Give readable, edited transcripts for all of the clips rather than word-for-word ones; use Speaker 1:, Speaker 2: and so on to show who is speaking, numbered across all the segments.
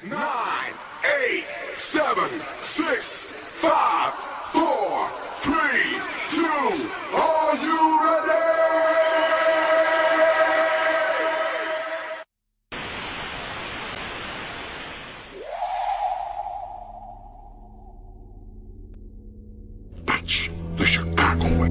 Speaker 1: 9, 8, 7, 6, 5, 4, 3, 2. Are you ready? That's the Chicago way.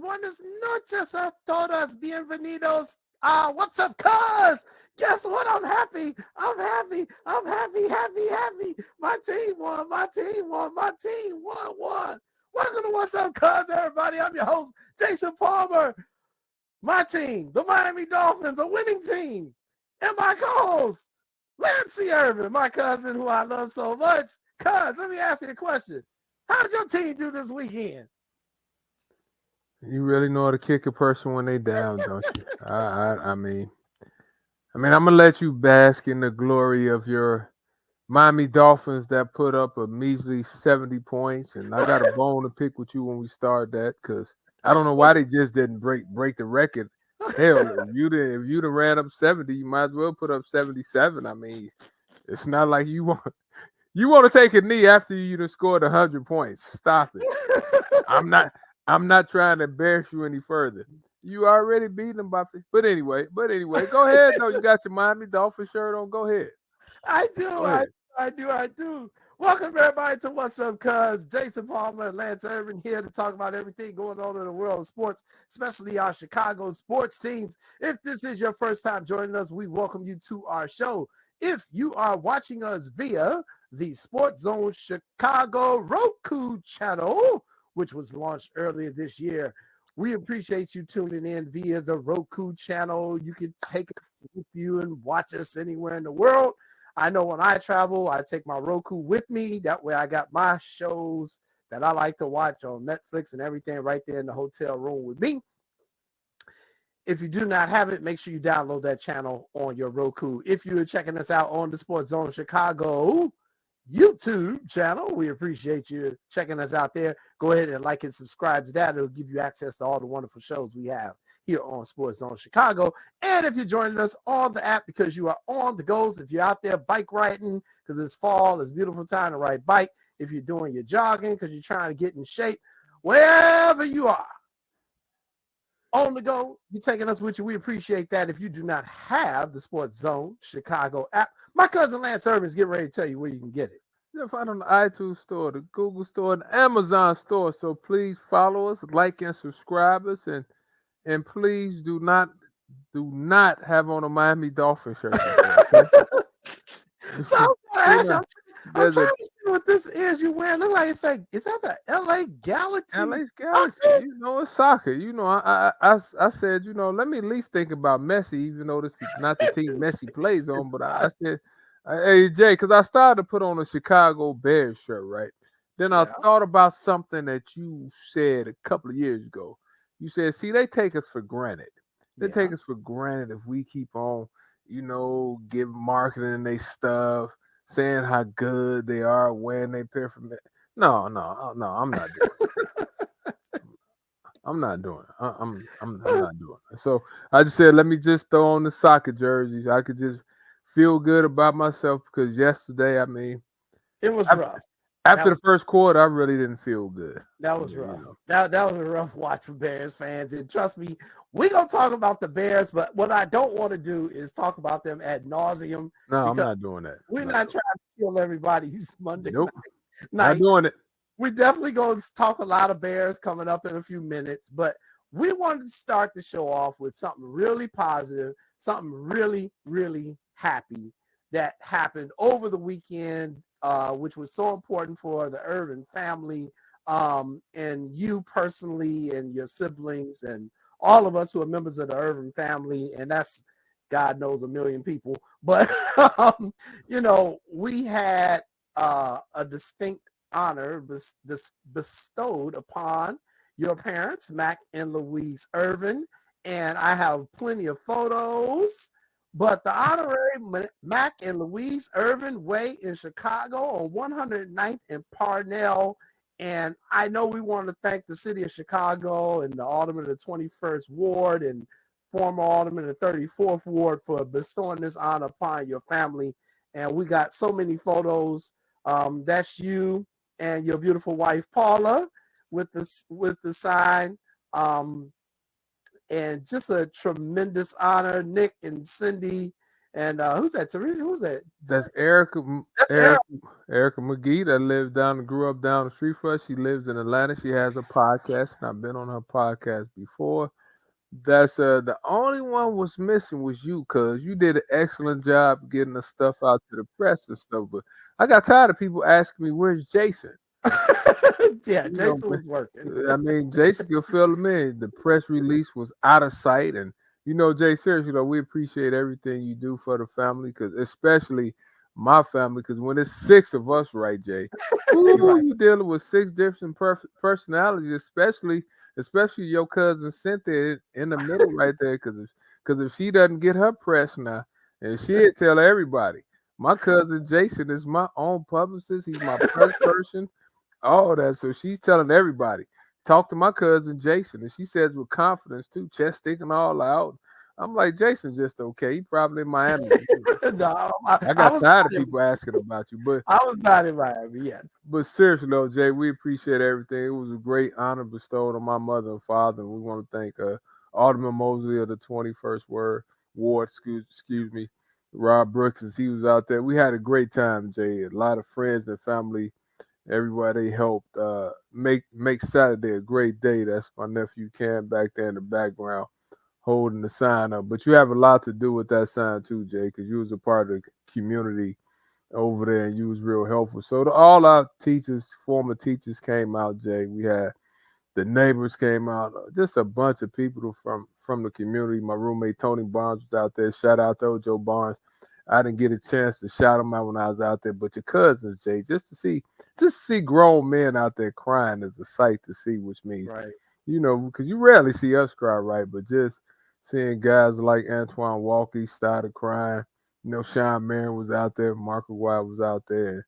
Speaker 2: Buenas noches a todos, bienvenidos. What's up, cuz? Guess what? I'm happy. My team won. Welcome to What's Up, cuz, everybody. I'm your host, Jason Palmer. My team, the Miami Dolphins, a winning team. And my co-host, Lancey Irvin, my cousin who I love so much. Cuz, let me ask you a question. How did your team do this weekend?
Speaker 3: You really know how to kick a person when they down, don't you? I mean, I'm gonna let you bask in the glory of your Miami Dolphins that put up a measly 70 points, and I got a bone to pick with you when we start that because I don't know why they just didn't break the record. Hell, if you'd have ran up 70, you might as well put up 77. I mean, it's not like you want to take a knee after you have scored 100 points. Stop it. I'm not trying to embarrass you any further. You already beat them by 50. But anyway, go ahead though. You got your Miami Dolphin shirt on. Go ahead.
Speaker 2: I do. Welcome everybody to What's Up, cuz. Jason Palmer and Lance Irvin here to talk about everything going on in the world of sports, especially our Chicago sports teams. If this is your first time joining us, we welcome you to our show. If you are watching us via the Sports Zone Chicago Roku channel, which was launched earlier this year, we appreciate you tuning in via the Roku channel. You can take us with you and watch us anywhere in the world. I know when I travel, I take my Roku with me. That way I got my shows that I like to watch on Netflix and everything right there in the hotel room with me. If you do not have it, make sure you download that channel on your Roku. If you're checking us out on the Sports Zone Chicago YouTube channel, we appreciate you checking us out there. Go ahead and like and subscribe to that. It'll give you access to all the wonderful shows we have here on Sports Zone Chicago. And if you're joining us on the app because you are on the goes, if you're out there bike riding because it's fall, it's a beautiful time to ride bike, if you're doing your jogging because you're trying to get in shape, wherever you are on the go, you're taking us with you. We appreciate that. If you do not have the Sports Zone Chicago app, my cousin Lance Irvin is getting ready to tell you where you can get it.
Speaker 3: You'll find it on the iTunes store, the Google store, and the Amazon store. So please follow us, like and subscribe us, and please do not have on a Miami Dolphin shirt. Okay?
Speaker 2: So I'm trying to see what this is you wearing. Look like is that the LA Galaxy?
Speaker 3: LA's Galaxy, it's soccer. I said, let me at least think about Messi, even though this is not the team Messi plays on. But I said, hey Jay, because I started to put on a Chicago Bears shirt, right? Then I thought about something that you said a couple of years ago. You said, see, they take us for granted. They take us for granted if we keep on, give marketing they stuff, saying how good they are, wearing they paraphernalia. No, I'm not doing it. I'm not doing it. I'm not doing it. So I just said, let me just throw on the soccer jerseys. I could just feel good about myself because yesterday,
Speaker 2: it was rough.
Speaker 3: After the first quarter, I really didn't feel good.
Speaker 2: That was rough. That was a rough watch for Bears fans. And trust me, we're going to talk about the Bears, but what I don't want to do is talk about them ad nauseum.
Speaker 3: No, I'm not doing that.
Speaker 2: We're not trying to kill everybody's Monday
Speaker 3: night.
Speaker 2: Not
Speaker 3: doing it.
Speaker 2: We're definitely going to talk a lot of Bears coming up in a few minutes, but we wanted to start the show off with something really positive, something really, really happy that happened over the weekend, which was so important for the Irvin family, and you personally and your siblings and all of us who are members of the Irvin family, and that's God knows a million people. But, we had a distinct honor bestowed upon your parents, Mac and Louise Irvin, and I have plenty of photos But the honorary Mac and Louise Irvin Way in Chicago on 109th and Parnell. And I know we want to thank the city of Chicago and the alderman of the 21st Ward and former alderman of the 34th Ward for bestowing this honor upon your family. And we got so many photos. That's you and your beautiful wife Paula with the sign. And just a tremendous honor, Nick and Cindy. And who's that? Teresa? Who's that?
Speaker 3: That's Erica.
Speaker 2: That's
Speaker 3: Erica McGee that grew up down the street for us. She lives in Atlanta. She has a podcast, and I've been on her podcast before. That's the only one was missing was you, cuz you did an excellent job getting the stuff out to the press and stuff. But I got tired of people asking me, "Where's Jason?"
Speaker 2: Yeah, Jason was working.
Speaker 3: I mean, Jason can fill them in. The press release was out of sight, and Jay, seriously, we appreciate everything you do for the family, because especially my family, because when it's 6 of us, right, Jay,
Speaker 2: Right.
Speaker 3: you dealing with 6 different personalities, especially your cousin Cynthia in the middle right there, because if she doesn't get her press now, and she'd tell everybody, my cousin Jason is my own publicist. He's my press person. All that. So she's telling everybody, talk to my cousin Jason. And she says with confidence too, chest sticking all out. I'm like, Jason's just okay. He probably in Miami.
Speaker 2: No,
Speaker 3: I got tired of people asking about you. But
Speaker 2: I was not in Miami, yes.
Speaker 3: But seriously though, Jay, we appreciate everything. It was a great honor bestowed on my mother and father. And we want to thank Alderman Mosley of the 21st Ward, excuse me, Rob Brooks, as he was out there. We had a great time, Jay. A lot of friends and family. Everybody helped make Saturday a great day. That's my nephew Cam back there in the background holding the sign up. But you have a lot to do with that sign too, Jay, because you was a part of the community over there and you was real helpful. So all our teachers, former teachers came out, Jay. We had the neighbors came out, just a bunch of people from the community. My roommate Tony Barnes was out there. Shout out to Ojo Barnes. I didn't get a chance to shout them out when I was out there, but your cousins, Jay, just to see grown men out there crying is a sight to see, which means,
Speaker 2: Right.
Speaker 3: Because you rarely see us cry, right? But just seeing guys like Antoine Walker started crying. Sean Marion was out there, Marco White was out there.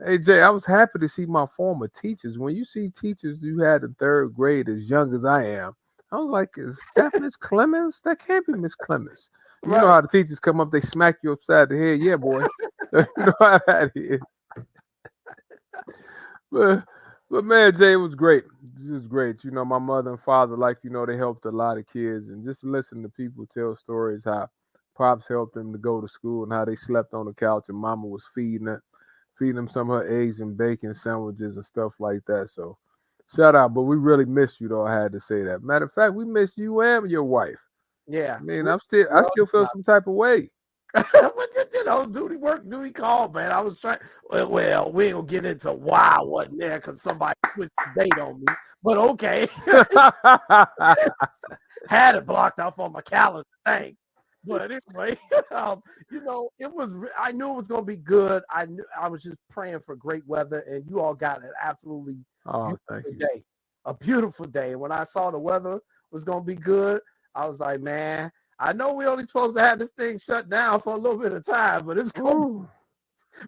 Speaker 3: Hey, Jay, I was happy to see my former teachers. When you see teachers you had in 3rd grade as young as I am, I was like, is that Miss Clemens? That can't be Miss Clemens. You know how the teachers come up, they smack you upside the head. Yeah, boy. You know how that is. But man, Jay, it was great. It was great. My mother and father, they helped a lot of kids. And just listen to people tell stories how Pops helped them to go to school and how they slept on the couch and Mama was feeding them some of her eggs and bacon sandwiches and stuff like that. So shout out. But we really missed you, though. I had to say that. Matter of fact, we missed you and your wife.
Speaker 2: Yeah.
Speaker 3: I mean, I still feel some type of way.
Speaker 2: Duty call, man. I was trying. Well, we ain't gonna get into why I wasn't there because somebody switched the date on me. But okay, had it blocked off on my calendar. Thanks. But anyway, it was. I knew it was gonna be good. I was just praying for great weather, and you all got an absolutely beautiful day. A beautiful day. And when I saw the weather was gonna be good, I was like, man. I know we only supposed to have this thing shut down for a little bit of time, but it's going to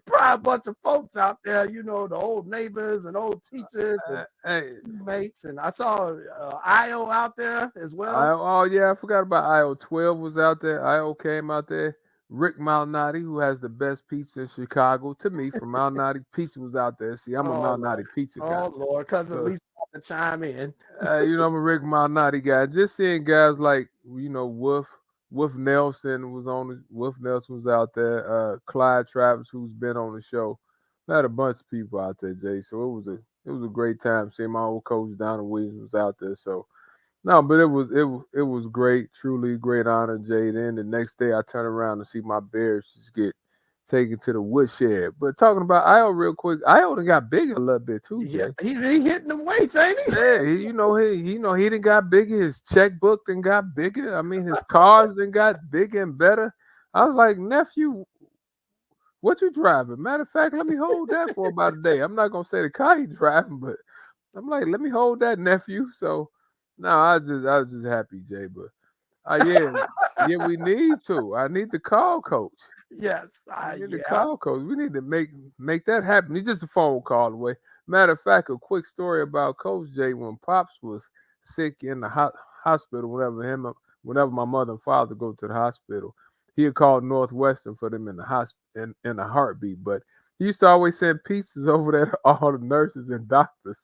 Speaker 2: probably a bunch of folks out there, the old neighbors and old teachers and teammates. And I saw IO out there as well.
Speaker 3: Yeah, I forgot about IO. 12 was out there. IO came out there. Rick Malnati, who has the best pizza in Chicago, to me, from Malnati. Pizza was out there. See, I'm a Malnati pizza guy.
Speaker 2: Oh, Lord, because at least I have to chime in.
Speaker 3: I'm a Rick Malnati guy. Just seeing guys like, Wolf Nelson was out there. Clyde Travis, who's been on the show. I had a bunch of people out there, Jay. So it was a great time seeing my old coach Donna Williams was out there. So no, but it was great, truly great honor, Jay. Then the next day I turn around to see my Bears just get taken to the woodshed. But talking about Io real quick, Io done got bigger a little bit too, Jay.
Speaker 2: Yeah, he hitting them weights, ain't he?
Speaker 3: Yeah, he done got bigger. His checkbook then got bigger. I mean, his cars then got bigger and better. I was like, nephew, what you driving? Matter of fact, let me hold that for about a day. I'm not gonna say the car he's driving, but I'm like, let me hold that, nephew. So no, I was just happy, Jay. But Yeah, yeah, we need to. I need to call coach.
Speaker 2: Yes,
Speaker 3: We need to
Speaker 2: yeah.
Speaker 3: call coach. We need to make that happen. He's just a phone call away. Matter of fact, a quick story about Coach J when Pops was sick in the hospital. Whenever my mother and father go to the hospital, he had called Northwestern for them in the in a heartbeat. But he used to always send pizzas over there to all the nurses and doctors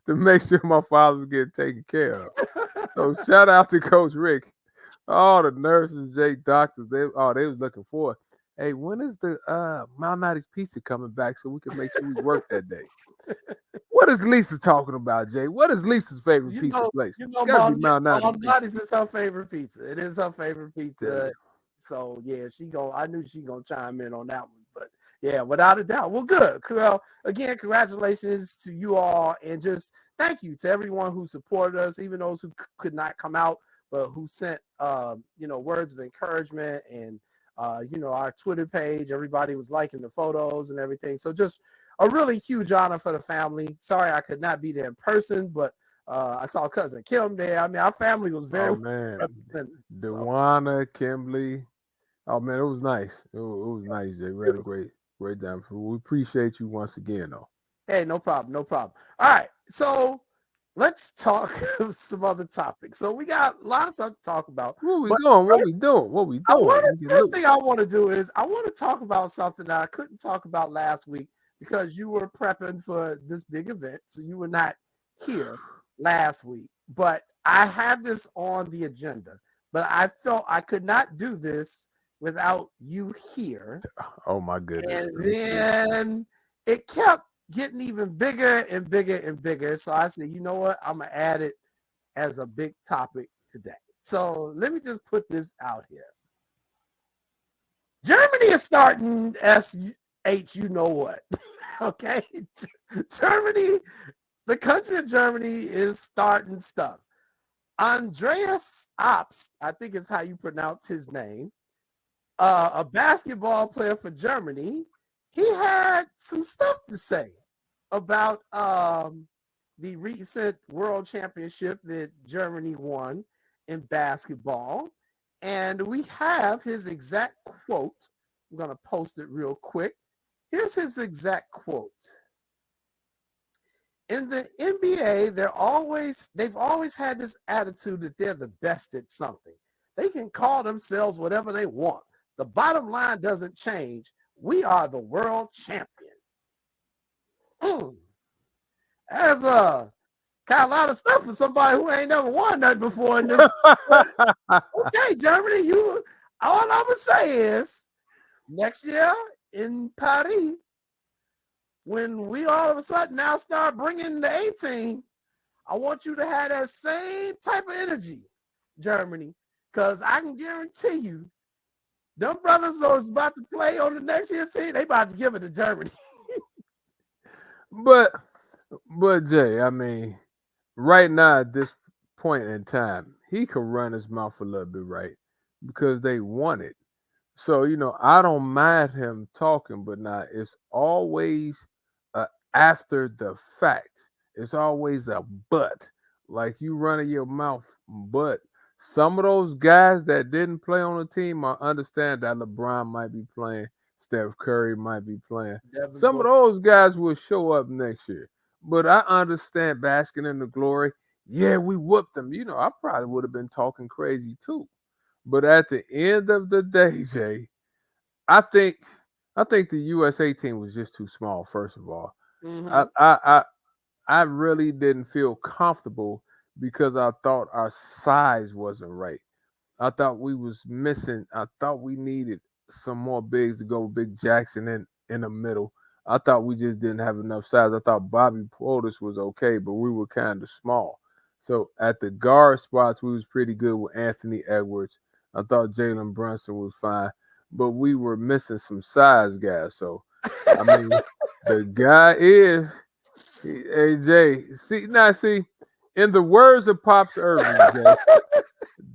Speaker 3: to make sure my father was getting taken care of. So shout out to Coach Rick. All the nurses, doctors, they was looking forward. Hey, when is the Malnati's pizza coming back so we can make sure we work that day? What is Lisa talking about, Jay? What is Lisa's favorite pizza place? It's gotta be Malnati's pizza.
Speaker 2: Malnati's is her favorite pizza. It is her favorite pizza.
Speaker 3: Yeah.
Speaker 2: So yeah, I knew she gonna chime in on that one. But yeah, without a doubt. Well, good. Well, again, congratulations to you all, and just thank you to everyone who supported us, even those who could not come out, but who sent words of encouragement and our Twitter page. Everybody was liking the photos and everything. So just a really huge honor for the family. Sorry I could not be there in person, but I saw cousin Kim there. I mean, our family was very represented.
Speaker 3: Dewana, Kimberly. Oh man, it was nice. It was nice, Jay. We had a great time. We appreciate you once again, though.
Speaker 2: Hey, no problem. All right, so let's talk some other topics. So we got a lot of stuff to talk about.
Speaker 3: What we doing?
Speaker 2: First thing I want to do is I want to talk about something that I couldn't talk about last week because you were prepping for this big event, so you were not here last week. But I had this on the agenda, but I felt I could not do this without you here.
Speaker 3: Oh my goodness.
Speaker 2: And then it kept getting even bigger and bigger and bigger. So I said, you know what? I'm going to add it as a big topic today. So let me just put this out here. Germany is starting you know what? Okay. Germany, the country of Germany is starting stuff. Andreas Obst, I think is how you pronounce his name, a basketball player for Germany, he had some stuff to say about the recent world championship that Germany won in basketball. And we have his exact quote. I'm going to post it real quick. Here's his exact quote. In the NBA, they've always had this attitude that they're the best at something. They can call themselves whatever they want. The bottom line doesn't change. We are the world champions. That's kind of a lot of stuff for somebody who ain't never won nothing before in this. Okay, Germany, all I'm gonna say is next year in Paris, when we all of a sudden now start bringing the A team, I want you to have that same type of energy, Germany, because I can guarantee you, them brothers who's about to play on the next year's team, they about to give it to Germany.
Speaker 3: But Jay, I mean, right now at this point in time, he could run his mouth a little bit, right? Because they won it. So, I don't mind him talking, but now it's always after the fact. It's always a but. Like you running your mouth, but some of those guys that didn't play on the team, I understand that LeBron might be playing, Steph Curry might be playing. Some of those guys will show up next year. But I understand basking in the glory. Yeah, we whooped them. I probably would have been talking crazy too. But at the end of the day, Jay, I think the USA team was just too small. First of all, I really didn't feel comfortable because I thought our size wasn't right. I thought we was missing. I thought we needed some more bigs to go with Big Jackson in the middle. I thought we just didn't have enough size. I thought Bobby Portis was okay, but we were kind of small. So at the guard spots, we was pretty good with Anthony Edwards. I thought Jalen Brunson was fine, but we were missing some size guys. So, I mean, the guy is, AJ. See, in the words of Pops Irvin, Jay,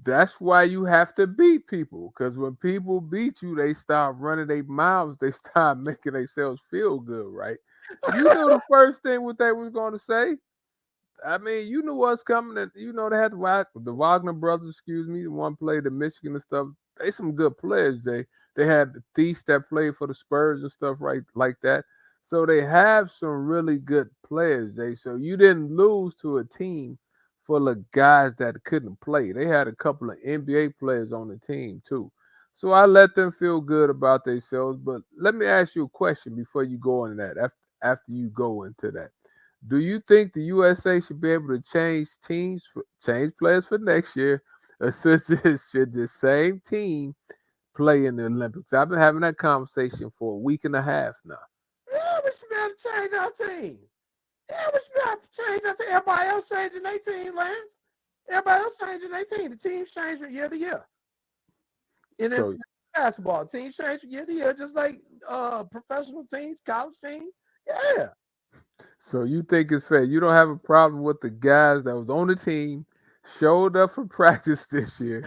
Speaker 3: that's why you have to beat people. Because when people beat you, they start running their mouths. They start making themselves feel good, right? You know the first thing what they was going to say? I mean, you knew what's coming. And, they had the Wagner brothers, excuse me, the one played in Michigan and stuff. They some good players, Jay. They had the Thies that played for the Spurs and stuff, right, like that. So they have some really good players, Jay. So you didn't lose to a team full of guys that couldn't play. They had a couple of NBA players on the team too. So I let them feel good about themselves. But let me ask you a question before you go into that. After you go into that. Do you think the USA should be able to change players for next year, or should the same team play in the Olympics? I've been having that conversation for a week and a half now.
Speaker 2: Yeah, we should be able to change our team. Yeah, we should be able to change our team. Everybody else changing their team, Lance. Everybody else changing their team. The teams change from year to year. And it's basketball. Teams change from year to year, just like professional teams, college teams. Yeah.
Speaker 3: So you think it's fair? You don't have a problem with the guys that was on the team, showed up for practice this year.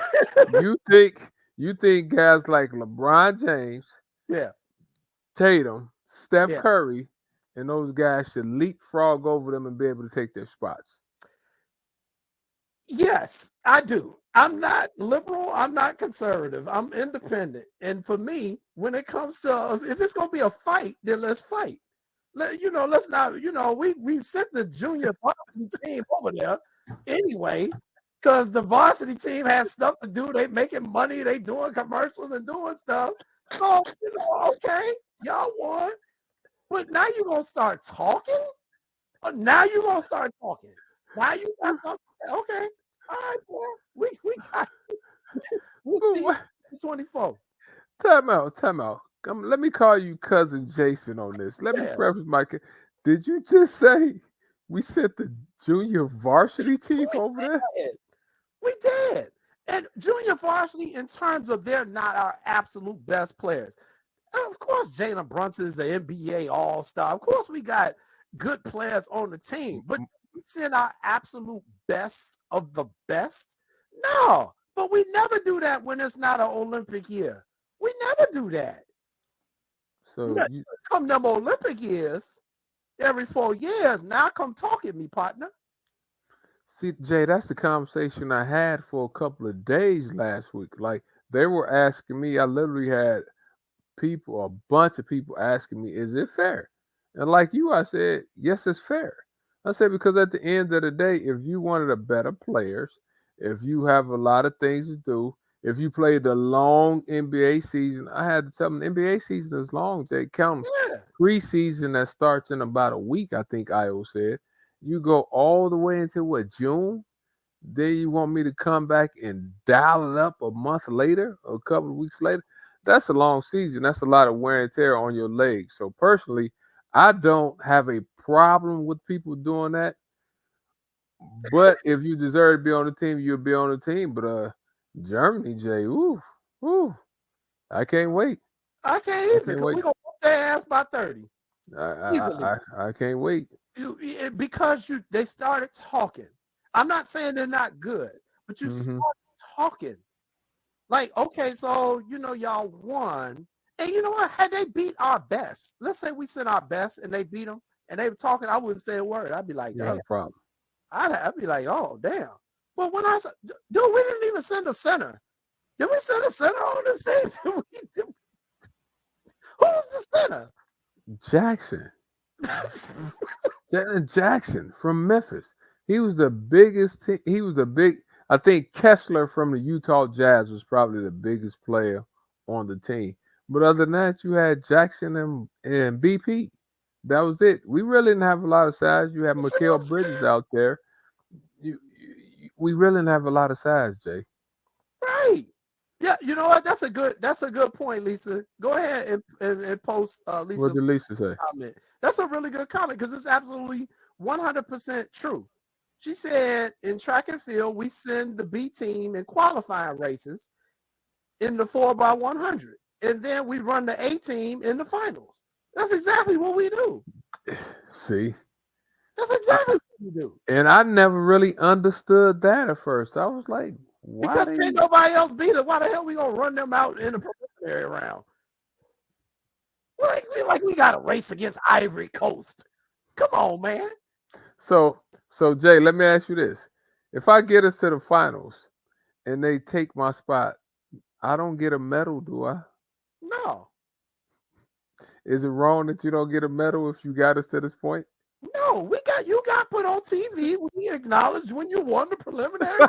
Speaker 3: you think guys like LeBron James,
Speaker 2: yeah,
Speaker 3: Tatum, Steph Curry, and those guys should leapfrog over them and be able to take their spots?
Speaker 2: Yes, I do. I'm not liberal. I'm not conservative. I'm independent. And for me, when it comes to if it's going to be a fight, then let's fight. Let's not, we sent the junior varsity team over there anyway, because the varsity team has stuff to do. They making money. They doing commercials and doing stuff. So, okay, y'all won. But now you're going to start talking? Now you're going to start talking. Now you got something. Okay. All right, boy. We got we'll see 24.
Speaker 3: Time out. Let me call you cousin Jason on this. Let me preface my. Did you just say we sent the junior varsity team over there?
Speaker 2: We did. And junior varsity, in terms of they're not our absolute best players. And of course, Jalen Brunson is an NBA all-star. Of course, we got good players on the team. But we send our absolute best of the best? No. But we never do that when it's not an Olympic year. We never do that. So come them Olympic years, every 4 years, now come talk at me, partner.
Speaker 3: See, Jay, that's the conversation I had for a couple of days last week. Like, they were asking me, I literally had a bunch of people asking me, is it fair? And like you, I said, yes, it's fair. I said, because at the end of the day, if you one of the better players, if you have a lot of things to do, if you play the long NBA season, I had to tell them the NBA season is long, Jay. Count preseason that starts in about a week, I think Io said. You go all the way until June? Then you want me to come back and dial it up a month later, or a couple of weeks later? That's a long season. That's a lot of wear and tear on your legs. So personally, I don't have a problem with people doing that. But if you deserve to be on the team, you'll be on the team. But Germany, Jay, I can't wait.
Speaker 2: I can't either. We're going to whoop their ass by 30.
Speaker 3: I can't wait.
Speaker 2: Because they started talking. I'm not saying they're not good, but you started talking. Like, okay, so, y'all won. And you know what? Had they beat our best, let's say we sent our best and they beat them and they were talking, I wouldn't say a word. I'd be like,
Speaker 3: no problem.
Speaker 2: I'd be like, oh, damn. But when I said, dude, we didn't even send a center. Did we send a center on this stage? Who was the center?
Speaker 3: Jackson. Jackson from Memphis. He was the biggest. I think Kessler from the Utah Jazz was probably the biggest player on the team. But other than that, you had Jackson and BP. That was it. We really didn't have a lot of size. You had Mikal Bridges out there. We really didn't have a lot of size, Jay.
Speaker 2: Right. Yeah, you know what? That's a good point, Lisa. Go ahead and post Lisa.
Speaker 3: What did Lisa say?
Speaker 2: Comment. That's a really good comment because it's absolutely 100% true. She said in track and field, we send the B team in qualifying races in the 4x100. And then we run the A team in the finals. That's exactly what we do.
Speaker 3: See?
Speaker 2: That's exactly what we do.
Speaker 3: And I never really understood that at first. I was like, why?
Speaker 2: Because can't nobody else beat it. Why the hell we gonna run them out in the preliminary round? We got a race against Ivory Coast. Come on, man.
Speaker 3: So So Jay, let me ask you this: if I get us to the finals and they take my spot, I don't get a medal, do I?
Speaker 2: No,
Speaker 3: Is it wrong that you don't get a medal if you got us to this point?
Speaker 2: no, you got put on TV. We acknowledged when you won the preliminary.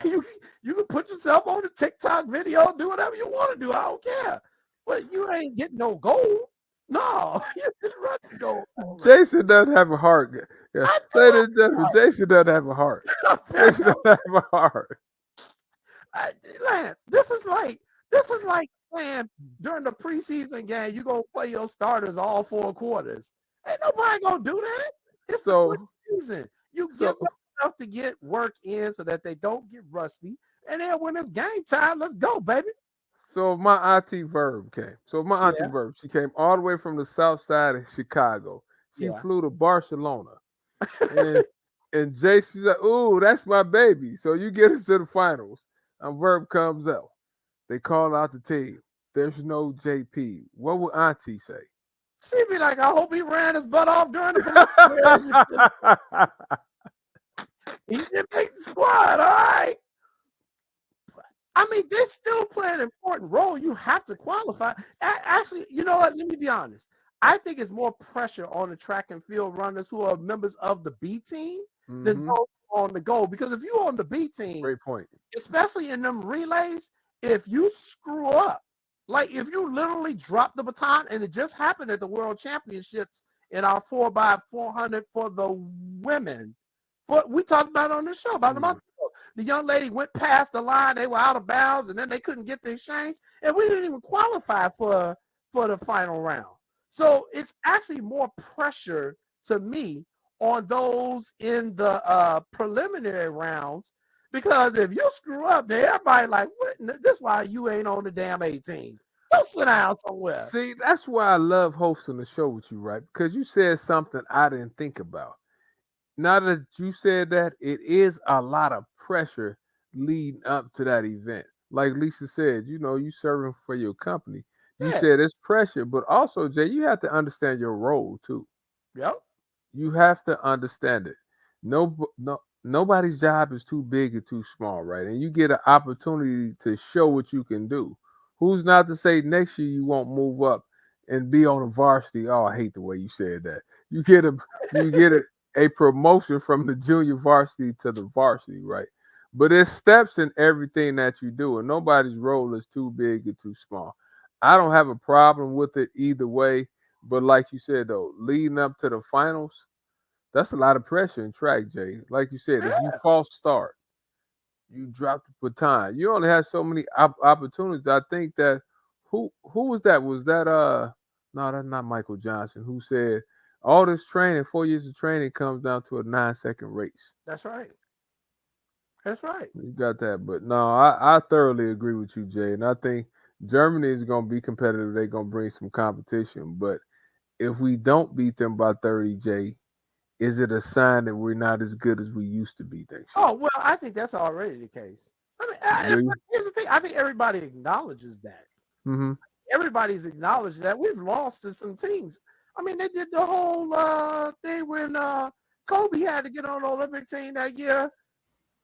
Speaker 2: you you can put yourself on the TikTok video, do whatever you want to do. I don't care. But you ain't getting no gold. No, you just run the gold.
Speaker 3: Jason doesn't have a heart. Yeah.
Speaker 2: I
Speaker 3: Ladies and gentlemen, Jason doesn't have a heart. Jason
Speaker 2: do.
Speaker 3: doesn't have a heart.
Speaker 2: Lance, this is like playing during the preseason game. You gonna play your starters all 4 quarters. Ain't nobody gonna do that. It's the preseason. You give them enough to get work in so that they don't get rusty. And then when it's game time, let's go, baby.
Speaker 3: So my auntie Verb came. She came all the way from the south side of Chicago. She flew to Barcelona. And Jason said, "Ooh, that's my baby." So you get us to the finals. And Verb comes out. They call out the team. There's no JP. What would Auntie say?
Speaker 2: She'd be like, "I hope he ran his butt off during the he didn't make the squad, all right." I mean, they still play an important role. You have to qualify. Actually, you know what? Let me be honest. I think it's more pressure on the track and field runners who are members of the B team than those on the goal. Because if you're on the B team,
Speaker 3: great point,
Speaker 2: especially in them relays, if you screw up, like if you literally drop the baton, and it just happened at the World Championships in our 4x400 for the women. We talked about it on this show about a month ago. The young lady went past the line, they were out of bounds, and then they couldn't get the exchange, and we didn't even qualify for the final round. So it's actually more pressure to me on those in the preliminary rounds, because if you screw up, then everybody like, what? This is why you ain't on the damn 18. Go sit down somewhere.
Speaker 3: See, that's why I love hosting the show with you, right? Because you said something I didn't think about. Now that you said that, it is a lot of pressure leading up to that event. Like Lisa said, you serving for your company. You said it's pressure, but also, Jay, you have to understand your role too.
Speaker 2: Yep.
Speaker 3: You have to understand it. Nobody's job is too big or too small, right? And you get an opportunity to show what you can do. Who's not to say next year you won't move up and be on a varsity? Oh, I hate the way you said that. You get a promotion from the junior varsity to the varsity, right? But there's steps in everything that you do, and nobody's role is too big or too small. I don't have a problem with it either way, but like you said, though, leading up to the finals, that's a lot of pressure in track, Jay. Like you said, if you false start, you drop the baton. You only have so many opportunities. I think that who was that? Was that no, that's not Michael Johnson, who said all this training, 4 years of training, comes down to a 9-second race.
Speaker 2: That's right. That's right.
Speaker 3: You got that. But no, I thoroughly agree with you, Jay. And I think Germany is going to be competitive. They're going to bring some competition. But if we don't beat them by 30, Jay, is it a sign that we're not as good as we used to be?
Speaker 2: Oh, well, I think that's already the case. I mean, here's the thing. I think everybody acknowledges that.
Speaker 3: Mm-hmm.
Speaker 2: Everybody's acknowledged that. We've lost to some teams. I mean, they did the whole thing when Kobe had to get on the Olympic team that year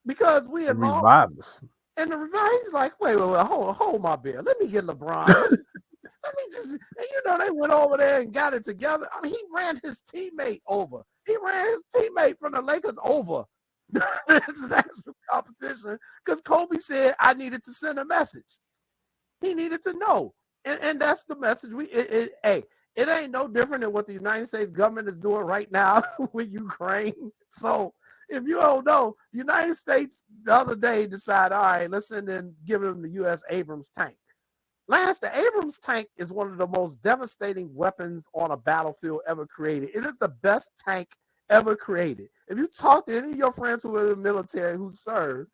Speaker 2: because we had lost. And the revive's like, wait, hold my beer. Let me get LeBron. Let me just, and they went over there and got it together. I mean, he ran his teammate over. He ran his teammate from the Lakers over this national competition because Kobe said, I needed to send a message. He needed to know. And that's the message. It ain't no different than what the United States government is doing right now with Ukraine. So if you don't know, the United States the other day decided, all right, let's send in, give them the U.S. Abrams tank. Lance, the Abrams tank is one of the most devastating weapons on a battlefield ever created. It is the best tank ever created. If you talk to any of your friends who are in the military who served,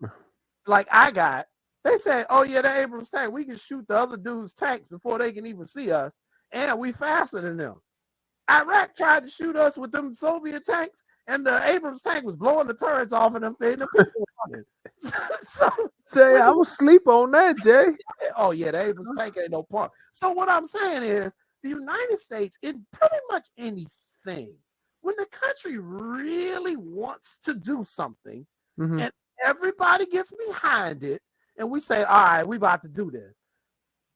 Speaker 2: like I got, they say, oh, yeah, the Abrams tank, we can shoot the other dude's tanks before they can even see us, and we faster than them. Iraq tried to shoot us with them Soviet tanks, and the Abrams tank was blowing the turrets off of them things. The people were running. So,
Speaker 3: Jay, I was sleep on that, Jay.
Speaker 2: Oh, yeah, the Abrams tank ain't no part. So what I'm saying is the United States, in pretty much anything, when the country really wants to do something
Speaker 3: Mhm.
Speaker 2: and everybody gets behind it and we say, all right, we about to do this.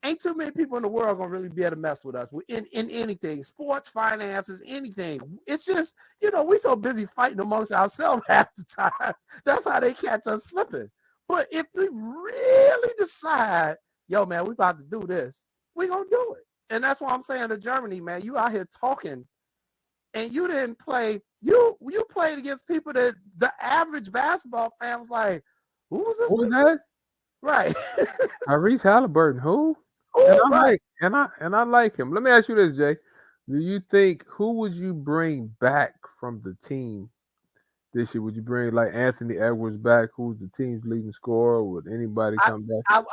Speaker 2: Ain't too many people in the world gonna really be able to mess with us in anything, sports, finances, anything. It's just, we so busy fighting amongst ourselves half the time. That's how they catch us slipping. But if we really decide, yo, man, we about to do this, we gonna do it. And that's why I'm saying to Germany, man, you out here talking and you didn't play. You played against people that the average basketball fan was like, who was this?
Speaker 3: What was that?
Speaker 2: Right.
Speaker 3: Tyrese Halliburton. Who? And
Speaker 2: Ooh,
Speaker 3: I
Speaker 2: right.
Speaker 3: like him. Let me ask you this, Jay. Do you think who would you bring back from the team this year? Would you bring like Anthony Edwards back, who's the team's leading scorer? Would anybody come back?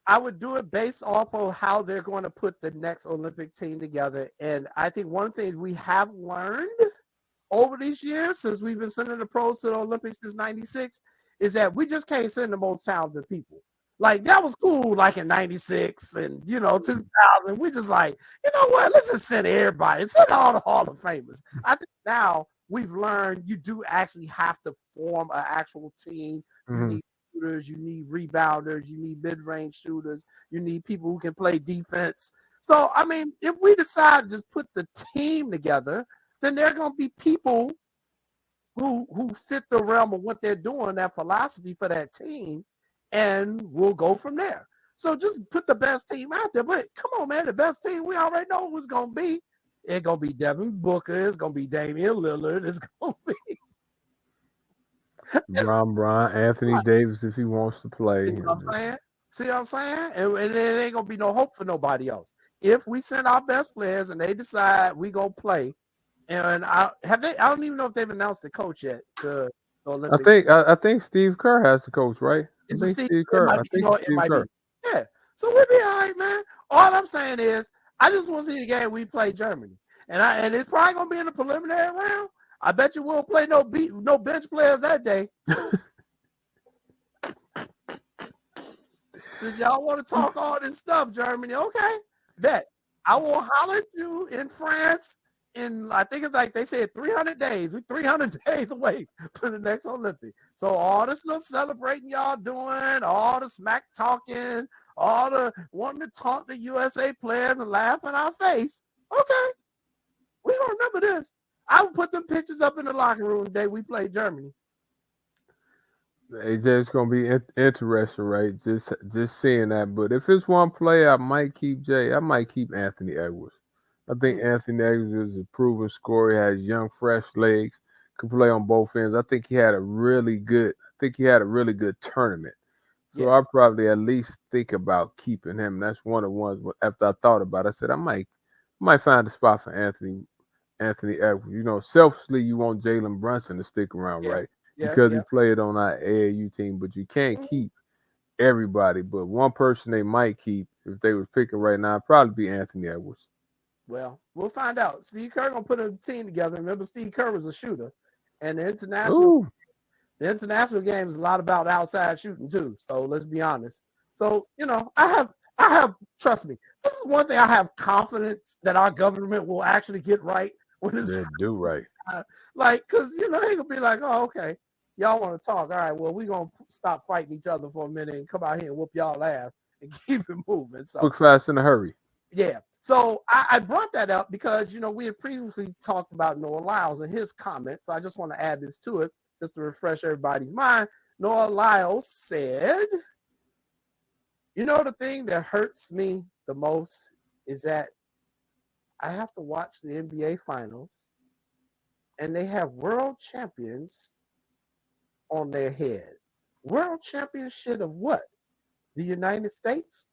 Speaker 2: I would do it based off of how they're going to put the next Olympic team together. And I think one thing we have learned over these years, since we've been sending the pros to the Olympics since '96, is that we just can't send the most talented people. Like that was cool, like in '96 and 2000. We just like, you know what? Let's just send everybody, send all the Hall of Famers. I think now we've learned you do actually have to form an actual team. You
Speaker 3: Mhm.
Speaker 2: need shooters, you need rebounders, you need mid-range shooters, you need people who can play defense. So I mean, if we decide to put the team together, then there are going to be people who fit the realm of what they're doing, that philosophy for that team, and we'll go from there. So just put the best team out there. But come on, man, the best team we already know who's going to be. It's going to be Devin Booker. It's going to be Damian Lillard. It's going to be
Speaker 3: Bron, Anthony Davis if he wants to play.
Speaker 2: See what I'm saying? See what I'm saying? And it ain't going to be no hope for nobody else. If we send our best players and they decide we going to play, and I don't even know if they've announced the coach yet. The Olympics.
Speaker 3: I think Steve Kerr has the coach, right?
Speaker 2: It's
Speaker 3: I
Speaker 2: a
Speaker 3: think
Speaker 2: Steve.
Speaker 3: Steve
Speaker 2: It
Speaker 3: Kerr.
Speaker 2: might
Speaker 3: I
Speaker 2: be.
Speaker 3: think it's
Speaker 2: It
Speaker 3: Steve
Speaker 2: might
Speaker 3: Kerr.
Speaker 2: be. Yeah. So we'll be all right, man. All I'm saying is, I just want to see the game we play Germany, and it's probably gonna be in the preliminary round. I bet you won't play no bench players that day. Since y'all want to talk all this stuff, Germany, okay, bet. I will holler at you in France in, I think it's like they said 300 days. We're 300 days away from the next Olympic. So all this little celebrating y'all doing, all the smack talking, all the wanting to taunt the USA players and laugh in our face. Okay, we gonna remember this. I will put them pictures up in the locker room the day we play Germany.
Speaker 3: It's just gonna be interesting, right? Just seeing that. But if it's one player, I might keep Jay. I might keep Anthony Edwards. I think Anthony Edwards is a proven scorer. He has young, fresh legs. Can play on both ends. I think he had a really good. Tournament. So
Speaker 2: Yeah.
Speaker 3: I probably at least think about keeping him. That's one of the ones. After I thought about it, I said I might find a spot for Anthony Edwards. Selfishly, you want Jalen Brunson to stick around,
Speaker 2: Yeah.
Speaker 3: right?
Speaker 2: Yeah.
Speaker 3: Because he
Speaker 2: Yeah.
Speaker 3: played on our AAU team, but you can't keep everybody. But one person they might keep, if they was picking right now, would probably be Anthony Edwards.
Speaker 2: Well, we'll find out. Steve Kerr gonna put a team together. Remember, Steve Kerr was a shooter, and the international game is a lot about outside shooting too. So let's be honest. So I have trust me. This is one thing I have confidence that our government will actually get right when it's
Speaker 3: do right.
Speaker 2: like, because they gonna be like, oh, okay, y'all want to talk? All right, well, we gonna stop fighting each other for a minute and come out here and whoop y'all ass and keep it moving. So
Speaker 3: quick, fast, in a hurry.
Speaker 2: yeah. So I brought that up because, we had previously talked about Noah Lyles and his comments. So I just want to add this to it just to refresh everybody's mind. Noah Lyles said, the thing that hurts me the most is that I have to watch the NBA finals and they have world champions on their head. World championship of what? The United States?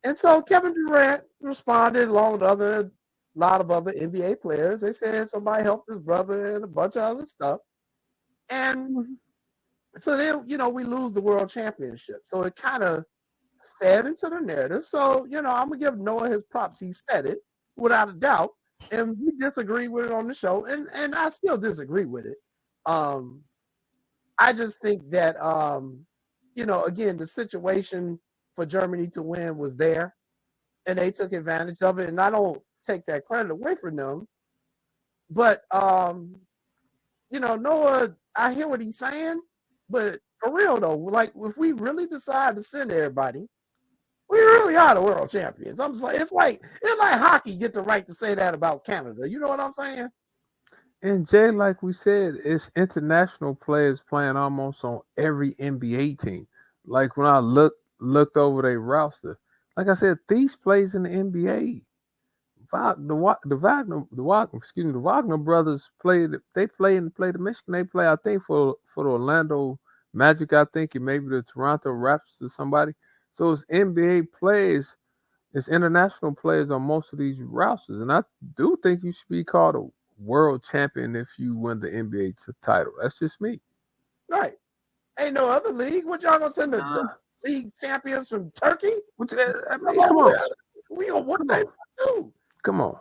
Speaker 2: And so Kevin Durant responded along with a lot of other NBA players. They said somebody helped his brother and a bunch of other stuff. And so then, we lose the world championship. So it kind of fed into the narrative. So, I'm going to give Noah his props. He said it without a doubt. And we disagree with it on the show. And I still disagree with it. I just think that, again, the situation for Germany to win was there, and they took advantage of it. And I don't take that credit away from them, But Noah, I hear what he's saying, but for real though, like if we really decide to send everybody, we really are the world champions. I'm just like, it's like hockey get the right to say that about Canada. You know what I'm saying?
Speaker 3: And Jay, like we said, it's international players playing almost on every NBA team. Like when I looked over their roster, like I said, Thies plays in the NBA. The Wagner brothers played. They play the Michigan. They play, I think, for the Orlando Magic. I think, and maybe the Toronto Raptors or somebody. So it's NBA players, it's international players on most of these rosters, and I do think you should be called a world champion if you win the NBA title. That's just me.
Speaker 2: Right. Ain't no other league. What y'all gonna send the league champions from Turkey?
Speaker 3: Come on.
Speaker 2: We gonna what they do?
Speaker 3: Come on.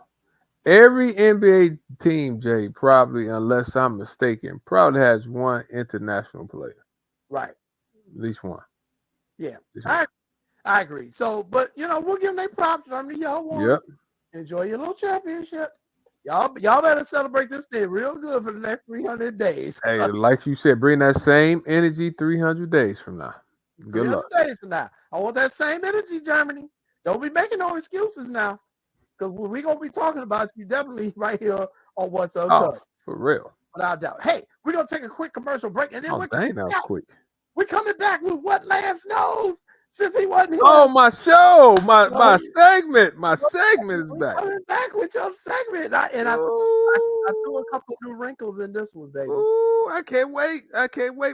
Speaker 3: Every NBA team, Jay, probably, unless I'm mistaken, probably has one international player.
Speaker 2: Right.
Speaker 3: At least one.
Speaker 2: Yeah. I agree. So, but we'll give them their props. I mean, y'all won.
Speaker 3: Yep.
Speaker 2: Enjoy your little championship. Y'all better celebrate this thing real good for the next 300 days.
Speaker 3: Hey, like you said, bring that same energy 300 days from now. Good luck.
Speaker 2: 300 days from now. I want that same energy, Germany. Don't be making no excuses now. Because we're going to be talking about you definitely right here on What's Up.
Speaker 3: Oh, for real.
Speaker 2: Without doubt. Hey, we're going to take a quick commercial break. And then
Speaker 3: that was quick.
Speaker 2: We're coming back with What Lance Knows. Since he wasn't here.
Speaker 3: Oh, my show, my segment. My segment is back.
Speaker 2: Coming back with your segment. I threw a couple new wrinkles in this one, baby.
Speaker 3: Ooh, I can't wait.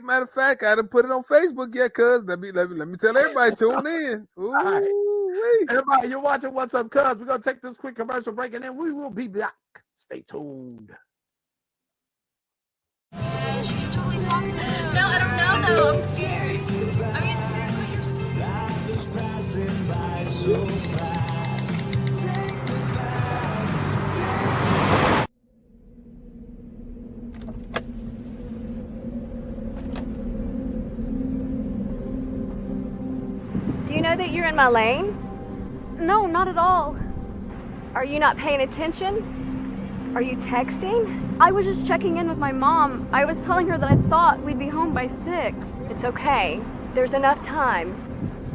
Speaker 3: Matter of fact, I haven't put it on Facebook yet, cuz. Let me tell everybody, tune in. Ooh,
Speaker 2: right. Everybody, you're watching What's Up, cuz. We're going to take this quick commercial break, and then we will be back. Stay tuned.
Speaker 4: No, I don't know, though. I'm scared. I mean,
Speaker 5: Do you know that you're in my lane? No, not at all. Are you not paying attention? Are you texting? I was just checking in with my mom. I was telling her that I thought we'd be home by 6. It's okay. There's enough time.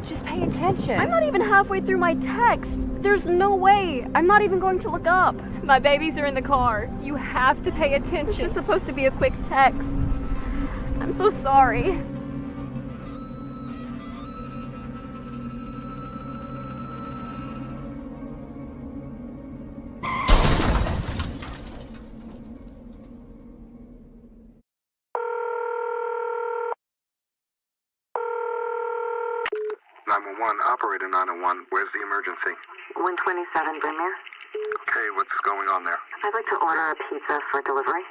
Speaker 5: Just pay attention. I'm not even halfway through my text. There's no way. I'm not even going to look up. My babies are in the car. You have to pay attention. It's just supposed to be a quick text. I'm so sorry.
Speaker 1: Operator 901, where's the emergency?
Speaker 6: 127 Brynmere.
Speaker 1: Okay, what's going on there?
Speaker 6: I'd like to order a pizza for delivery.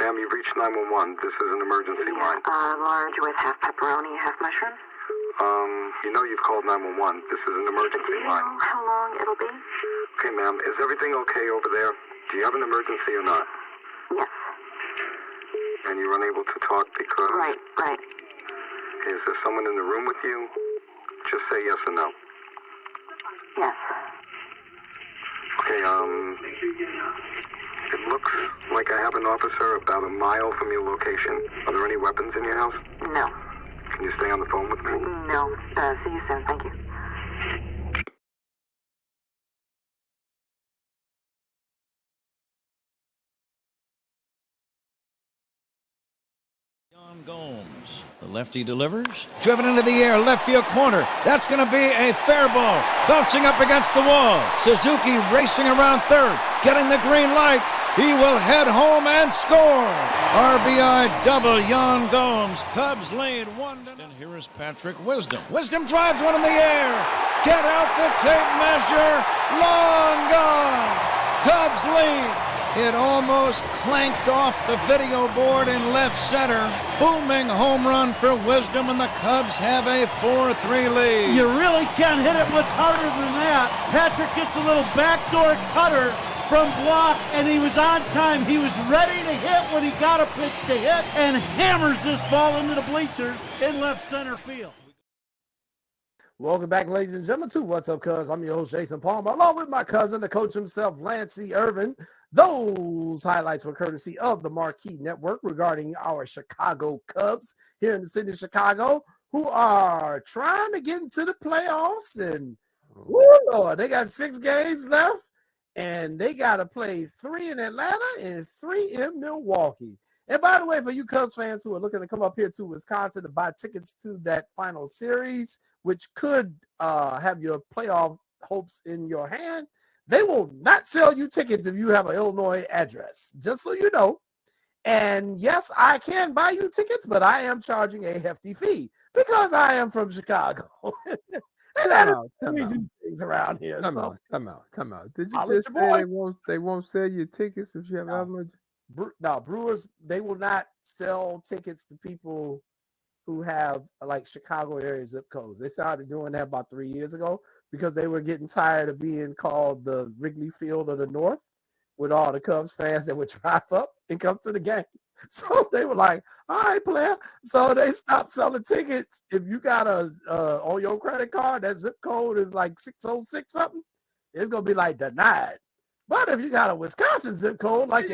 Speaker 1: Ma'am, you've reached 911. This is an emergency line.
Speaker 6: Large with half pepperoni, half mushroom.
Speaker 1: You've called 911. This is an emergency line.
Speaker 6: Do you know how long it'll be?
Speaker 1: Okay, ma'am, is everything okay over there? Do you have an emergency or not?
Speaker 6: Yes.
Speaker 1: And you're unable to talk because...
Speaker 6: Right.
Speaker 1: Is there someone in the room with you? Just say yes or no.
Speaker 6: Yes.
Speaker 1: Okay, it looks like I have an officer about a mile from your location. Are there any weapons in your house?
Speaker 6: No.
Speaker 1: Can you stay on the phone with me?
Speaker 6: No. See you soon. Thank you.
Speaker 7: Gomes. The lefty delivers. Driven into the air, left field corner. That's going to be a fair ball. Bouncing up against the wall. Suzuki racing around third. Getting the green light. He will head home and score. RBI double, Yan Gomes. Cubs lead 1-0. And here is Patrick Wisdom. Wisdom drives one in the air. Get out the tape measure. Long gone. Cubs lead. It almost clanked off the video board in left center. Booming home run for Wisdom, and the Cubs have a 4-3 lead.
Speaker 8: You really can't hit it much harder than that. Patrick gets a little backdoor cutter from block, and he was on time. He was ready to hit when he got a pitch to hit, and hammers this ball into the bleachers in left center field.
Speaker 2: Welcome back, ladies and gentlemen, to What's Up, cuz. I'm your host, Jason Palmer, along with my cousin, the coach himself, Lancey Irvin. Those highlights were courtesy of the Marquee Network regarding our Chicago Cubs here in the city of Chicago, who are trying to get into the playoffs. And, woo, Lord, they got 6 games left, and they got to play 3 in Atlanta and 3 in Milwaukee. And by the way, for you Cubs fans who are looking to come up here to Wisconsin to buy tickets to that final series, which could have your playoff hopes in your hand, they will not sell you tickets if you have an Illinois address, just so you know. And yes, I can buy you tickets, but I am charging a hefty fee because I am from Chicago. And that we do things around here.
Speaker 3: Come out. Did you just say they won't sell you tickets if you have Illinois?
Speaker 2: No, Brewers, they will not sell tickets to people who have like Chicago area zip codes. They started doing that about 3 years ago because they were getting tired of being called the Wrigley Field of the North with all the Cubs fans that would drive up and come to the game. So they were like, all right, player. So they stopped selling tickets. If you got on your credit card, that zip code is like 606 something, it's going to be like denied. But if you got a Wisconsin zip code, like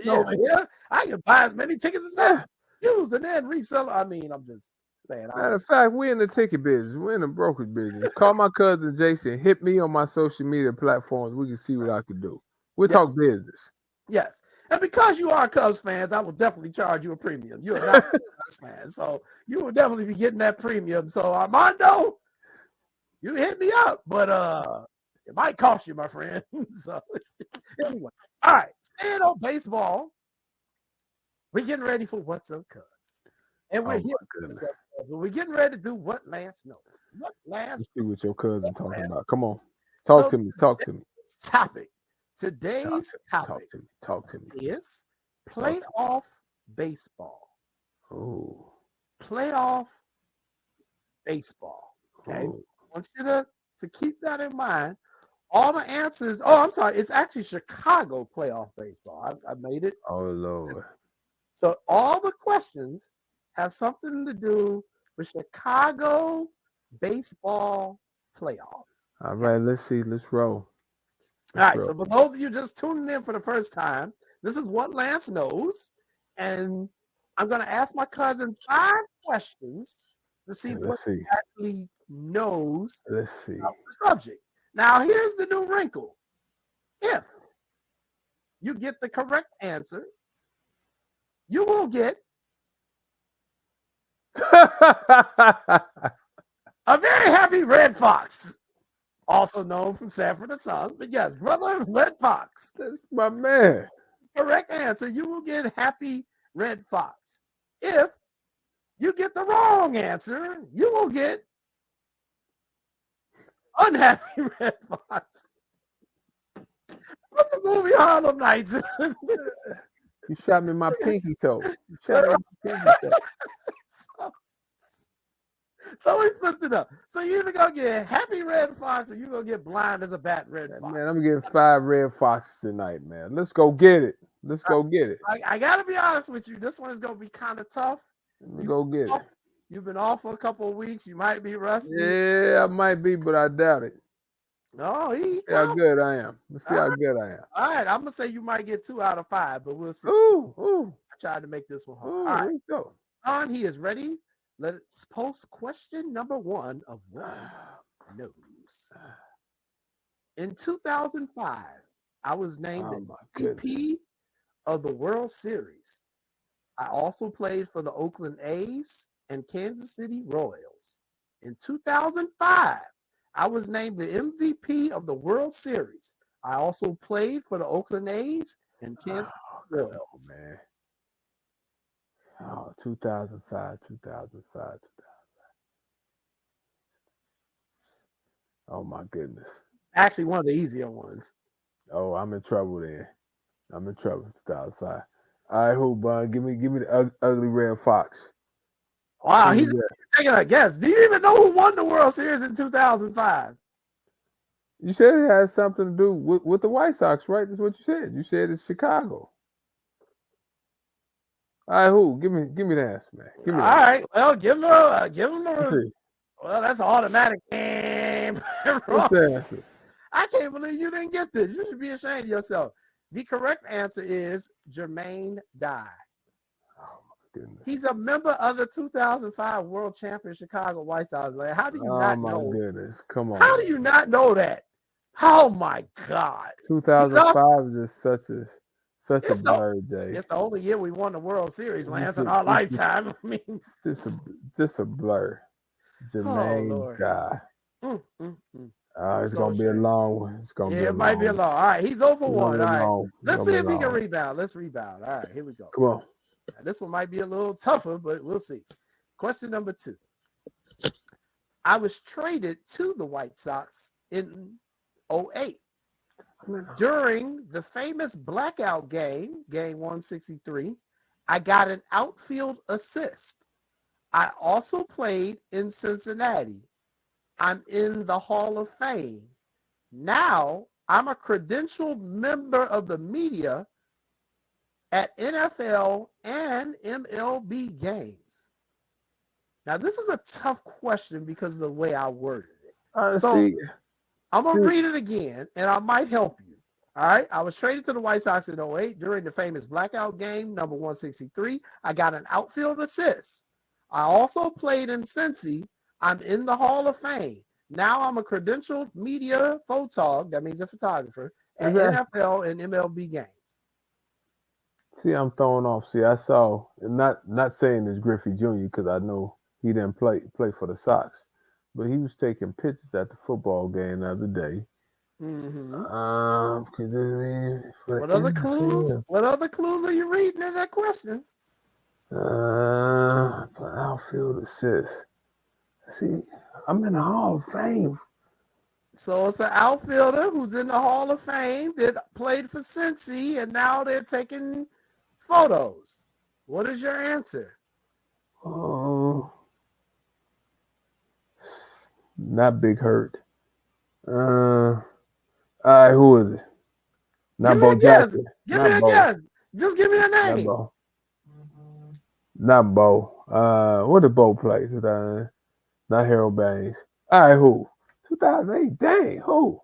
Speaker 2: over here, I can buy as many tickets as I use and then resell. I mean, I'm just saying.
Speaker 3: Matter of fact, we're in the ticket business. We're in the brokerage business. Call my cousin Jason. Hit me on my social media platforms. We can see what I can do. We'll talk business.
Speaker 2: Yes. And because you are Cubs fans, I will definitely charge you a premium. You are not a Cubs fan, so you will definitely be getting that premium. So, Armando, you hit me up, but it might cost you, my friend. So, anyway, all right, staying on baseball, we're getting ready for What's Up, Cubs. And we're here. We're getting ready to do What Lance Knows.
Speaker 3: Let's see what your cousin talking about. Come on. Talk to me.
Speaker 2: Today's topic is playoff baseball.
Speaker 3: Oh.
Speaker 2: Playoff baseball. Okay.
Speaker 3: Ooh.
Speaker 2: I want you to keep that in mind. All the answers. Oh, I'm sorry. It's actually Chicago playoff baseball. I made it.
Speaker 3: Oh, Lord.
Speaker 2: So all the questions have something to do with Chicago baseball playoffs.
Speaker 3: All right. Let's see. Let's roll.
Speaker 2: All right, so for those of you just tuning in for the first time, this is What Lance Knows, and I'm going to ask my cousin 5 questions to see what he actually knows about the subject. Now, here's the new wrinkle. If you get the correct answer, you will get a very happy red fox. Also known from Sanford and Sons, but yes, brother Red Fox.
Speaker 3: That's my man.
Speaker 2: Correct answer, you will get happy Red Fox. If you get the wrong answer, you will get unhappy Red Fox. From the movie Harlem Nights.
Speaker 3: You shot me my pinky toe.
Speaker 2: So we flipped it up. So you're either going to get happy red fox or you're going to get blind as a bat red fox.
Speaker 3: Man, I'm getting 5 red foxes tonight, man. Let's go get it.
Speaker 2: I got to be honest with you. This one is going to be kind of tough.
Speaker 3: Go get it.
Speaker 2: You've been off for a couple of weeks. You might be rusty.
Speaker 3: Yeah, I might be, but I doubt it.
Speaker 2: No,
Speaker 3: see how good I am. Let's see how good I am.
Speaker 2: All right, I'm going to say you might get 2 out of 5, but we'll see.
Speaker 3: Ooh.
Speaker 2: I tried to make this one hard.
Speaker 3: Ooh,
Speaker 2: all right,
Speaker 3: let's go.
Speaker 2: On, he is ready. Let's post question number 1 of What Knows. In 2005, I was named the MVP of the World Series. I also played for the Oakland A's and Kansas City Royals. In 2005, I was named the MVP of the World Series. I also played for the Oakland A's and Kansas City Royals.
Speaker 3: Man. Oh, 2005. Oh, my goodness.
Speaker 2: Actually, one of the easier ones.
Speaker 3: Oh, I'm in trouble then. 2005. All right, who, bud? Give me the ugly red fox.
Speaker 2: Wow, he's taking a guess. Do you even know who won the World Series in 2005?
Speaker 3: You said it has something to do with the White Sox, right? That's what you said. You said it's Chicago. All right, who? Give me the answer, man.
Speaker 2: All right. Well, give him a. Well, that's an automatic.
Speaker 3: What's the answer?
Speaker 2: I can't believe you didn't get this. You should be ashamed of yourself. The correct answer is Jermaine Dye.
Speaker 3: Oh my goodness.
Speaker 2: He's a member of the 2005 World Champion Chicago White Sox. Like, how do you
Speaker 3: Oh
Speaker 2: not
Speaker 3: my
Speaker 2: know?
Speaker 3: goodness. Come on.
Speaker 2: How do you not know that? Oh my God.
Speaker 3: 2005 is just such a
Speaker 2: It's
Speaker 3: blur, Jay.
Speaker 2: It's the only year we won the World Series, Lance, in our lifetime. I mean,
Speaker 3: just a blur. Jermaine
Speaker 2: Lord.
Speaker 3: Dye. It's
Speaker 2: So
Speaker 3: gonna be a
Speaker 2: shame.
Speaker 3: long one. It's gonna be
Speaker 2: Yeah,
Speaker 3: a
Speaker 2: it might be a
Speaker 3: long
Speaker 2: long. All right, he's over one. All right,
Speaker 3: long.
Speaker 2: let's see if he can rebound. Let's rebound. All right, here we go.
Speaker 3: Come on.
Speaker 2: This one might be a little tougher, but we'll see. Question number 2. I was traded to the White Sox in 2008. During the famous blackout game, game 163, I got an outfield assist. I also played in Cincinnati. I'm in the Hall of Fame. Now I'm a credentialed member of the media at NFL and MLB games. Now, this is a tough question because of the way I worded it. So I'm going to read it again, and I might help you. All right. I was traded to the White Sox in 2008 during the famous blackout game, number 163. I got an outfield assist. I also played in Cincy. I'm in the Hall of Fame. Now I'm a credentialed media photog, that means a photographer, at NFL and MLB games.
Speaker 3: See, I'm thrown off. See, I saw, not saying it's Griffey Jr. because I know he didn't play for the Sox, but he was taking pictures at the football game the other day.
Speaker 2: What other clues? What other clues are you reading in that question?
Speaker 3: Outfield assist. See, I'm in the Hall of Fame.
Speaker 2: So it's an outfielder who's in the Hall of Fame that played for Cincy, and now they're taking photos. What is your answer?
Speaker 3: Oh, not Big Hurt. All right, who is it? Not Bo Jackson.
Speaker 2: Give me a guess. Just give me a name.
Speaker 3: Not Bo. What did Bo play? Not Harold Baines. All right, who? 2008. Dang, who?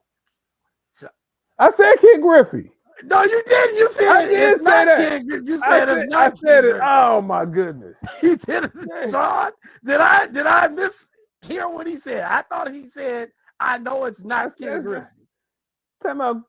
Speaker 3: I said Ken Griffey.
Speaker 2: No, you didn't. You said
Speaker 3: I did say that.
Speaker 2: You said it's not.
Speaker 3: I said it. Oh my goodness.
Speaker 2: He did it, Sean. Did I mishear what he said? I thought he said, "I know it's not Ken Griffey."
Speaker 3: Tell about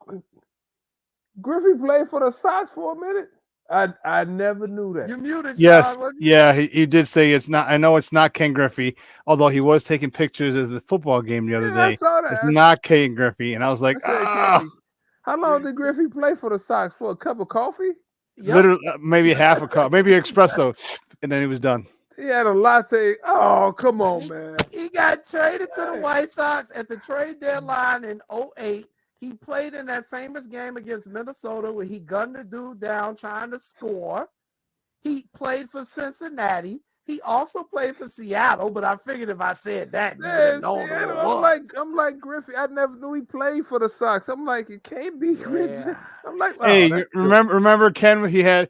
Speaker 3: Griffey played for the Sox for a minute. I never knew that.
Speaker 2: You muted.
Speaker 9: Yes,
Speaker 2: Sean,
Speaker 9: yeah, he did say it's not. I know it's not Ken Griffey, although he was taking pictures of the football game the other day.
Speaker 3: I saw that.
Speaker 9: It's not Ken Griffey, and I was like,
Speaker 3: How long did Griffey play for the Sox? For a cup of coffee?
Speaker 2: Yep.
Speaker 9: Literally, maybe half a cup, maybe an espresso, and then he was done.
Speaker 3: He had a latte. Oh, come on, man.
Speaker 2: He got traded to the White Sox at the trade deadline in 2008. He played in that famous game against Minnesota where he gunned the dude down trying to score. He played for Cincinnati. He also played for Seattle, but I figured if I said that, you would have known who it was.
Speaker 3: I'm like Griffey. I never knew he played for the Sox. I'm like, it can't be Griffey. I'm like,
Speaker 9: hey, remember Ken? He had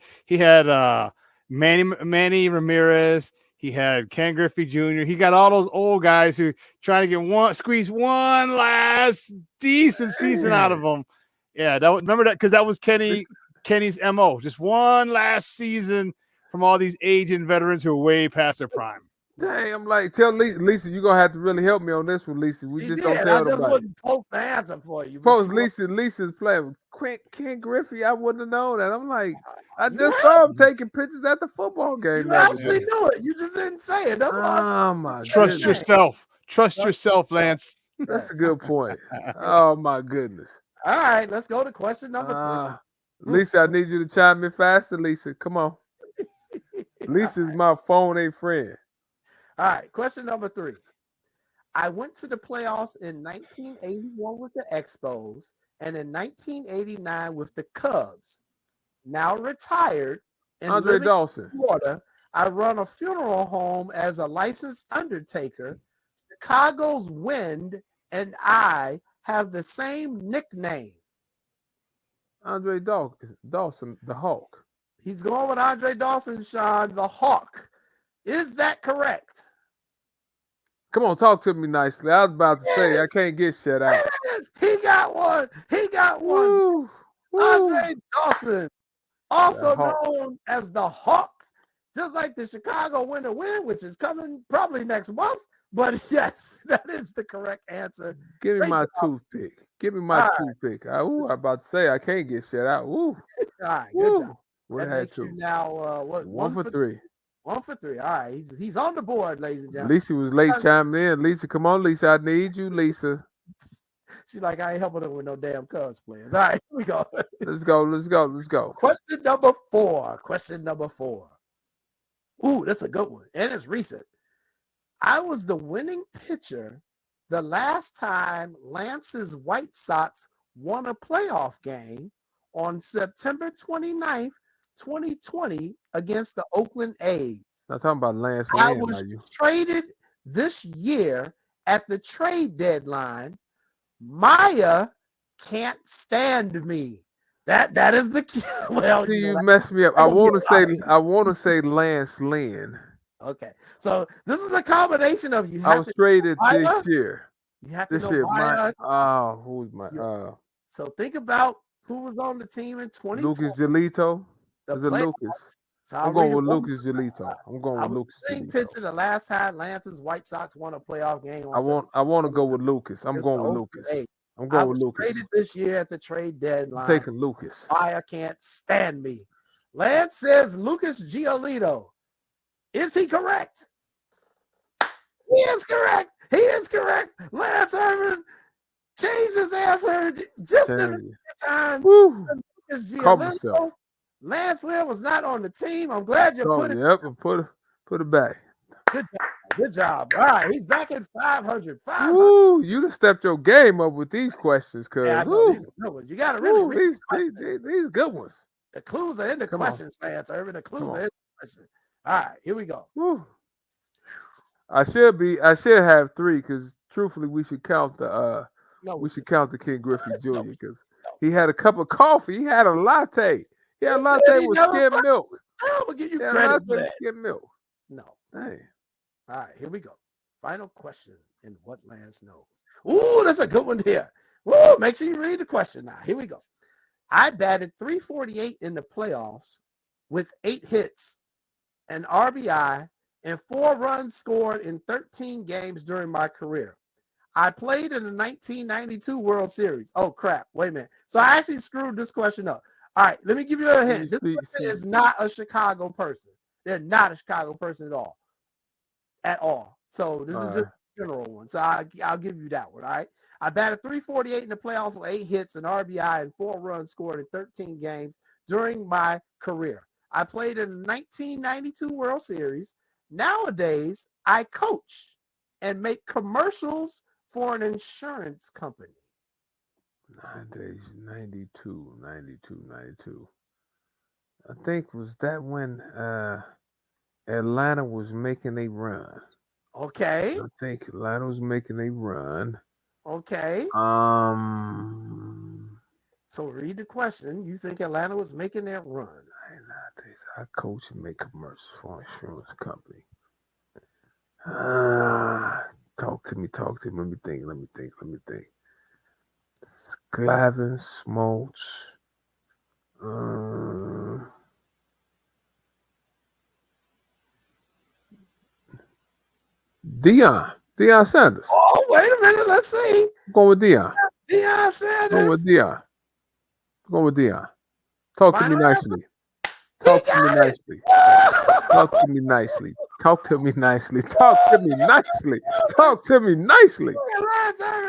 Speaker 9: Manny Ramirez. He had Ken Griffey Jr. He got all those old guys who trying to get squeeze one last decent season out of them. Yeah, remember that because that was Kenny's MO. Just one last season from all these aging veterans who are way past their prime.
Speaker 3: Dang, I'm like, tell Lisa, you're gonna have to really help me on this one, Lisa. We just don't tell
Speaker 2: I just wouldn't post the answer for you.
Speaker 3: Post Lisa's playing Ken Griffey. I wouldn't have known that. I'm like, I just saw him taking pictures at the football game.
Speaker 2: You actually knew it. You just didn't say it. That's why.
Speaker 9: Trust yourself. Trust yourself, Lance.
Speaker 3: That's a good point. Oh my goodness.
Speaker 2: All right, let's go to question number 3.
Speaker 3: Lisa, I need you to chime in faster, Lisa. Come on. Lisa's my phone ain't friend.
Speaker 2: All right, question number 3. I went to the playoffs in 1981 with the Expos and in 1989 with the Cubs. Now retired in
Speaker 3: Andre Dawson,
Speaker 2: Florida, I run a funeral home as a licensed undertaker. Chicago's Wind and I have the same nickname.
Speaker 3: Andre Dawson, the Hawk.
Speaker 2: He's going with Andre Dawson, Sean, the Hawk. Is that correct?
Speaker 3: Come on, talk to me nicely. I was about to say I can't get shut out.
Speaker 2: He got one. He got one.
Speaker 3: Woo.
Speaker 2: Andre Dawson, also
Speaker 3: The Hawk.
Speaker 2: known as the Hawk, just like the Chicago Winter Wind, which is coming probably next month. But yes, that is the correct answer.
Speaker 3: Give me
Speaker 2: Great
Speaker 3: my
Speaker 2: job.
Speaker 3: toothpick. Give me my
Speaker 2: All
Speaker 3: toothpick. I'm about to say I can't get shut out. Ooh.
Speaker 2: All right, good
Speaker 3: Woo.
Speaker 2: job.
Speaker 3: Would
Speaker 2: That
Speaker 3: have had
Speaker 2: makes you
Speaker 3: two.
Speaker 2: now what?
Speaker 3: One for three.
Speaker 2: 1 for 3. All right, he's on the board, ladies and gentlemen.
Speaker 3: Lisa was late chiming in. Lisa, come on, Lisa. I need you, Lisa.
Speaker 2: She's like, I ain't helping her with no damn Cubs players. All right, here we go.
Speaker 3: Let's go. Let's go. Let's go.
Speaker 2: Question number 4. Question number 4. Ooh, that's a good one. And it's recent. I was the winning pitcher the last time Lance's White Sox won a playoff game on September 29th, 2020 against the Oakland A's.
Speaker 3: Not talking about Lance
Speaker 2: I
Speaker 3: Lynn,
Speaker 2: was
Speaker 3: are you?
Speaker 2: traded this year at the trade deadline. Maya can't stand me. That is the key. Well,
Speaker 3: See, you
Speaker 2: that-
Speaker 3: messed me up. I
Speaker 2: that'll be
Speaker 3: want to
Speaker 2: all
Speaker 3: say I want to say Lance Lynn.
Speaker 2: Okay, so this is a combination of you.
Speaker 3: I
Speaker 2: Have
Speaker 3: was
Speaker 2: to
Speaker 3: traded
Speaker 2: Maya.
Speaker 3: this year.
Speaker 2: You have to
Speaker 3: This
Speaker 2: know
Speaker 3: year,
Speaker 2: Maya.
Speaker 3: who's my
Speaker 2: So think about who was on the team in 2020.
Speaker 3: Lucas Giolito?
Speaker 2: the
Speaker 3: Is it
Speaker 2: playoffs.
Speaker 3: Lucas?
Speaker 2: So I'll
Speaker 3: I'm going
Speaker 2: read
Speaker 3: with
Speaker 2: it one
Speaker 3: Lucas
Speaker 2: more
Speaker 3: Giolito.
Speaker 2: time.
Speaker 3: I'm going
Speaker 2: I
Speaker 3: with
Speaker 2: was
Speaker 3: Lucas
Speaker 2: the same
Speaker 3: Giolito.
Speaker 2: pitcher the last time Lance's White Sox won a playoff game.
Speaker 3: I want to go with Lucas. I'm
Speaker 2: against
Speaker 3: going
Speaker 2: the
Speaker 3: with
Speaker 2: Oakland
Speaker 3: Lucas.
Speaker 2: A's.
Speaker 3: I'm
Speaker 2: I
Speaker 3: going
Speaker 2: was
Speaker 3: with Lucas.
Speaker 2: traded this year at the trade deadline.
Speaker 3: I'm taking Lucas.
Speaker 2: Maya can't stand me. Lance says Lucas Giolito. Is he correct? He is correct. He is correct. Lance Irvin changed his answer just in the time.
Speaker 3: Woo.
Speaker 2: Lucas
Speaker 3: Cover
Speaker 2: Giolito.
Speaker 3: yourself.
Speaker 2: Lance Lynn was not on the team. I'm glad you put it.
Speaker 3: Yep, and put it back.
Speaker 2: Good job. Good job. All right, he's back at 500. 500.
Speaker 3: Woo, you done stepped your game up with these questions, cuz.
Speaker 2: Yeah, I know these are good ones. You got to really read
Speaker 3: these good ones.
Speaker 2: the clues are in the
Speaker 3: Come on.
Speaker 2: questions, Lance Irvin. The clues
Speaker 3: Come
Speaker 2: are
Speaker 3: on.
Speaker 2: in the questions. All right, here we go.
Speaker 3: Woo. I should have 3 because truthfully we should count the King Griffey Jr. because he had a cup of coffee. He had a latte. He had a latte with skim milk.
Speaker 2: I'm gonna give you
Speaker 3: He had a
Speaker 2: credit
Speaker 3: latte
Speaker 2: for
Speaker 3: with
Speaker 2: that.
Speaker 3: skim milk.
Speaker 2: No.
Speaker 3: Dang.
Speaker 2: All right, here we go. Final question in what Lance knows. Ooh, that's a good one here. Woo, make sure you read the question now. Here we go. I batted .348 in the playoffs with 8 hits, an RBI, and 4 runs scored in 13 games during my career. I played in the 1992 World Series. Oh, crap. Wait a minute. So I actually screwed this question up. All right, let me give you a hint. This person is not a Chicago person. They're not a Chicago person at all. At all. So this is just a general one. So I'll give you that one, all right? I batted .348 in the playoffs with 8 hits, an RBI, and 4 runs scored in 13 games during my career. I played in the 1992 World Series. Nowadays, I coach and make commercials for an insurance company.
Speaker 3: Nowadays, 92. I think was that when Atlanta was making a run.
Speaker 2: Okay.
Speaker 3: I think Atlanta was making a run.
Speaker 2: Okay. So read the question. You think Atlanta was making that run?
Speaker 3: Nowadays, I coach and make commercials for an insurance company. Talk to me. Let me think. Glavin, Smoltz. Deion Sanders.
Speaker 2: Oh, wait a minute. Let's see.
Speaker 3: I'm going with Deion.
Speaker 2: Deion Sanders.
Speaker 3: Going with Deion. Talk to me nicely. Talk to me nicely. Talk to me nicely. Talk to me nicely. Talk to me nicely. Talk to me nicely.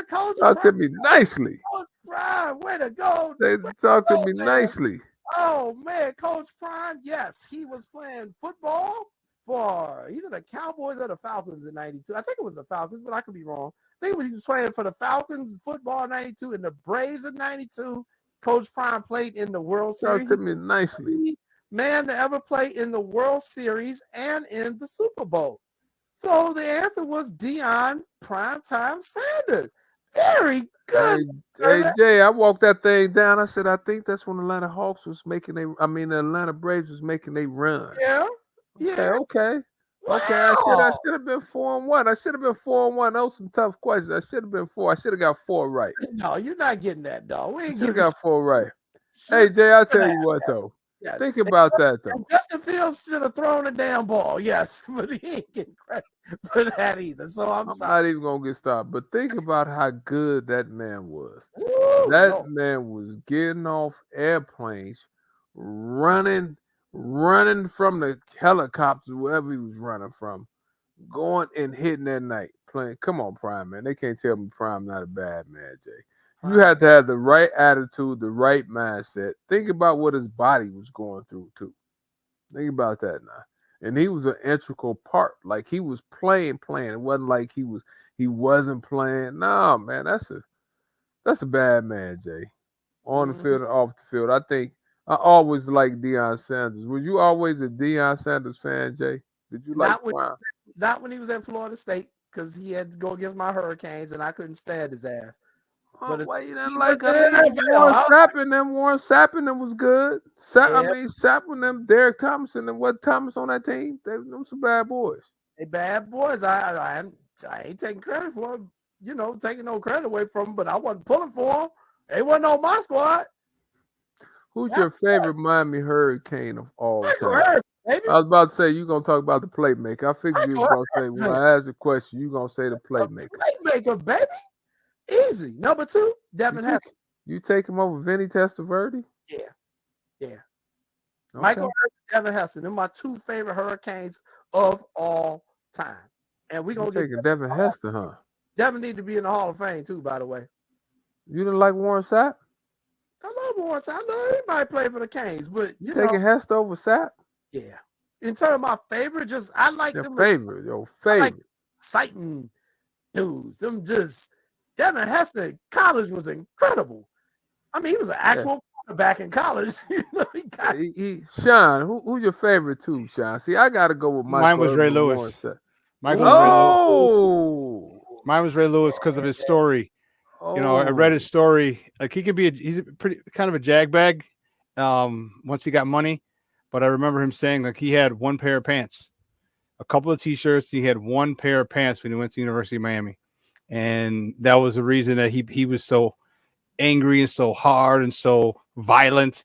Speaker 3: Talk to me nicely.
Speaker 2: Coach Prime, way to go.
Speaker 3: Talk to me nicely.
Speaker 2: Oh, man, Coach Prime, yes, he was playing football for either the Cowboys or the Falcons in 92. I think it was the Falcons, but I could be wrong. I think he was playing for the Falcons football in 92 and the Braves in 92. Coach Prime played in the World Series.
Speaker 3: Talk to me nicely.
Speaker 2: Man to ever play in the World Series and in the Super Bowl. So the answer was Deion Primetime Sanders. Very good.
Speaker 3: Hey, Jay, I walked that thing down. I said, I think that's when the Atlanta Hawks was making the Atlanta Braves was making a run.
Speaker 2: Yeah.
Speaker 3: Okay.
Speaker 2: Wow.
Speaker 3: Okay, I should have been 4-1. I should have been 4-1. Those some tough questions. I should have been 4. I should have got 4 right.
Speaker 2: No, you're not getting that, dog. We ain't
Speaker 3: should have got 4 right. Hey, Jay, I'll tell you what, though.
Speaker 2: Yes.
Speaker 3: Think about that, though.
Speaker 2: And Justin Fields should have thrown the damn ball, yes, but he ain't getting credit for that either. So I'm sorry.
Speaker 3: not even going to get started, but think about how good that man was.
Speaker 2: Woo,
Speaker 3: That man was getting off airplanes, running from the helicopters, wherever he was running from, going and hitting that night, playing. Come on, Prime, man. They can't tell me Prime not a bad man, Jay. You have to have the right attitude, the right mindset. Think about what his body was going through, too. Think about that now. And he was an integral part. Like, he was playing. It wasn't like he wasn't playing. No, man, that's a bad man, Jay. On the field and off the field. I think I always liked Deion Sanders. Was you always a Deion Sanders fan, Jay? Did you like Prime?
Speaker 2: Not when he was at Florida State, because he had to go against my Hurricanes, and I couldn't stand his ass.
Speaker 3: But why you didn't like Warren Sapp them was good. Sapp and them, Derek Thomason and what Thomas on that team, them some bad boys.
Speaker 2: They bad boys. I ain't taking credit for them, taking no credit away from them, but I wasn't pulling for them. They wasn't on my squad.
Speaker 3: Who's your favorite Miami Hurricane of all time?
Speaker 2: I
Speaker 3: was about to say you're gonna talk about the playmaker. I figured you were gonna say when I ask a question, you're gonna say the playmaker.
Speaker 2: Playmaker, baby. Easy. Number 2, Devin Hester.
Speaker 3: You take him over Vinny Testaverde?
Speaker 2: Yeah.
Speaker 3: Okay.
Speaker 2: Michael Irvin, Devin Hester. They're my 2 favorite Hurricanes of all time. And we're going to
Speaker 3: take Devin Hester, huh?
Speaker 2: Devin need to be in the Hall of Fame, too, by the way.
Speaker 3: You didn't like Warren Sapp?
Speaker 2: I love Warren Sapp. I love anybody play for the Canes, but
Speaker 3: you taking Hester over Sapp?
Speaker 2: Yeah. In terms of my favorite, I like
Speaker 3: your
Speaker 2: them.
Speaker 3: Favorite.
Speaker 2: I like exciting dudes. Them just Devin Hester in college was incredible. I mean, he was an actual quarterback in college.
Speaker 3: Sean, who's your favorite too, Sean? See, I got to go with
Speaker 9: Mine was Ray Lewis.
Speaker 3: Mine
Speaker 9: was Ray Lewis because of his story. I read his story. Like, he's a pretty kind of a jagbag once he got money. But I remember him saying, like, he had one pair of pants, a couple of T-shirts. He had one pair of pants when he went to the University of Miami. And that was the reason that he was so angry and so hard and so violent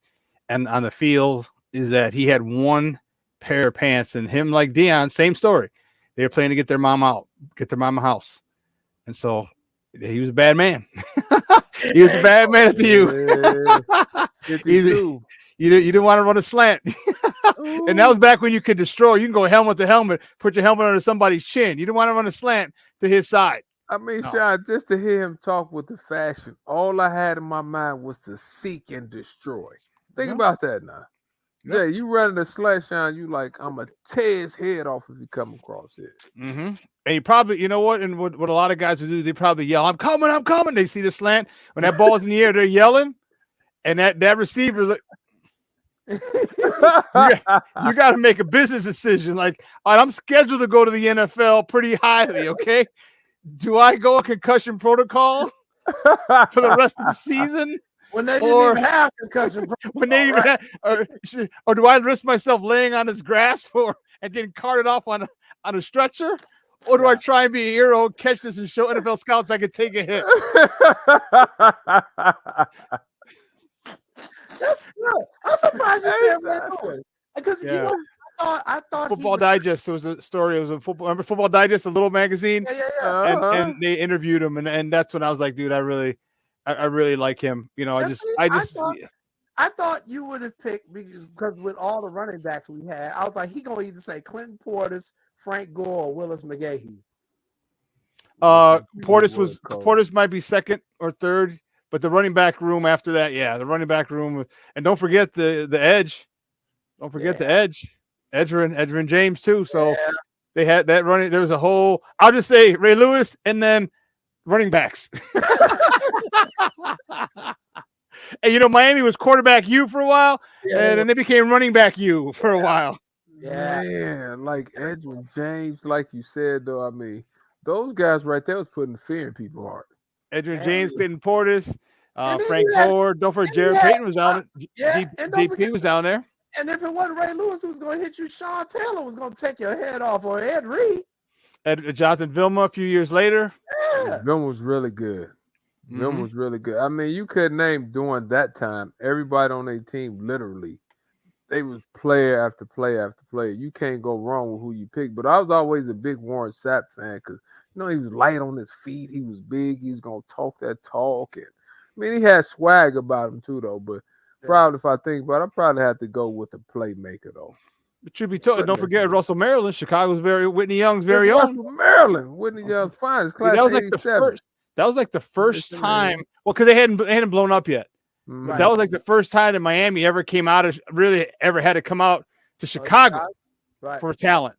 Speaker 9: and on the field, is that he had one pair of pants. And him, like Deion, same story. They were playing to get their mom out, get their mama house. And so he was a bad man. He was a bad man to you. You didn't want to run a slant. And that was back when you could destroy. You can go helmet to helmet, put your helmet under somebody's chin. You didn't want to run a slant to his side.
Speaker 3: I mean, Sean, just to hear him talk with the fashion, all I had in my mind was to seek and destroy. Think about that now. Jay, you running a sledge, Sean, you like, I'm going to tear his head off if you come across it.
Speaker 9: And you probably, you know what, and what a lot of guys would do, they probably yell, I'm coming. They see the slant. When that ball's in the air, they're yelling. And that receiver's like, you got to make a business decision. Like, all right, I'm scheduled to go to the NFL pretty highly, okay? Do I go a concussion protocol for the rest of the season?
Speaker 2: When they didn't even have concussion protocol.
Speaker 9: When they even have, or do I risk myself laying on this grass and getting carted off on a stretcher? Or do I try and be a hero, catch this, and show NFL scouts I can take a hit?
Speaker 2: That's good. I'm surprised you said Ray Lewis. Because I thought
Speaker 9: Football Digest. There was a story. It was a Football Digest, a little magazine. And they interviewed him, and that's when I was like, dude, I really like him. I
Speaker 2: thought you would have picked because with all the running backs we had, I was like, he gonna either say Clinton Portis, Frank Gore, or Willis McGahee.
Speaker 9: Portis might be second or third, but the running back room after that, the running back room, and don't forget the edge. Don't forget the edge. Edgerrin James too. So they had that running. There was a whole. I'll just say Ray Lewis and then running backs. And Miami was quarterback U for a while, and then they became running back U for a while.
Speaker 3: Man, like Edgerrin James, like you said, though. I mean, those guys right there was putting fear in people's heart.
Speaker 9: Edgerrin James, Clinton Portis, Frank Gore. Don't forget Jared Payton was down. JP was down there.
Speaker 2: And if it wasn't Ray Lewis who was going to hit you, Sean Taylor was going to take your head off, or Ed Reed.
Speaker 9: Jonathan Vilma a few years later.
Speaker 3: Vilma was really good. Them was really good. I mean, you could name during that time everybody on their team literally. They was player after player after player. You can't go wrong with who you pick. But I was always a big Warren Sapp fan because he was light on his feet. He was big. He was gonna talk that talk, and I mean he had swag about him too, though. But probably if I think about it, I probably have to go with the playmaker though.
Speaker 9: But truth be told, don't forget Russell Maryland, Whitney Young's very own.
Speaker 3: Russell Maryland, Whitney Young's finest class.
Speaker 9: That was like the first. That was like the first time. Well, because they hadn't blown up yet. But that was like the first time that Miami ever came out of ever had to come out to Chicago for talent.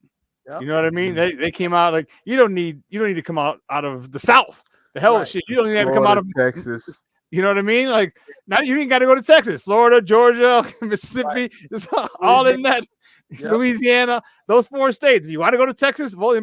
Speaker 9: Yep. You know what I mean? They came out like you don't need to come out of the South. The hell shit. You don't even have to come out of
Speaker 3: Texas.
Speaker 9: You know what I mean? Like not you ain't got to go to Texas, Florida, Georgia, Mississippi. It's all in that. Yep. Louisiana, those 4 states. If you want to go to Texas, well,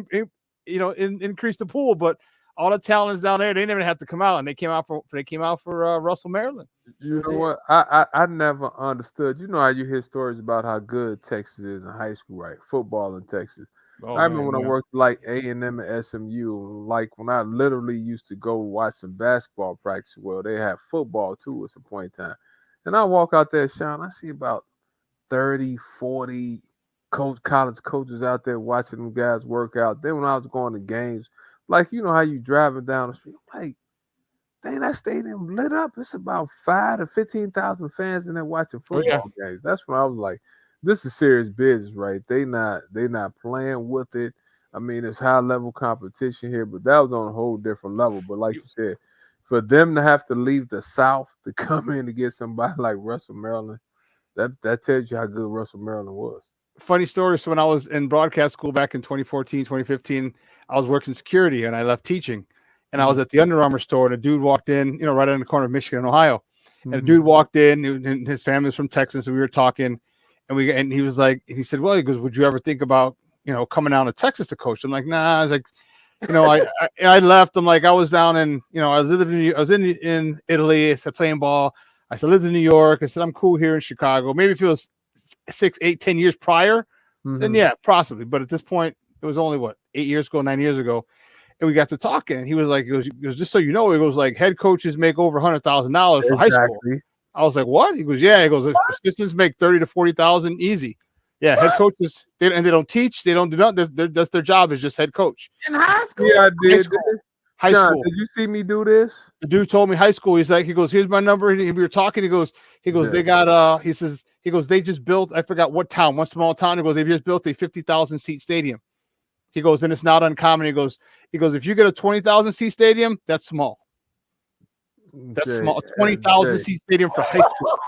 Speaker 9: increase the pool. But all the talent is down there. They never have to come out, and they came out for Russell Maryland.
Speaker 3: You know what? I never understood. You know how you hear stories about how good Texas is in high school, right? Football in Texas. I remember when I worked like A&M and SMU, like when I literally used to go watch some basketball practice. Well, they have football too at some point in time. And I walk out there, Sean, I see about 30, 40 college coaches out there watching them guys work out. Then when I was going to games, like you know how you driving down the street, I'm like, dang, that stadium lit up. It's about 5,000 to 15,000 fans in there watching football games. That's when I was like, this is serious business, right? They not playing with it. I mean, it's high level competition here, but that was on a whole different level. But like you said, for them to have to leave the South to come in to get somebody like Russell Maryland, that tells you how good Russell Maryland was.
Speaker 9: Funny story. So when I was in broadcast school back in 2014, 2015, I was working security and I left teaching. And I was at the Under Armour store and a dude walked in, right on the corner of Michigan and Ohio. And a dude walked in and his family was from Texas. And we were talking and he was like, he said, well, he goes, would you ever think about, coming down to Texas to coach? I'm like, nah. I was like, I left. I'm like, I was down in, I was in Italy. I said, playing ball. I said, lived in New York. I said, I'm cool here in Chicago. Maybe if it was 6, 8, 10 years prior, then yeah, possibly. But at this point, it was only 9 years ago. And we got to talking. And he was like, he goes, just so you know, it goes like head coaches make over $100,000 for high school. I was like, what? He goes, yeah. He goes, assistants make 30 to 40,000 easy. Yeah, head coaches, they don't teach, they don't do nothing. That's their job is just head coach.
Speaker 2: In high school?
Speaker 3: Yeah, I did.
Speaker 9: High school.
Speaker 3: Did you see me do this?
Speaker 9: The dude told me high school. He's like, he goes, here's my number. And we were talking. He goes, they got they just built, I forgot what town, one small town. He goes, they just built a 50,000 seat stadium. He goes, and it's not uncommon. He goes, if you get a 20,000 seat stadium, that's small. That's small. 20,000 seat stadium for high school.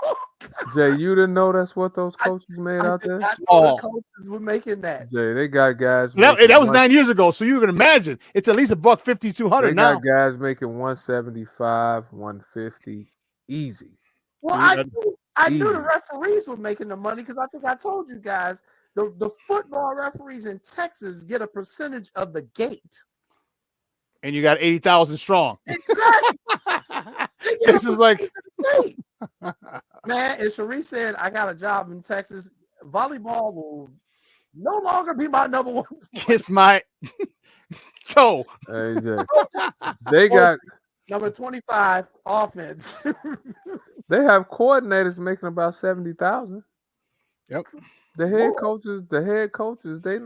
Speaker 3: Jay, you didn't know that's what those coaches made out there?
Speaker 2: The coaches were making that.
Speaker 3: Jay, they got guys.
Speaker 9: That was 9 years ago, so you can imagine it's at least $150, $200 now.
Speaker 3: They got guys making 175, 150, easy.
Speaker 2: Well, I knew the referees were making the money because I think I told you guys the football referees in Texas get a percentage of the gate.
Speaker 9: And you got 80,000 strong.
Speaker 2: Exactly.
Speaker 9: This is like.
Speaker 2: Man, and Cherie said, I got a job in Texas. Volleyball will no longer be my number one sport.
Speaker 9: Kiss my toe.
Speaker 3: Hey, they got
Speaker 2: number 25 offense.
Speaker 3: They have coordinators making about 70,000.
Speaker 9: Yep.
Speaker 3: The head coaches, they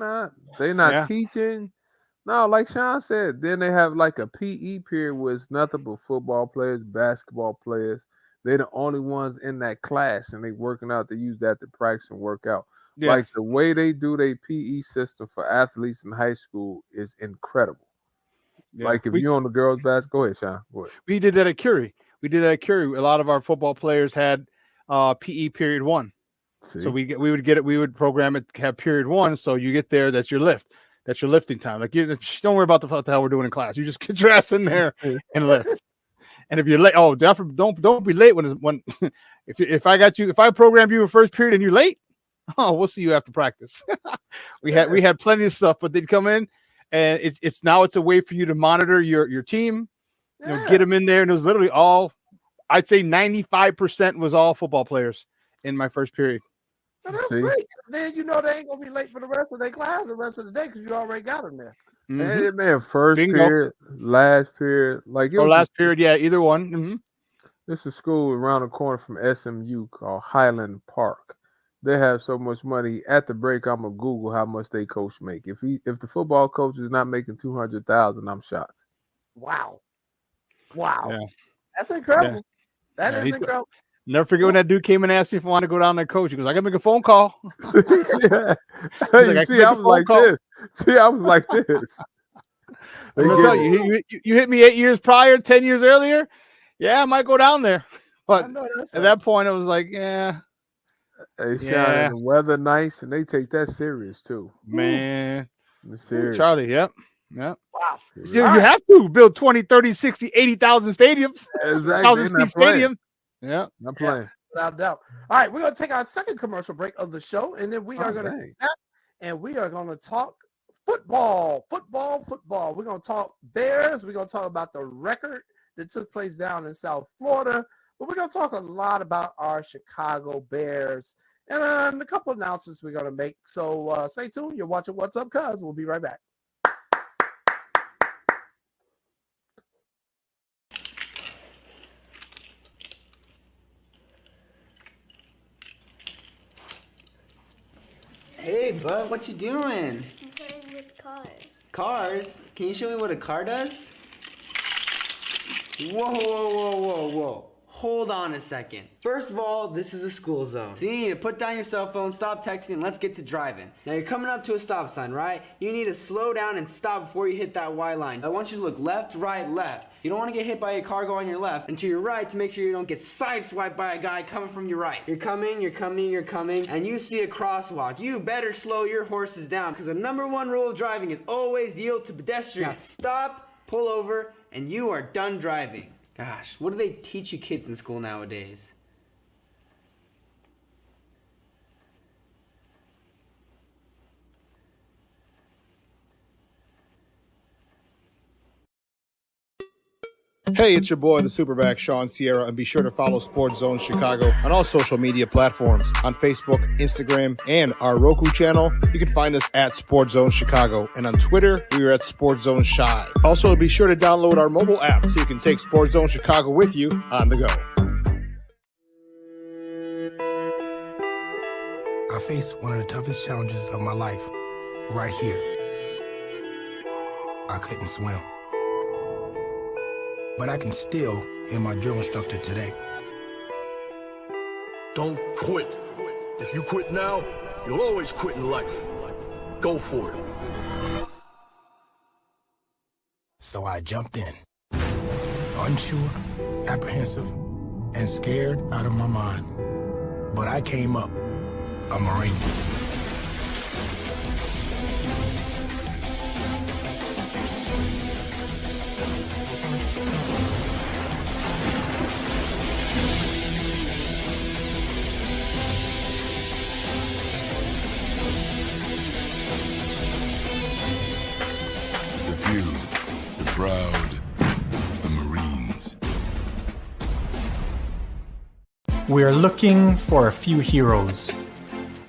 Speaker 3: not teaching. No, like Sean said, then they have like a PE period where it's nothing but football players, basketball players. They're the only ones in that class, and they working out. They use that to practice and work out. Yeah. Like the way they do their PE system for athletes in high school is incredible. Yeah. Like if you're on the girls' basketball, go ahead, Sean. Go ahead.
Speaker 9: We did that at Curie. A lot of our football players had PE period 1. See? So we would program it, have period 1. So you get there, that's your lift. That's your lifting time. Like you don't worry about what the hell we're doing in class. You just get your ass in there and lift. And if you're late, definitely don't be late when if I program you in first period and you're late, we'll see you after practice. we had plenty of stuff, but they'd come in and it's a way for you to monitor your team, get them in there. And it was literally I'd say 95% was all football players in my first period.
Speaker 2: That's great. Then they ain't gonna be late for the rest of their class the rest of the day because you already got them there.
Speaker 3: Man, first
Speaker 9: Bingo.
Speaker 3: period, last period, like it
Speaker 9: Or
Speaker 3: was
Speaker 9: last period, yeah, either one.
Speaker 3: This is a school around the corner from SMU called Highland Park. They have so much money. At the break, I'm gonna Google how much they coach make. If the football coach is not making $200,000, I'm shocked.
Speaker 2: Wow.
Speaker 9: Yeah.
Speaker 2: That's incredible.
Speaker 9: Yeah.
Speaker 2: That is incredible.
Speaker 9: Never forget when that dude came and asked me if I wanted to go down there coach. He goes, I gotta make a phone call.
Speaker 3: Yeah.
Speaker 9: Like,
Speaker 3: See, I was like this. See, I was like this.
Speaker 9: I'm gonna tell you, you hit me 8 years prior, 10 years earlier. Yeah, I might go down there. But at that point, I was like, yeah.
Speaker 3: They shine the weather nice, and they take that serious too.
Speaker 9: Man.
Speaker 3: It's serious.
Speaker 9: Charlie, yep.
Speaker 2: Wow.
Speaker 9: You have to build 20, 30, 60, 80,000 stadiums.
Speaker 3: Exactly.
Speaker 9: 1,000 seat stadiums. Yeah.
Speaker 3: Not playing.
Speaker 2: Without doubt. All right, we're going to take our second commercial break of the show, and then we are going to be back, and we are going to talk football. We're going to talk Bears. We're going to talk about the record that took place down in South Florida, but we're going to talk a lot about our Chicago Bears and a couple of announcements we're going to make. So stay tuned. You're watching What's Up, Cuz. We'll be right back.
Speaker 10: Hey, bud, what you doing?
Speaker 4: I'm playing with cars.
Speaker 10: Cars? Can you show me what a car does? Whoa. Hold on a second. First of all, this is a school zone. So you need to put down your cell phone, stop texting, and let's get to driving. Now you're coming up to a stop sign, right? You need to slow down and stop before you hit that Y line. I want you to look left, right, left. You don't want to get hit by a car going on your left, and to your right to make sure you don't get sideswiped by a guy coming from your right. You're coming, and you see a crosswalk. You better slow your horses down, because the #1 rule of driving is always yield to pedestrians. Now stop, pull over, and you are done driving. Gosh, what do they teach you kids in school nowadays?
Speaker 11: Hey, it's your boy, the Superback, Sean Sierra, and be sure to follow Sports Zone Chicago on all social media platforms. On Facebook, Instagram, and our Roku channel, you can find us at Sports Zone Chicago. And on Twitter, we are at Sports Zone Shy. Also, be sure to download our mobile app so you can take Sports Zone Chicago with you on the go.
Speaker 12: I faced one of the toughest challenges of my life right here. I couldn't swim. But I can still hear my drill instructor today.
Speaker 13: Don't quit. If you quit now, you'll always quit in life. Go for it.
Speaker 12: So I jumped in, unsure, apprehensive, and scared out of my mind. But I came up a Marine.
Speaker 13: The proud, the Marines.
Speaker 14: We are looking for a few heroes,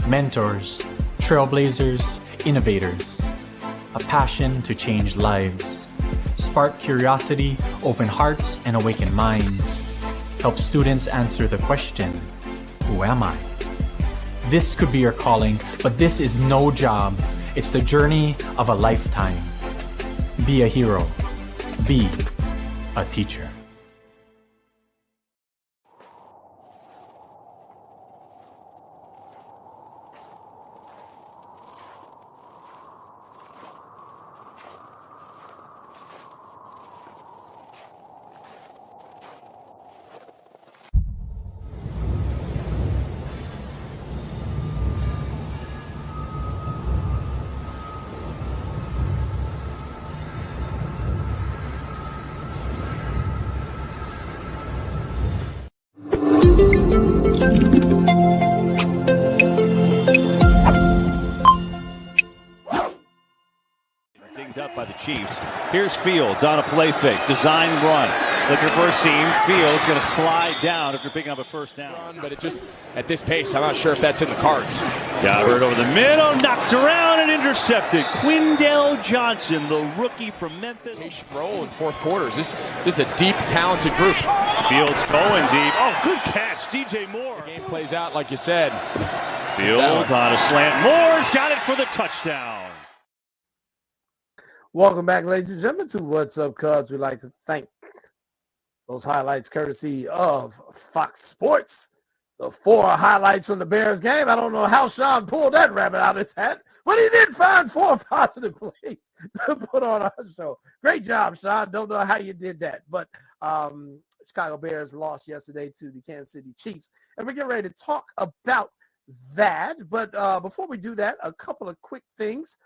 Speaker 14: mentors, trailblazers, innovators, a passion to change lives, spark curiosity, open hearts, and awaken minds, help students answer the question, who am I? This could be your calling, but this is no job. It's the journey of a lifetime. Be a hero. Be a teacher.
Speaker 15: Dinged up by the Chiefs. Here's Fields on a play fake. Design run. Looking for a seam. Fields going to slide down after picking up a first down.
Speaker 16: But it just, at this pace, I'm not sure if that's in the cards.
Speaker 15: Gabbard over the middle, knocked around and intercepted. Quindell Johnson, the rookie from Memphis.
Speaker 16: Role in fourth quarters. This is a deep, talented group.
Speaker 15: Fields going deep. Oh, good catch, DJ Moore.
Speaker 16: The game plays out like you said.
Speaker 15: Fields on a slant. Moore's got it for the touchdown.
Speaker 2: Welcome back, ladies and gentlemen, to What's Up, Cubs. We'd like to thank those highlights courtesy of Fox Sports. The 4 highlights from the Bears game. I don't know how Sean pulled that rabbit out of his hat, but he did find 4 positive plays to put on our show. Great job, Sean. Don't know how you did that, but Chicago Bears lost yesterday to the Kansas City Chiefs, and we're getting ready to talk about that. But before we do that, a couple of quick things.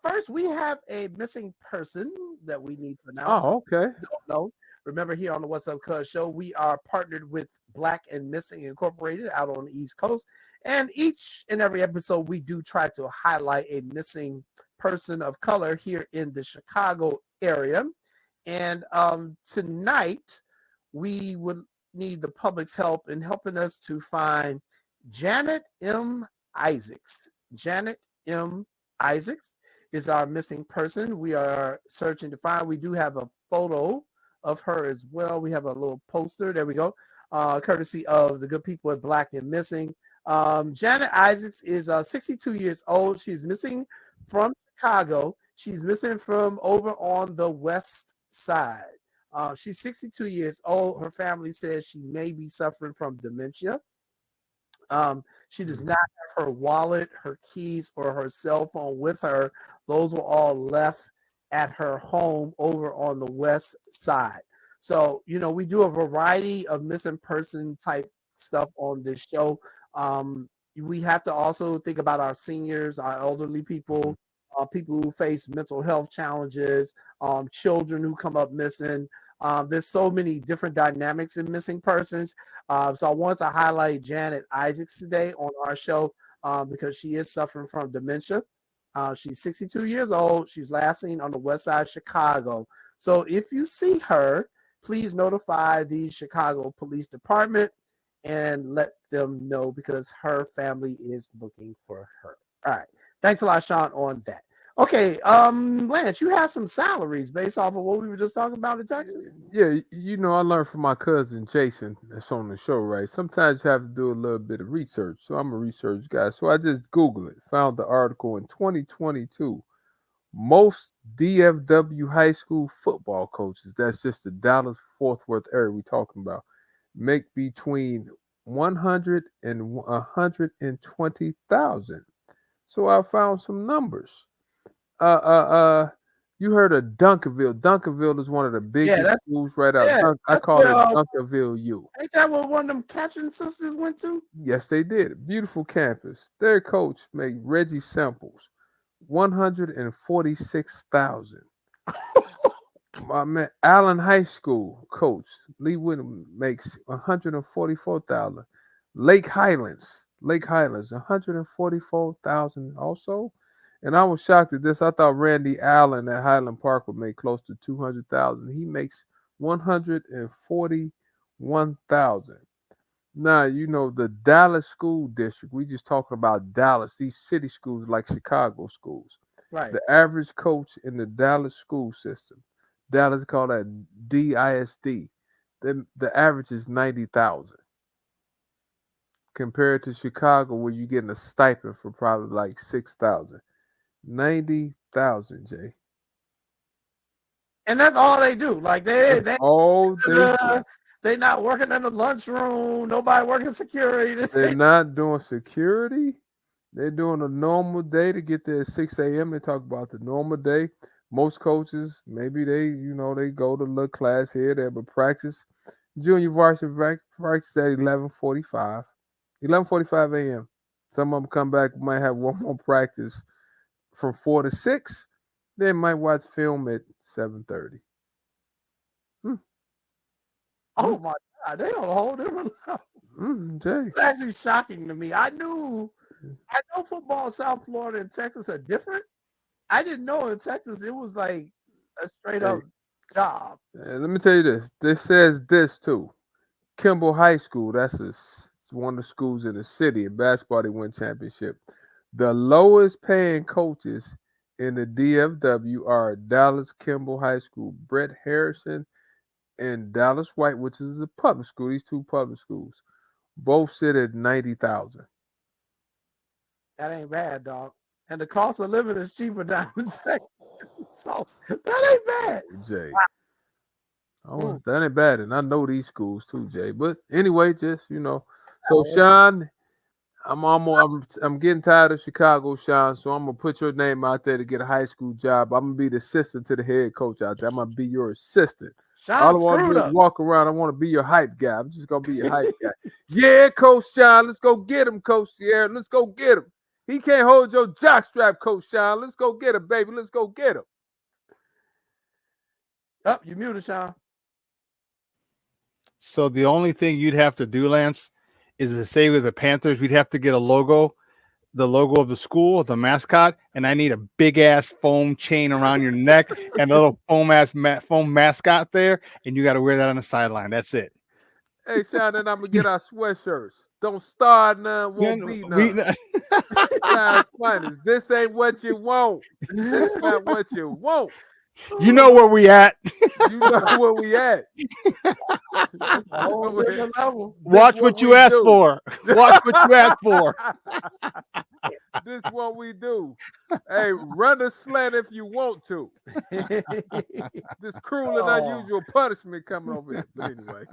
Speaker 2: First, we have a missing person that we need to announce.
Speaker 3: Oh, okay.
Speaker 2: Don't know. Remember, here on the What's Up Cuz show, we are partnered with Black and Missing Incorporated out on the East Coast. And each and every episode, we do try to highlight a missing person of color here in the Chicago area. And tonight, we would need the public's help in helping us to find Janet M. Isaacs. Janet M. Isaacs is our missing person. We are searching to find. We do have a photo of her as well. We have a little poster. There we go. Courtesy of the good people at Black and Missing. Janet Isaacs is 62 years old. She's missing from Chicago. She's missing from over on the west side. She's 62 years old. Her family says she may be suffering from dementia. She does not have her wallet, her keys, or her cell phone with her. Those were all left at her home over on the west side. So, we do a variety of missing person type stuff on this show. We have to also think about our seniors, our elderly people, people who face mental health challenges, children who come up missing. There's so many different dynamics in missing persons. So I want to highlight Janet Isaacs today on our show because she is suffering from dementia. She's 62 years old. She's last seen on the west side of Chicago. So if you see her, please notify the Chicago Police Department and let them know because her family is looking for her. All right. Thanks a lot, Sean, on that. Okay, Lance, you have some salaries based off of what we were just talking about in Texas?
Speaker 3: Yeah, I learned from my cousin Jason that's on the show, right? Sometimes you have to do a little bit of research. So I'm a research guy. So I just Googled it, found the article in 2022. Most DFW high school football coaches, that's just the Dallas-Fort Worth area we're talking about, make between $100,000 and $120,000. So I found some numbers. You heard of Dunkerville. Dunkerville is one of the biggest schools right out.
Speaker 2: Yeah,
Speaker 3: I call it Dunkerville U.
Speaker 2: Ain't that what one of them catching sisters went to?
Speaker 3: Yes, they did. Beautiful campus. Their coach made Reggie Samples $146,000. My man, Allen High School coach Lee Whittam makes $144,000. Lake Highlands $144,000 also. And I was shocked at this. I thought Randy Allen at Highland Park would make close to $200,000. He makes $141,000. Now, the Dallas school district. We just talking about Dallas. These city schools like Chicago schools.
Speaker 2: Right.
Speaker 3: The average coach in the Dallas school system, Dallas call that DISD. The average is $90,000. Compared to Chicago, where you're getting a stipend for probably like $6,000. $90,000, Jay.
Speaker 2: And that's all they do. Like they not working in the lunchroom. Nobody working security.
Speaker 3: They're not doing security. They're doing a normal day to get there at 6 a.m. They talk about the normal day. Most coaches, maybe they go to a little class here, there, but practice, junior varsity practice at 11:45 a.m. Some of them come back, might have one more practice from 4 to 6. They might watch film at 7:30.
Speaker 2: Oh my God, they on a whole different level.
Speaker 3: Jay.
Speaker 2: It's actually shocking to me. I know football in South Florida and Texas are different. I didn't know in Texas it was like a straight up job.
Speaker 3: And let me tell you this. This says this too. Kimball High School, it's one of the schools in the city. In basketball, they win championship. The lowest paying coaches in the DFW are Dallas Kimball High School, Brett Harrison and Dallas White, which is a public school. These two public schools both sit at 90,000.
Speaker 2: That ain't bad, dog. And the cost of living is cheaper down in Texas. So that ain't bad.
Speaker 3: Jay. Oh, that ain't bad. And I know these schools too, Jay. But anyway, just So Sean, I'm getting tired of Chicago, Sean. So I'm gonna put your name out there to get a high school job. I'm gonna be the assistant to the head coach out there. I'm gonna be your assistant.
Speaker 2: Sean
Speaker 3: All I want to do is walk around. I want to be your hype guy. I'm just gonna be your hype guy. Yeah, Coach Sean. Let's go get him, Coach Sierra. Let's go get him. He can't hold your jockstrap, Coach Sean. Let's go get him, baby. Let's go get him.
Speaker 2: Oh, you muted, Sean.
Speaker 9: So the only thing you'd have to do, Lance, is to say with the Panthers, we'd have to get a logo, the logo of the school, the mascot, and I need a big ass foam chain around your neck and a little foam mascot there, and you got to wear that on the sideline. That's it.
Speaker 3: Hey, Sean, then I'm gonna get our sweatshirts. Don't start none, won't be none. Finest. This ain't what you want. This not what you want.
Speaker 9: You know where we at.
Speaker 3: You know where we at.
Speaker 9: Watch what you asked for. Watch what you asked for.
Speaker 3: This is what we do. Hey, run a slant if you want to. This cruel and unusual punishment coming over here. But anyway.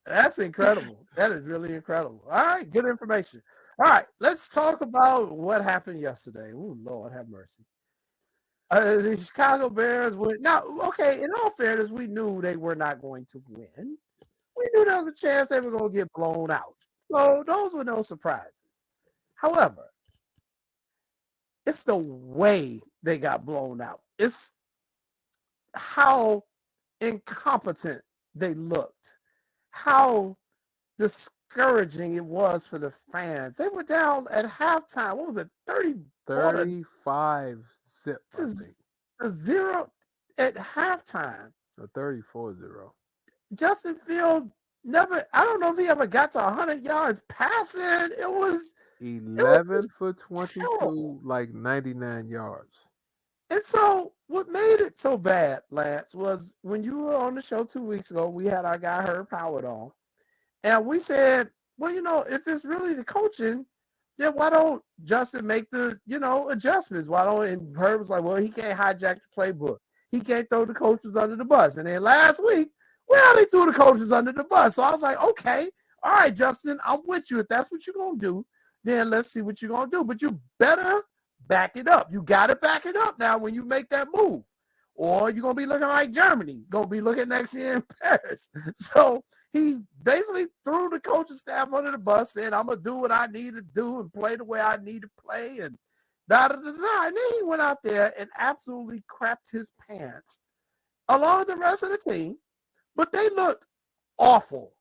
Speaker 2: That's incredible. That is really incredible. All right, good information. All right, let's talk about what happened yesterday. Oh, Lord, have mercy. The Chicago Bears went. Now, okay, in all fairness, we knew they were not going to win. We knew there was a chance they were going to get blown out. So those were no surprises. However, it's the way they got blown out. It's how incompetent they looked, how discouraging it was for the fans. They were down at halftime. What was it?
Speaker 3: 35 zip.
Speaker 2: A zero at halftime.
Speaker 3: A 34-0.
Speaker 2: Justin Fields I don't know if he ever got to 100 yards passing. It was
Speaker 3: 11 for 22, terrible. Like 99 yards.
Speaker 2: And so what made it so bad, Lance, was when you were on the show 2 weeks ago, we had our guy Herb Howard on. And we said, well, if it's really the coaching, then why don't Justin make the, adjustments? Why don't, and Herb was like, well, he can't hijack the playbook. He can't throw the coaches under the bus. And then last week, well, they threw the coaches under the bus. So I was like, okay, all right, Justin, I'm with you. If that's what you're going to do, then let's see what you're going to do. But you better back it up. You got to back it up now when you make that move. Or you're going to be looking like Germany. Going to be looking next year in Paris. So he basically threw the coaching staff under the bus, saying, I'm going to do what I need to do and play the way I need to play. And da-da-da-da. And then he went out there and absolutely crapped his pants along with the rest of the team. But they looked awful.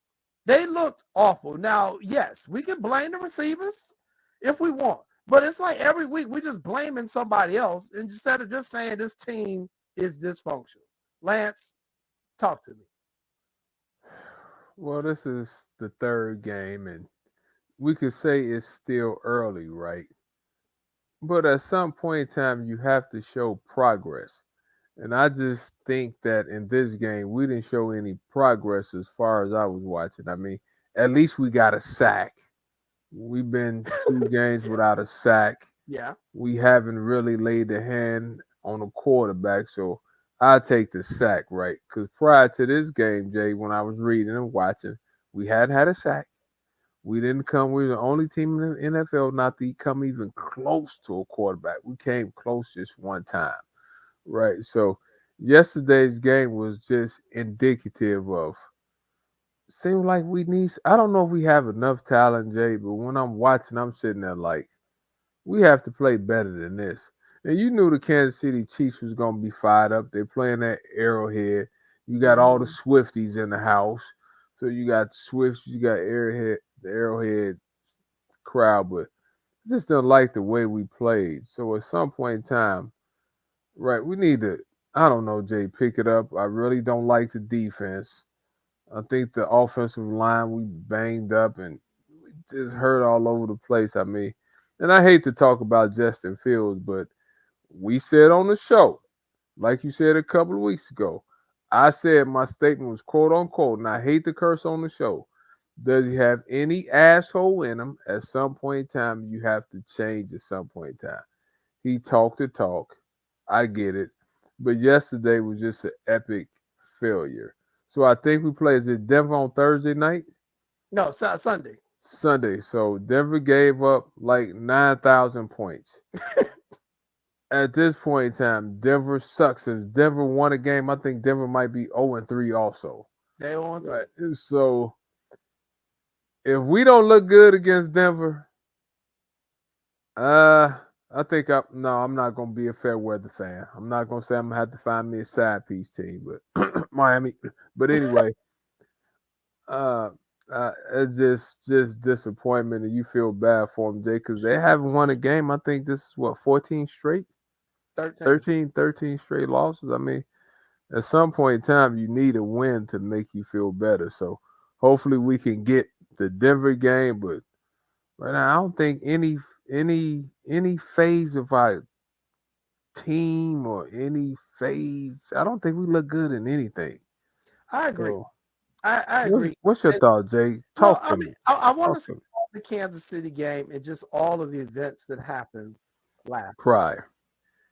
Speaker 2: They looked awful. Now, yes, we can blame the receivers if we want. But it's like every week we're just blaming somebody else instead of just saying this team is dysfunctional. Lance, talk to me.
Speaker 3: Well, this is the third game, and we could say it's still early, right? But at some point in time, you have to show progress. And I just think that in this game, we didn't show any progress as far as I was watching. I mean, at least we got a sack. We've been 2 games without a sack.
Speaker 2: Yeah.
Speaker 3: We haven't really laid the hand on a quarterback, so I take the sack, right? Because prior to this game, Jay, when I was reading and watching, we hadn't had a sack. We didn't come. We were the only team in the NFL not to come even close to a quarterback. We came close just one time. Right. So yesterday's game was just indicative of seems like we need. I don't know if we have enough talent, Jay, but when I'm watching, I'm sitting there like, we have to play better than this. And you knew the Kansas City Chiefs was going to be fired up. They're playing that Arrowhead. You got all the Swifties in the house. So you got Swifts, you got the Arrowhead crowd, but I just don't like the way we played. So at some point in time, right, we need to I don't know, Jay. Pick it up. I really don't like the defense. I think the offensive line we banged up and we just hurt all over the place. I mean, and I hate to talk about Justin Fields, but we said on the show, like you said a couple of weeks ago, I said my statement was quote unquote, and I hate to curse on the show. Does he have any asshole in him? At some point in time, you have to change at some point in time. He talked the talk. I get it. But yesterday was just an epic failure. So I think we play, is it Denver on Thursday night?
Speaker 2: No, Sunday.
Speaker 3: Sunday. So Denver gave up like 9,000 points. At this point in time, Denver sucks. If Denver won a game, I think Denver might be 0-3 also.
Speaker 2: They 0-3.
Speaker 3: Right. So if we don't look good against Denver, I think I'm not gonna be a fair weather fan. I'm not gonna say I'm gonna have to find me a side piece team, but Miami. But anyway, it's just disappointment, and you feel bad for them, Jay, because they haven't won a game. I think this is what 14 straight, 13 straight losses. I mean, at some point in time, you need a win to make you feel better. So hopefully we can get the Denver game, but right now I don't think any phase of our team or any phase, I don't think we look good in anything.
Speaker 2: I agree.
Speaker 3: So,
Speaker 2: I agree.
Speaker 3: What's your thought, Jay? Talk to me.
Speaker 2: I want to see the Kansas City game and just all of the events that happened last
Speaker 3: prior.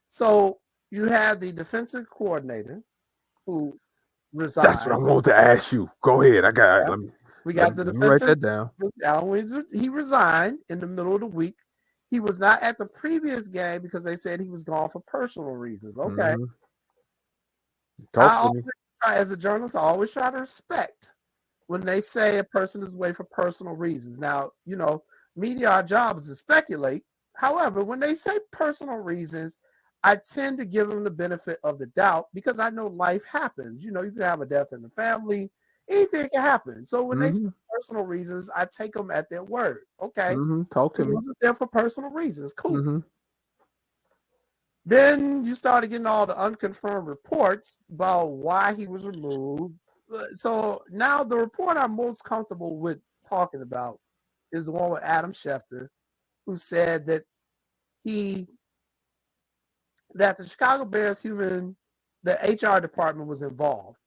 Speaker 2: So you had the defensive coordinator who resigned.
Speaker 3: That's what I wanted to ask you. Go ahead. I got.
Speaker 2: We got the defensive.
Speaker 3: Write that down.
Speaker 2: Alan Williams, he resigned in the middle of the week. He was not at the previous game because they said he was gone for personal reasons. Okay.
Speaker 3: Mm-hmm.
Speaker 2: As a journalist, I always try to respect when they say a person is away for personal reasons. Now, media, our job is to speculate. However, when they say personal reasons, I tend to give them the benefit of the doubt because I know life happens. You can have a death in the family. Anything can happen. So when they say personal reasons, I take them at their word. Okay.
Speaker 3: Talk to me.
Speaker 2: He wasn't there for personal reasons. Cool.
Speaker 3: Mm-hmm.
Speaker 2: Then you started getting all the unconfirmed reports about why he was removed. So now the report I'm most comfortable with talking about is the one with Adam Schefter, who said that the Chicago Bears the HR department was involved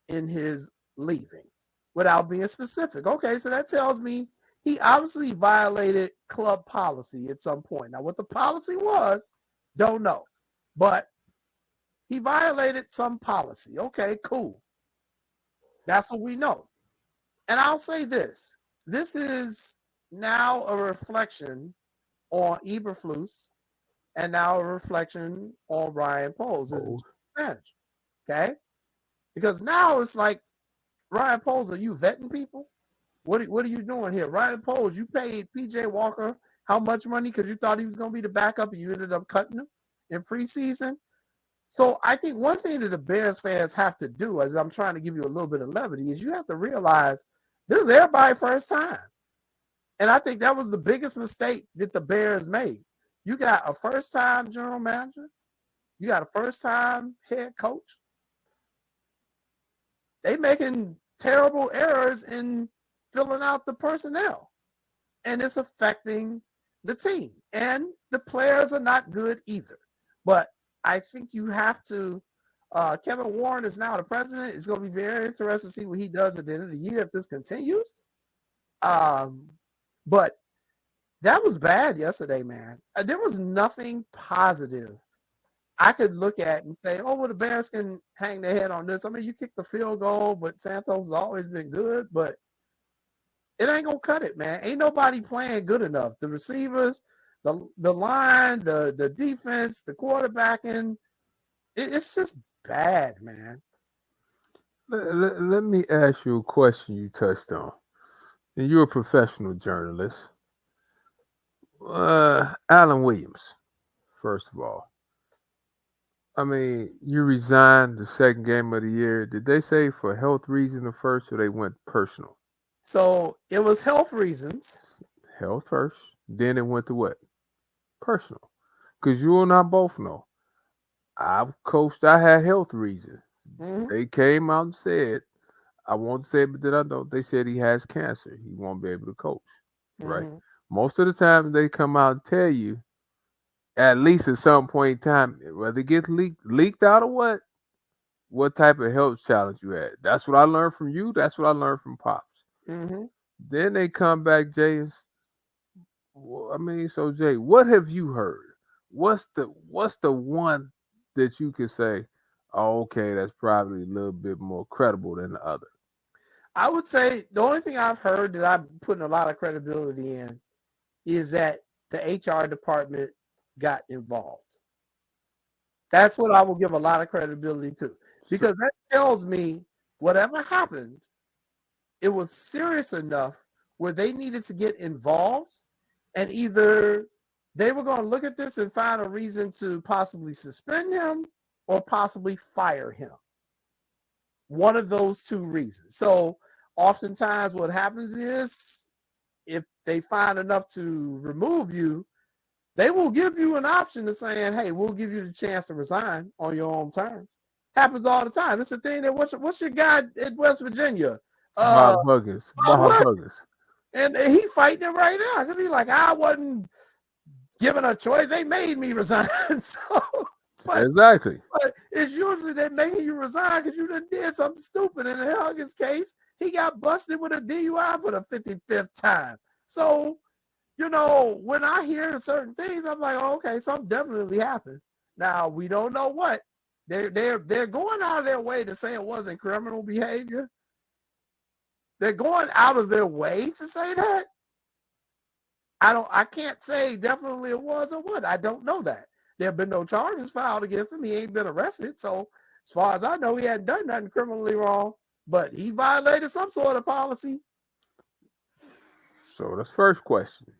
Speaker 2: in his leaving without being specific. Okay, so that tells me he obviously violated club policy at some point. Now, what the policy was, don't know. But he violated some policy. Okay, cool. That's what we know. And I'll say this. This is now a reflection on Eberflus and now a reflection on Ryan Poles as manager. Okay? Because now it's like, Ryan Poles, are you vetting people? What are you doing here? Ryan Poles, you paid P.J. Walker how much money because you thought he was going to be the backup and you ended up cutting him in preseason? So I think one thing that the Bears fans have to do, as I'm trying to give you a little bit of levity, is you have to realize this is everybody's first time. And I think that was the biggest mistake that the Bears made. You got a first-time general manager. You got a first-time head coach. They making terrible errors in filling out the personnel. And it's affecting the team. And the players are not good either. But I think you have to Kevin Warren is now the president. It's going to be very interesting to see what he does at the end of the year if this continues. But that was bad yesterday, man. There was nothing positive I could look at and say, oh, well, the Bears can hang their head on this. I mean, you kicked the field goal, but Santos has always been good, but it ain't going to cut it, man. Ain't nobody playing good enough. The receivers, the line, the defense, the quarterbacking, it's just bad, man.
Speaker 3: Let me ask you a question you touched on. And you're a professional journalist. Alan Williams, first of all. I mean, you resigned the second game of the year. Did they say for health reasons at first or they went personal?
Speaker 2: So it was health reasons.
Speaker 3: Health first. Then it went to what? Personal. Because you and I both know. I've coached. I had health reasons.
Speaker 2: Mhm.
Speaker 3: They came out and said, I won't say it, but then I know they said he has cancer. He won't be able to coach. Right.
Speaker 2: Mhm.
Speaker 3: Most of the time they come out and tell you, at least at some point in time, whether it gets leaked out or what type of health challenge you had. That's what I learned from you. That's what I learned from Pops.
Speaker 2: Mhm.
Speaker 3: Then they come back, Jay. I mean, so Jay, what have you heard? What's the one that you could say, oh, okay, that's probably a little bit more credible than the other?
Speaker 2: I would say the only thing I've heard that I'm putting a lot of credibility in is that the HR department got involved. That's what I will give a lot of credibility to, because that tells me whatever happened, it was serious enough where they needed to get involved, and either they were going to look at this and find a reason to possibly suspend him or possibly fire him. One of those two reasons. So oftentimes what happens is if they find enough to remove you, they will give you an option of saying, hey, we'll give you the chance to resign on your own terms. Happens all the time. It's the thing that what's your guy in West Virginia?
Speaker 3: Bob Huggins.
Speaker 2: And he fighting it right now because he's like, I wasn't given a choice. They made me resign.
Speaker 3: Exactly.
Speaker 2: But it's usually they making you resign because you done did something stupid. In the Huggins case, he got busted with a DUI for the 55th time. So, when I hear certain things, I'm like, oh, okay, something definitely happened. Now, we don't know what. They're going out of their way to say it wasn't criminal behavior. They're going out of their way to say that. I can't say definitely it was or what. I don't know that. There have been no charges filed against him. He ain't been arrested. So as far as I know, he hadn't done nothing criminally wrong, but he violated some sort of policy.
Speaker 3: So that's first question.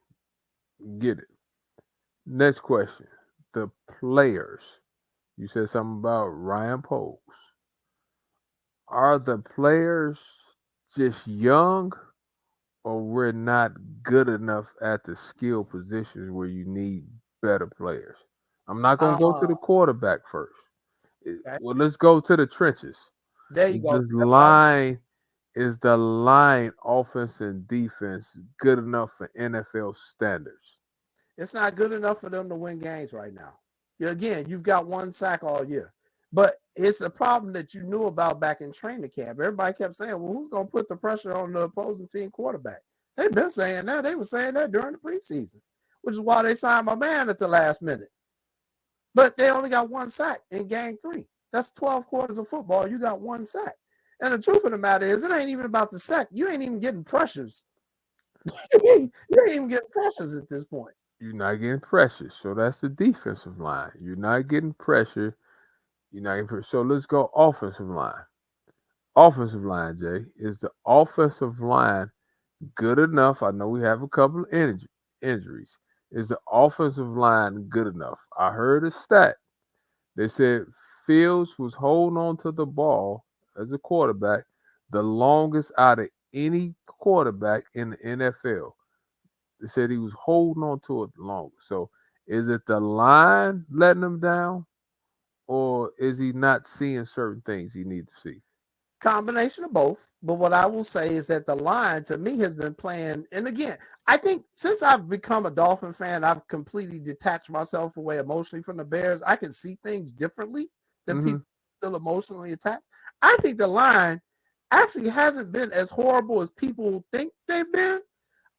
Speaker 3: Get it. Next question. The players. You said something about Ryan Poles. Are the players just young, or we're not good enough at the skill positions where you need better players? I'm not going to go to the quarterback first.
Speaker 2: Okay.
Speaker 3: Well, let's go to the trenches.
Speaker 2: There you go.
Speaker 3: Is the line offense and defense good enough for NFL standards?
Speaker 2: It's not good enough for them to win games right now. Again, you've got one sack all year. But it's a problem that you knew about back in training camp. Everybody kept saying, well, who's going to put the pressure on the opposing team quarterback? They've been saying that. They were saying that during the preseason, which is why they signed my man at the last minute. But they only got one sack in game 3. That's 12 quarters of football. You got one sack. And the truth of the matter is, it ain't even about the sack. You ain't even getting pressures. You ain't even getting pressures at this point.
Speaker 3: You're not getting pressure. So that's the defensive line. You're not getting pressure. So let's go offensive line. Offensive line, Jay. Is the offensive line good enough? I know we have a couple of injuries. Is the offensive line good enough? I heard a stat. They said Fields was holding on to the ball as a quarterback the longest out of any quarterback in the NFL. They said he was holding on to it the longest. So is it the line letting him down, or is he not seeing certain things he needs to see?
Speaker 2: Combination of both. But what I will say is that the line, to me, has been playing. And again, I think since I've become a Dolphin fan, I've completely detached myself away emotionally from the Bears. I can see things differently than people still emotionally attached. I think the line actually hasn't been as horrible as people think they've been.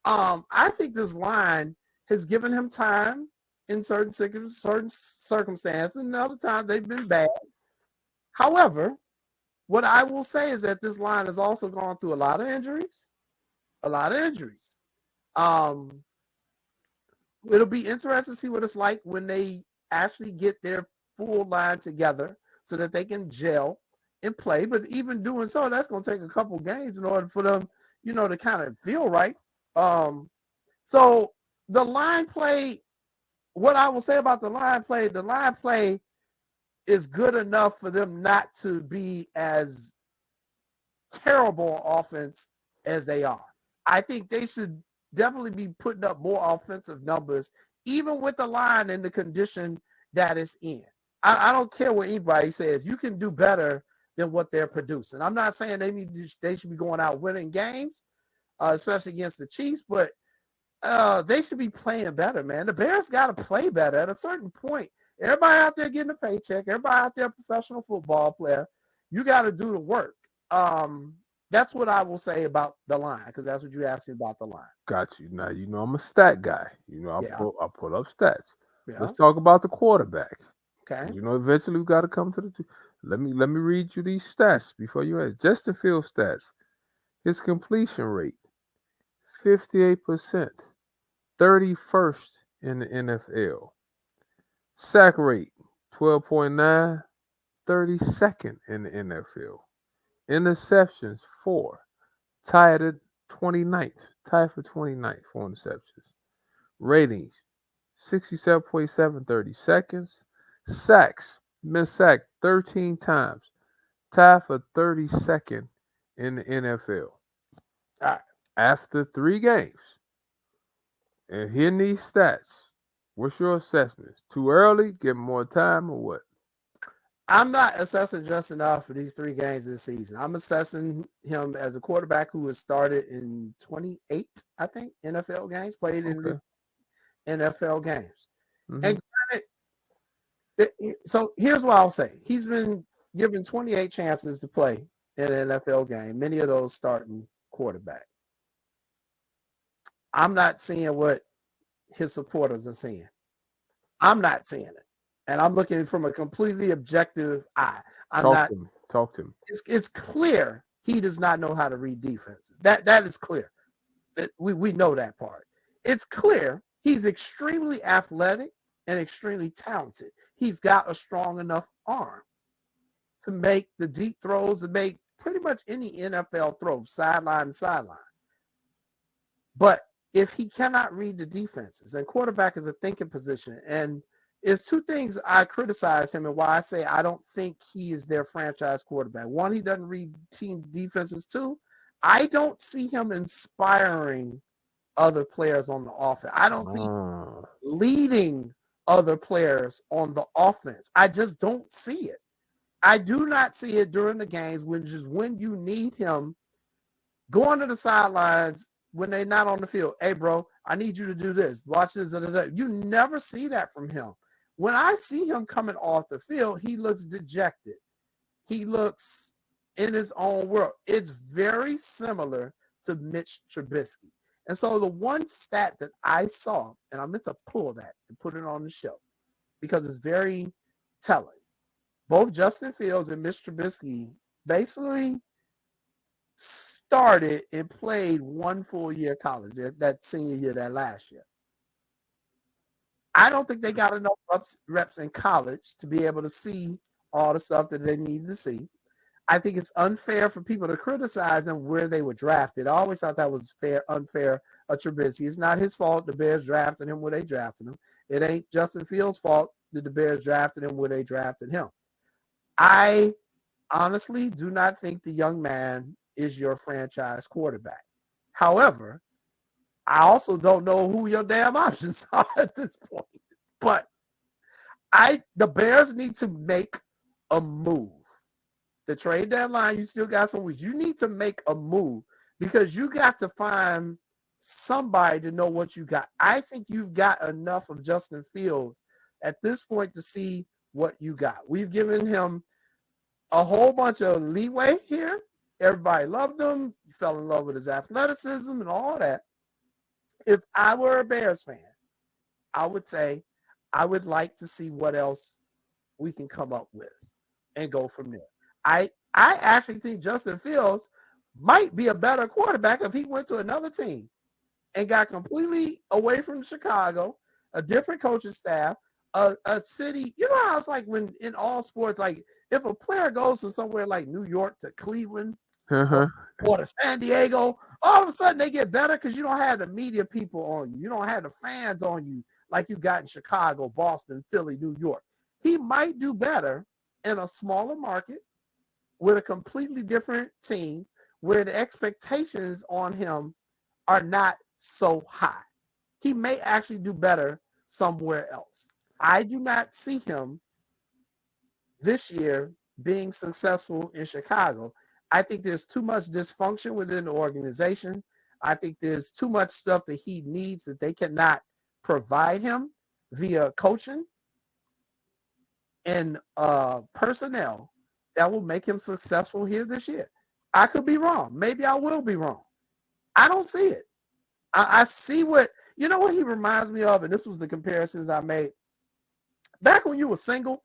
Speaker 2: I think this line has given him time in certain circumstances, and other times they've been bad. However, what I will say is that this line has also gone through a lot of injuries. It'll be interesting to see what it's like when they actually get their full line together so that they can gel and play. But even doing so, that's going to take a couple games in order for them, to kind of feel right. So the line play, what I will say about the line play is good enough for them not to be as terrible offense as they are. I think they should definitely be putting up more offensive numbers, even with the line in the condition that it's in. I don't care what anybody says. You can do better than what they're producing. I'm not saying they should be going out winning games, especially against the Chiefs, but they should be playing better, man. The Bears got to play better at a certain point. Everybody out there getting a paycheck, everybody out there a professional football player, you got to do the work. That's what I will say about the line, because that's what you asked me about the line.
Speaker 3: Got you. Now, you know I'm a stat guy. You know, I pull up stats.
Speaker 2: Yeah.
Speaker 3: Let's talk about the quarterback.
Speaker 2: Okay.
Speaker 3: You know, eventually we got to come to the let me read you these stats before you ask. Justin Fields stats. His completion rate, 58%, 31st in the NFL. Sack rate, 12.9, 32nd in the NFL. Interceptions, 4. Tied at 29th. Tied for 29th for interceptions. Ratings, 67.7, 30 seconds. Sacks, missed sack 13 times. Tied for 32nd in the NFL.
Speaker 2: All right.
Speaker 3: After 3 games, and hearing these stats, what's your assessment? Too early? Give him more time or what?
Speaker 2: I'm not assessing Justin off for these 3 games this season. I'm assessing him as a quarterback who has started in 28, I think, NFL games, played in the NFL games.
Speaker 3: Mm-hmm.
Speaker 2: And granted, so here's what I'll say. He's been given 28 chances to play in an NFL game, many of those starting quarterback. I'm not seeing what his supporters are seeing. I'm not seeing it. And I'm looking from a completely objective eye.
Speaker 3: Talk to him.
Speaker 2: It's clear he does not know how to read defenses. That is clear. We know that part. It's clear he's extremely athletic and extremely talented. He's got a strong enough arm to make the deep throws, to make pretty much any NFL throw, sideline to sideline. But if he cannot read the defenses, and quarterback is a thinking position, and it's 2 things I criticize him and why I say I don't think he is their franchise quarterback. 1, he doesn't read team defenses. 2, I don't see him inspiring other players on the offense. I don't see leading other players on the offense. I just don't see it. I do not see it during the games when you need him going to the sidelines when they're not on the field. Hey, bro, I need you to do this. Watch this. You never see that from him. When I see him coming off the field, he looks dejected. He looks in his own world. It's very similar to Mitch Trubisky. And so the one stat that I saw, and I meant to pull that and put it on the show because it's very telling. Both Justin Fields and Mitch Trubisky basically started and played 1 full year college, that senior year, that last year. I don't think they got enough reps in college to be able to see all the stuff that they needed to see. I think it's unfair for people to criticize them where they were drafted. I always thought that was unfair of Trubisky. It's not his fault the Bears drafted him where they drafted him. It ain't Justin Fields' fault that the Bears drafted him where they drafted him. I honestly do not think the young man is your franchise quarterback. However, I also don't know who your damn options are at this point. But the Bears need to make a move. The trade deadline, you still got some weeks. You need to make a move because you got to find somebody to know what you got. I think you've got enough of Justin Fields at this point to see what you got. We've given him a whole bunch of leeway here. Everybody loved him, fell in love with his athleticism and all that. If I were a Bears fan, I would say I would like to see what else we can come up with and go from there. I actually think Justin Fields might be a better quarterback if he went to another team and got completely away from Chicago, a different coaching staff, a city. You know how it's like when in all sports, like if a player goes from somewhere like New York to Cleveland or to San Diego, all of a sudden they get better because you don't have the media people on you. You don't have the fans on you like you got in Chicago, Boston, Philly, New York. He might do better in a smaller market with a completely different team where the expectations on him are not so high. He may actually do better somewhere else. I do not see him this year being successful in Chicago. I think there's too much dysfunction within the organization. I think there's too much stuff that he needs that they cannot provide him via coaching and personnel that will make him successful here this year. I could be wrong. Maybe I will be wrong. I don't see it. I see what he reminds me of, and this was the comparisons I made. Back when you were single,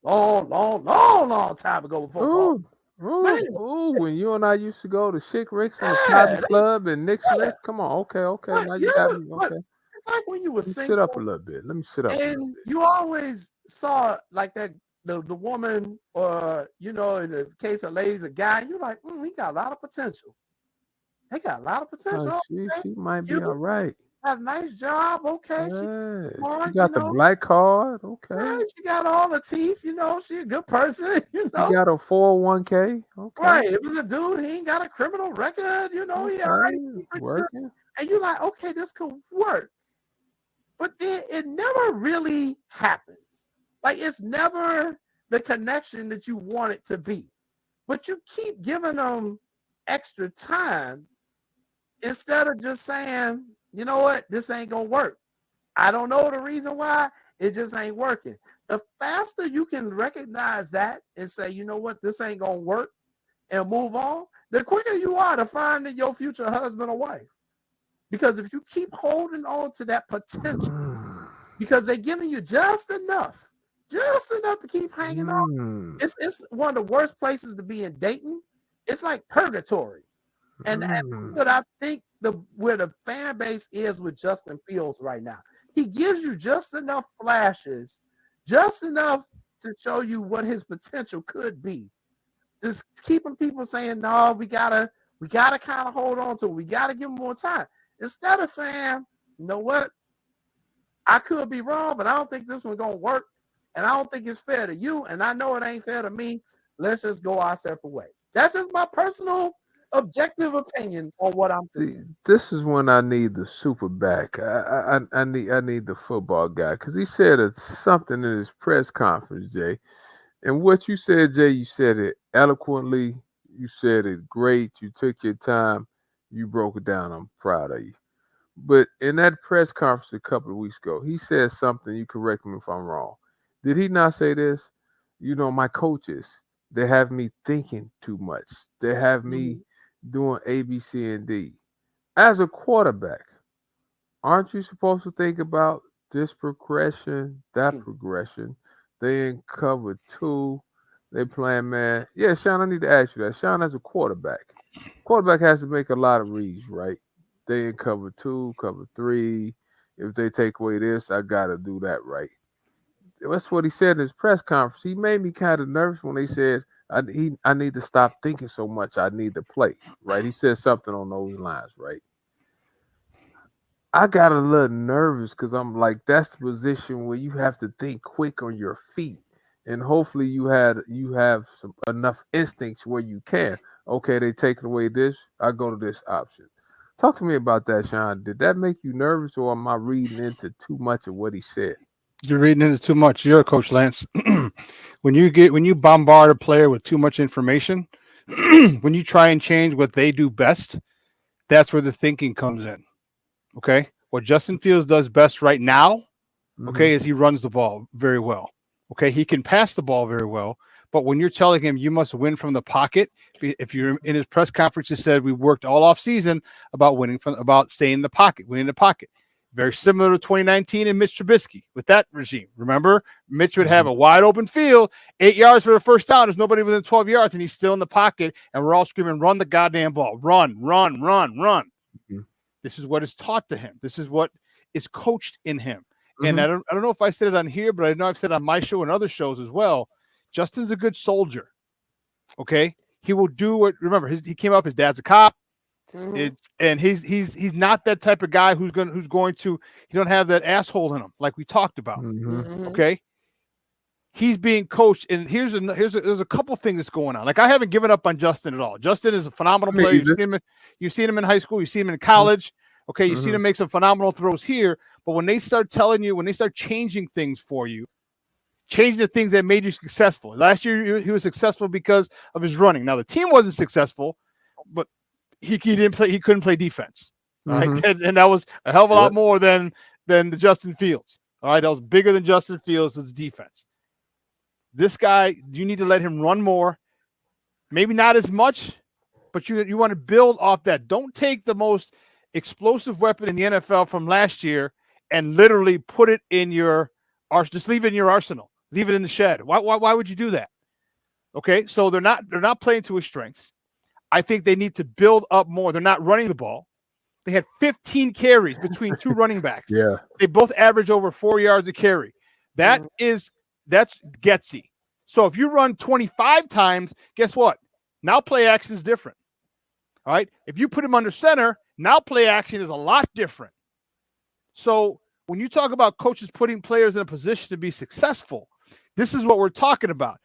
Speaker 2: long time ago before.
Speaker 3: When you and I used to go to Chick Rick's and the Cotton Club and Nick's Rick. Come on, okay. Now you got me. Okay.
Speaker 2: It's like when you were single.
Speaker 3: Sit up a little bit. Let me sit up.
Speaker 2: And you always saw like that the woman, or in the case of ladies, a guy. You're like, he got a lot of potential. They got a lot of potential.
Speaker 3: She might be all right.
Speaker 2: Got a nice job. Okay.
Speaker 3: She got the black card. Okay.
Speaker 2: Yeah, she got all the teeth. She a good person.
Speaker 3: She got a 401k. Okay.
Speaker 2: Right. It was a dude. He ain't got a criminal record. He already working. And you're like, okay, this could work. But then it never really happens. Like, it's never the connection that you want it to be. But you keep giving them extra time instead of just saying, you know what, this ain't gonna work. I don't know the reason why, it just ain't working. The faster you can recognize that and say, you know what, this ain't gonna work, and move on, the quicker you are to finding your future husband or wife. Because if you keep holding on to that potential, because they're giving you just enough to keep hanging on. It's one of the worst places to be in dating. It's like purgatory. And that's what I think where the fan base is with Justin Fields right now. He gives you just enough flashes, just enough to show you what his potential could be. Just keeping people saying, no, we gotta kind of hold on to it. We gotta give him more time. Instead of saying, you know what, I could be wrong, but I don't think this one's gonna work. And I don't think it's fair to you. And I know it ain't fair to me. Let's just go our separate way. That's just my personal objective opinion on what I'm thinking.
Speaker 3: This is when I need the super back. I need the football guy, because he said something in his press conference, Jay. And what you said, Jay, you said it eloquently. You said it great. You took your time. You broke it down. I'm proud of you. But in that press conference a couple of weeks ago, he said something. You correct me if I'm wrong. Did he not say this? My coaches, they have me thinking too much. They have me doing A, B, C, and D. As a quarterback, aren't you supposed to think about this progression, that progression? They in cover 2. They playing man. Yeah, Sean, I need to ask you that. Sean, as a quarterback has to make a lot of reads, right? They in cover 2, cover 3. If they take away this, I got to do that right. That's what he said in his press conference. He made me kind of nervous when they said, I need to stop thinking so much. I need to play, right? He said something on those lines, right? I got a little nervous because I'm like, that's the position where you have to think quick on your feet, and hopefully you have enough instincts where you can. Okay, they taking away this, I go to this option. Talk to me about that, Sean. Did that make you nervous, or am I reading into too much of what he said?
Speaker 9: You're reading into too much. You're a coach, Lance. When you bombard a player with too much information, when you try and change what they do best, that's where the thinking comes in. Okay? What Justin Fields does best right now, okay, is he runs the ball very well. Okay? He can pass the ball very well, but when you're telling him you must win from the pocket, if you're in his press conference, he said we worked all off season about staying in the pocket, winning the pocket. Very similar to 2019 and Mitch Trubisky with that regime. Remember, Mitch would have a wide open field, 8 yards for the first down. There's nobody within 12 yards, and he's still in the pocket, and we're all screaming, run the goddamn ball. Run. This is what is taught to him. This is what is coached in him. And I don't know if I said it on here, but I know I've said it on my show and other shows as well. Justin's a good soldier. Okay? He will do what, remember, he came up, his dad's a cop. And he's not that type of guy who's going to he don't have that asshole in him like we talked about. Okay, he's being coached, and there's a couple things that's going on. Like, I haven't given up on Justin at all. Justin is a phenomenal player. You've seen him in high school, you've seen him in college. Okay, you've seen him make some phenomenal throws here, but when they start telling you, when they start changing things for you, changing the things that made you successful. Last year, he was successful because of his running. Now, the team wasn't successful, but he didn't play. He couldn't play defense. All right, and that was a hell of a lot more than the Justin Fields. All right, that was bigger than Justin Fields' defense. This guy, you need to let him run more. Maybe not as much, but you want to build off that. Don't take the most explosive weapon in the NFL from last year and literally put it in your arsenal. Just leave it in your arsenal. Leave it in the shed. Why would you do that? Okay, so they're not playing to his strengths. I think they need to build up more. They're not running the ball. They had 15 carries between two running backs.
Speaker 3: Yeah.
Speaker 9: They both average over 4 yards a carry. That's gutsy. So if you run 25 times, guess what? Now play action is different. All right. If you put him under center, now play action is a lot different. So when you talk about coaches putting players in a position to be successful, this is what we're talking about.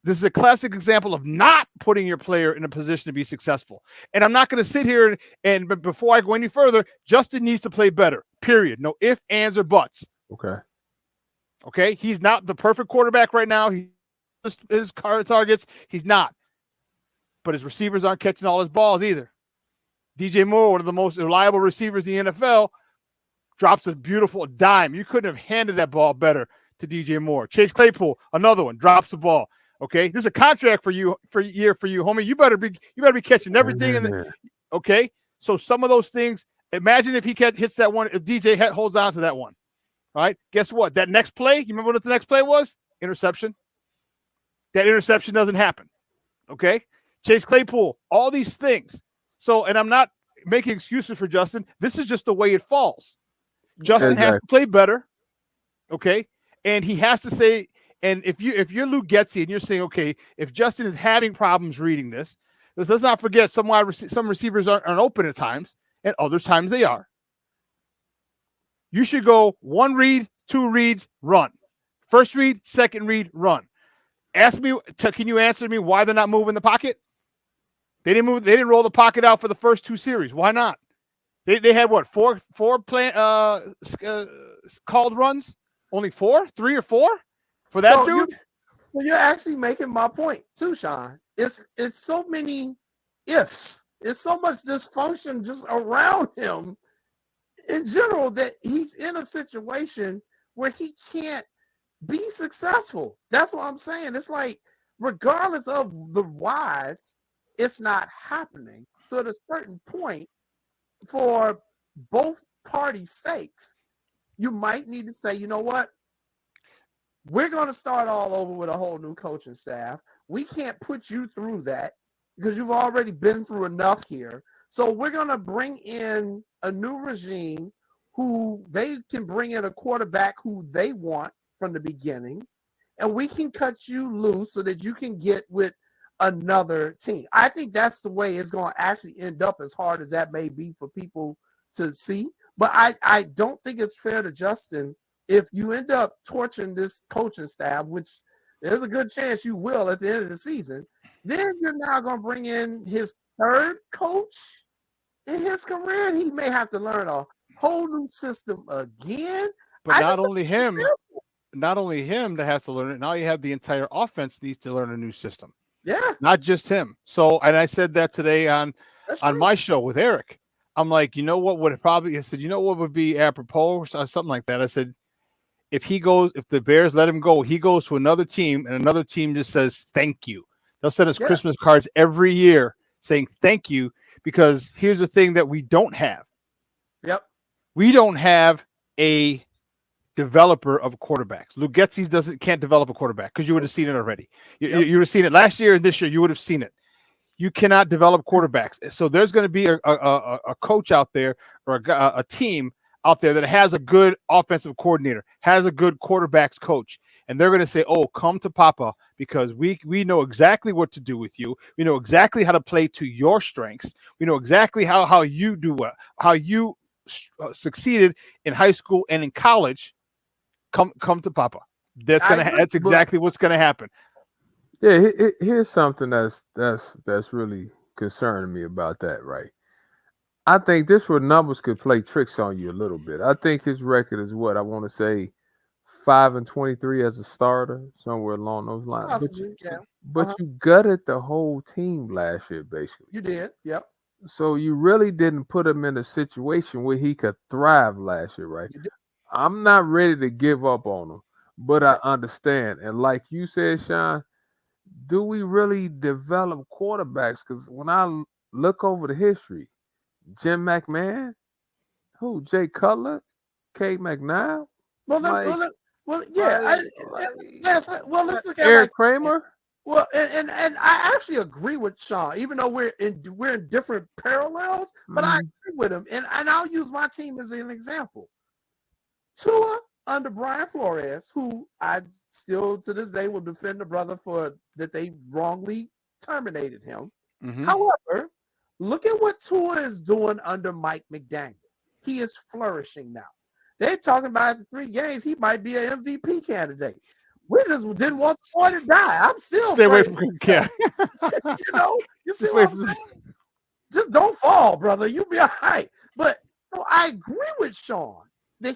Speaker 9: This is a classic example of not putting your player in a position to be successful. And I'm not going to sit here but before I go any further, Justin needs to play better, period. No ifs, ands, or buts. Okay. He's not the perfect quarterback right now. His targets, he's not. But his receivers aren't catching all his balls either. DJ Moore, one of the most reliable receivers in the NFL, drops a beautiful dime. You couldn't have handed that ball better to DJ Moore. Chase Claypool, another one, drops the ball. Okay, this is a contract for you, homie. You better be catching everything. Okay, so some of those things. Imagine if he hits that one. If DJ holds on to that one, all right. Guess what? That next play. You remember what the next play was? Interception. That interception doesn't happen. Okay, Chase Claypool. All these things. So, and I'm not making excuses for Justin. This is just the way it falls. Justin has to play better. Okay, and he has to say. And if you're Luke Getsy and you're saying, okay, if Justin is having problems reading this, let's not forget some receivers aren't open at times, and other times they are. You should go 1 read, 2 reads, run. First read, second read, run. Can you answer me why they're not moving the pocket? They didn't move. They didn't roll the pocket out for the first 2 series. Why not? They had what four called runs? Only 4, 3 or 4. For that dude?
Speaker 2: You're actually making my point too, Sean. It's so many ifs. It's so much dysfunction just around him in general that he's in a situation where he can't be successful. That's what I'm saying. It's like, regardless of the whys, it's not happening. So at a certain point, for both parties' sakes, you might need to say, you know what? We're going to start all over with a whole new coaching staff. We can't put you through that because you've already been through enough here. So we're going to bring in a new regime who they can bring in a quarterback who they want from the beginning, and we can cut you loose so that you can get with another team. I think that's the way it's going to actually end up, as hard as that may be for people to see. But I don't think it's fair to Justin if you end up torching this coaching staff, which there's a good chance you will at the end of the season. Then you're now going to bring in his 3rd coach in his career, and he may have to learn a whole new system again.
Speaker 9: But not only him that has to learn it. Now you have the entire offense needs to learn a new system.
Speaker 2: Yeah.
Speaker 9: Not just him. So, and I said that today on my show with Eric. I'm like, you know what would probably, I said, you know what would be apropos or something like that. I said, if the Bears let him go, he goes to another team and another team just says, thank you. They'll send us Christmas cards every year saying thank you, because here's the thing that we don't have.
Speaker 2: Yep.
Speaker 9: We don't have a developer of quarterbacks. Luke Getsy can't develop a quarterback because you would have seen it already. You would have seen it last year and this year. You would have seen it. You cannot develop quarterbacks. So there's going to be a coach out there or a team out there that has a good offensive coordinator, has a good quarterbacks coach, and they're going to say, oh, come to Papa, because we know exactly what to do with you. We know exactly how to play to your strengths. We know exactly how you do how you succeeded in high school and in college. Come to Papa. That's exactly what's going to happen.
Speaker 3: Yeah, here's something that's really concerning me about that, right? I think this where numbers could play tricks on you a little bit. I think his record is what I want to say 5-23 as a starter, somewhere along those lines.
Speaker 2: Possibly,
Speaker 3: But you gutted the whole team last year, basically.
Speaker 2: You did, yep.
Speaker 3: So you really didn't put him in a situation where he could thrive last year, right? I'm not ready to give up on him, but I understand. And like you said, Sean, do we really develop quarterbacks? Because when I look over the history, Jim McMahon, Jay Cutler, K. McNabb,
Speaker 2: Let's look at
Speaker 3: Eric Kramer.
Speaker 2: Well, and I actually agree with Sean, even though we're in different parallels, but I agree with him. And I'll use my team as an example. Tua under Brian Flores, who I still to this day will defend the brother for that they wrongly terminated him. However, look at what Tua is doing under Mike McDaniel. He is flourishing now. They're talking about after 3 games, he might be an MVP candidate. We just didn't want the boy to die. I'm still
Speaker 9: stay away from him. Yeah.
Speaker 2: You see what I'm saying? Just don't fall, brother. You'll be all right. But so I agree with Sean that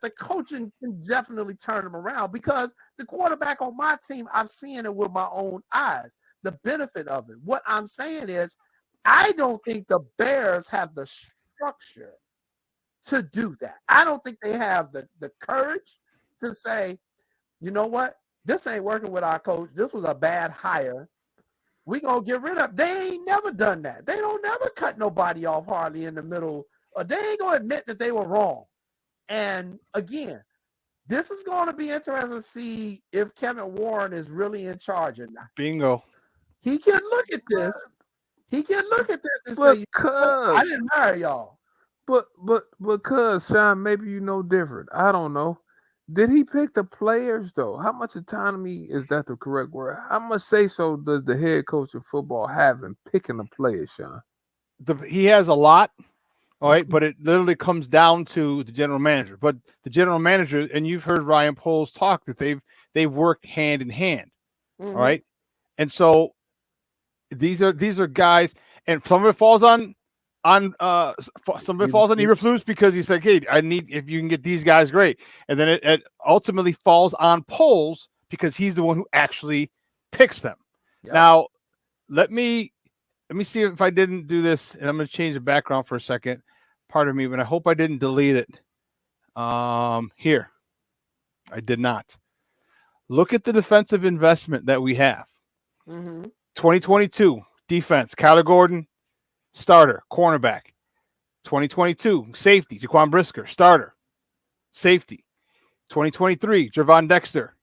Speaker 2: the coaching can definitely turn him around, because the quarterback on my team, I've seen it with my own eyes, the benefit of it. What I'm saying is, I don't think the Bears have the structure to do that. I don't think they have the courage to say, you know what? This ain't working with our coach. This was a bad hire. We're going to get rid of. They ain't never done that. They don't never cut nobody off hardly in the middle. Or they ain't going to admit that they were wrong. And again, this is going to be interesting to see if Kevin Warren is really in charge or not.
Speaker 9: Bingo.
Speaker 2: He can look at this. He can look at this and say, I didn't hire y'all.
Speaker 3: But because Sean, maybe you know different. I don't know. Did he pick the players though? How much autonomy is that the correct word? How much say so does the head coach of football have in picking the players, Sean?
Speaker 9: He has a lot, all right, but it literally comes down to the general manager. But the general manager, and you've heard Ryan Poles talk that they've worked hand in hand, all right, and so these are guys, and some of it falls on some of it falls on Eberflus because he's like, hey, I need, if you can get these guys, great. And then it ultimately falls on Poles because he's the one who actually picks them. Yep. Now, let me see if I didn't do this, and I'm going to change the background for a second. Pardon me, but I hope I didn't delete it. Here. I did not. Look at the defensive investment that we have. 2022 defense, Kyler Gordon, starter, cornerback. 2022, safety, Jaquan Brisker, starter, safety. 2023, Gervon Dexter,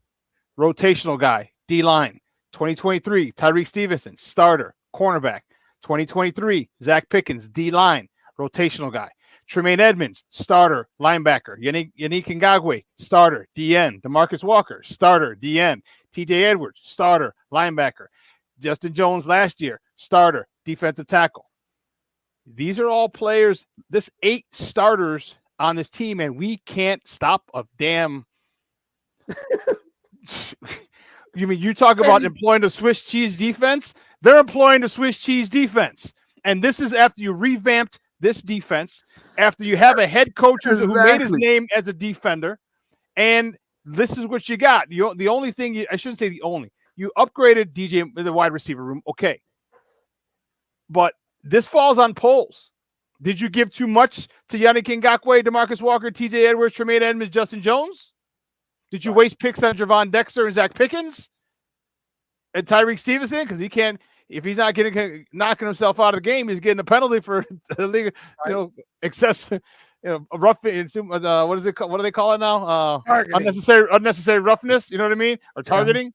Speaker 9: rotational guy, D-line. 2023, Tyreek Stevenson, starter, cornerback. 2023, Zach Pickens, D-line, rotational guy. Tremaine Edmonds, starter, linebacker. Yannick Ngakoue, starter, DN. DeMarcus Walker, starter, DN. TJ Edwards, starter, linebacker. Justin Jones last year, starter, defensive tackle. These are all players. This 8 starters on this team, and we can't stop a damn. You mean you talk about employing the Swiss cheese defense? They're employing the Swiss cheese defense, and this is after you revamped this defense, after you have a head coach who made his name as a defender, and this is what you got. The only thing I shouldn't say the only. You upgraded DJ in the wide receiver room, okay, but this falls on Poles. Did you give too much to Yannick Ngakoue, DeMarcus Walker, TJ Edwards, Tremaine Edmonds, Justin Jones? Did you waste picks on Gervon Dexter and Zach Pickens and Tyreek Stevenson? Because he can't, if he's not knocking himself out of the game, he's getting a penalty for the league, excess, rough. What is it? What do they call it now? Unnecessary roughness. You know what I mean? Or targeting. Yeah.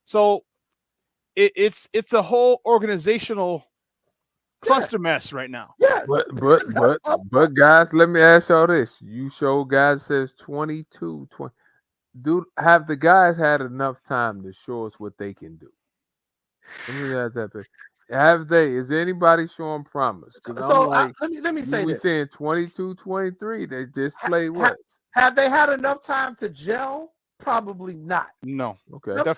Speaker 9: So it's a whole organizational cluster mess right now.
Speaker 2: Yes.
Speaker 3: But guys, let me ask y'all this. You show guys says 22, 20. Have the guys had enough time to show us what they can do? Let me ask that. Have they? Is anybody showing promise?
Speaker 2: So let me say
Speaker 3: this. We're saying 22, 23. They just played what?
Speaker 2: Have they had enough time to gel? Probably not.
Speaker 9: No.
Speaker 3: Okay.
Speaker 2: Enough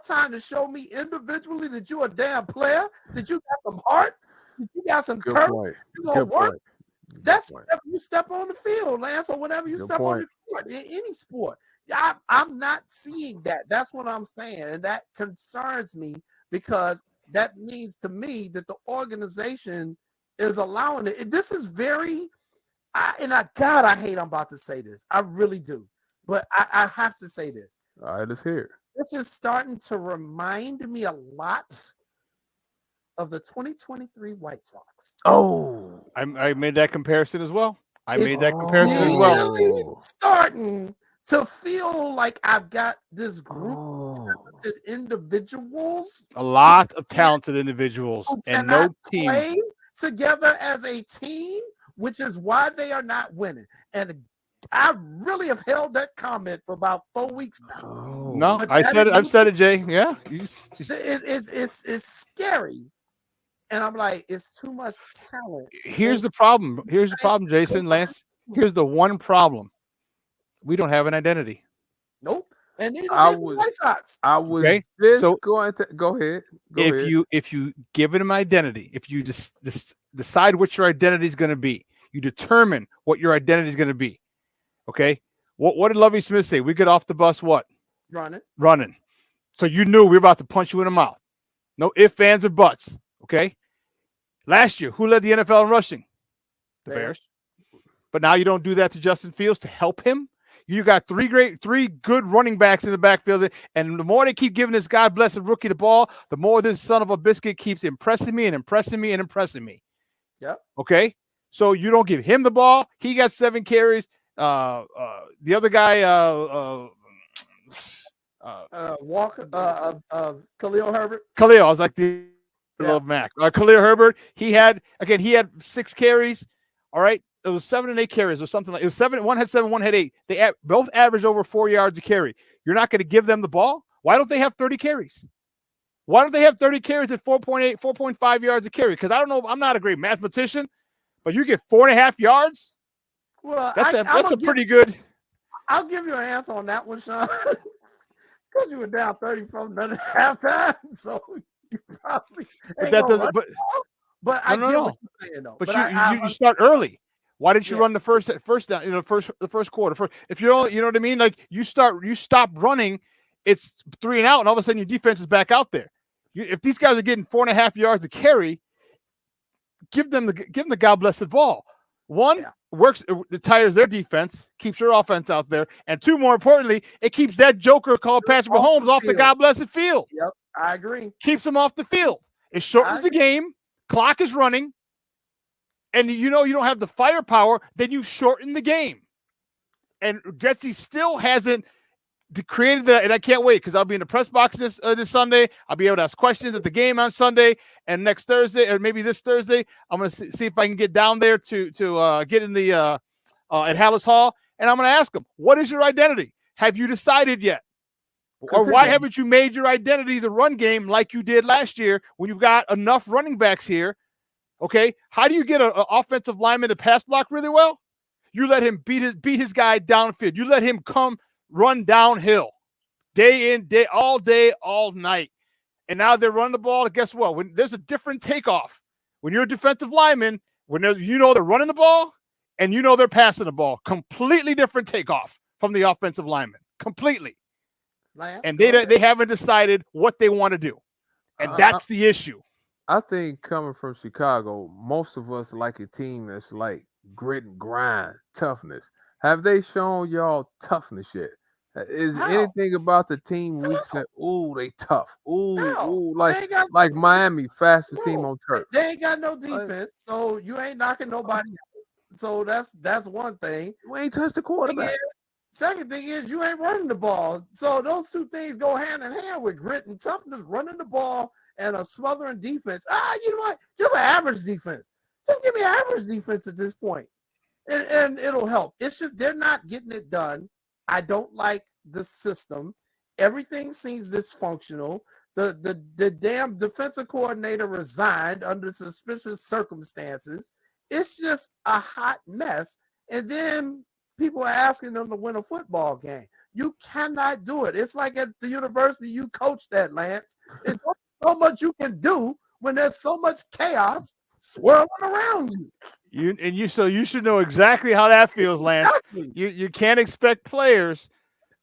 Speaker 2: time to show me individually that you're a damn player, that you got some heart, that you got some courage, you gonna work. That's whenever you step on the field, Lance, or whenever you step on the sport, in any sport. I'm not seeing that. That's what I'm saying. And that concerns me because that means to me that the organization is allowing it. This is very, God, I hate I'm about to say this. I really do. But I have to say this.
Speaker 3: All right, let's hear it.
Speaker 2: This is starting to remind me a lot of the 2023 White Sox.
Speaker 3: Oh,
Speaker 9: I made that comparison as well.
Speaker 2: Starting to feel like I've got this group of talented individuals.
Speaker 9: A lot of talented individuals and no team.
Speaker 2: Play together as a team, which is why they are not winning. And I really have held that comment for about 4 weeks now.
Speaker 9: No, I said it. I've said it, Jay. Yeah,
Speaker 2: it's scary, and I'm like, it's too much talent.
Speaker 9: Here's the problem. Jason, Lance. Here's the one problem. We don't have an identity.
Speaker 2: Nope. And neither do the White Sox.
Speaker 3: I was going to go ahead.
Speaker 9: If you give it an identity, if you decide what your identity is going to be, you determine what your identity is going to be. Okay. What did Lovie Smith say? We get off the bus. What? Running. So you knew we were about to punch you in the mouth. No ifs, ands, or buts. Okay. Last year, who led the NFL in rushing? The Bears. But now you don't do that to Justin Fields to help him. You got three good running backs in the backfield, and the more they keep giving this God blessed rookie the ball, the more this son of a biscuit keeps impressing me.
Speaker 2: Yep.
Speaker 9: Okay. So you don't give him the ball. He got 7 carries. The other guy,
Speaker 2: Khalil Herbert.
Speaker 9: Khalil, I was like the love Mac. Khalil Herbert. He had 6 carries. All right. It was 7 and 8 carries or something like it was 7. One had 7, one had 8. They both averaged over 4 yards a carry. You're not going to give them the ball. Why don't they have 30 carries? Why don't they have 30 carries at 4.8, 4.5 yards a carry? Because I don't know. I'm not a great mathematician, but you get 4.5 yards.
Speaker 2: Well,
Speaker 9: that's a pretty good.
Speaker 2: I'll give you an answer on that one, Sean. It's because you were down 30 from the halftime, so you probably.
Speaker 9: But that doesn't.
Speaker 2: But I get what you're saying, though.
Speaker 9: But you start early. Why didn't you run the first down? The first quarter. If you don't, you know what I mean. Like you stop running. It's 3 and out, and all of a sudden your defense is back out there. If these guys are getting 4.5 yards a carry, give them the God blessed ball. One works, it tires their defense, keeps your offense out there, and 2, more importantly, it keeps that joker called Patrick Mahomes off the God blessed field.
Speaker 2: Yep, I agree.
Speaker 9: Keeps him off the field. It shortens the game. Clock is running, and you don't have the firepower. Then you shorten the game. And Gretzky still hasn't created that, and I can't wait because I'll be in the press box this Sunday. I'll be able to ask questions at the game on Sunday, and next Thursday, or maybe this Thursday, I'm going to see if I can get down there to get in the at Hallis Hall, and I'm going to ask them, what is your identity? Have you decided yet? Or why haven't you made your identity the run game like you did last year when you've got enough running backs here? Okay, how do you get an offensive lineman to pass block really well? You let him beat his guy downfield. You let him run downhill, day in, all night. And now they're running the ball. Guess what? When there's a different takeoff, when you're a defensive lineman, when they're running the ball and they're passing the ball, completely different takeoff from the offensive lineman, completely. And they haven't decided what they want to do, and that's the issue.
Speaker 3: I think coming from Chicago, most of us like a team that's like grit and grind, toughness. Have they shown y'all toughness yet? Is anything about the team we said, "Ooh, they tough"? Ooh, like Miami, fastest team on turf.
Speaker 2: They ain't got no defense, so you ain't knocking nobody out. So that's one thing.
Speaker 3: We ain't touched the quarterback.
Speaker 2: Second thing is you ain't running the ball. So those 2 things go hand in hand with grit and toughness, running the ball and a smothering defense. You know what? Just an average defense. Just give me an average defense at this point. And it'll help. It's just they're not getting it done. I don't like the system. Everything seems dysfunctional. The damn defensive coordinator resigned under suspicious circumstances. It's just a hot mess. And then people are asking them to win a football game. You cannot do it. It's like at the university you coached at, Lance. There's so much you can do when there's so much chaos, swirling around you.
Speaker 9: So you should know exactly how that feels, Lance.
Speaker 2: Exactly.
Speaker 9: You can't expect players,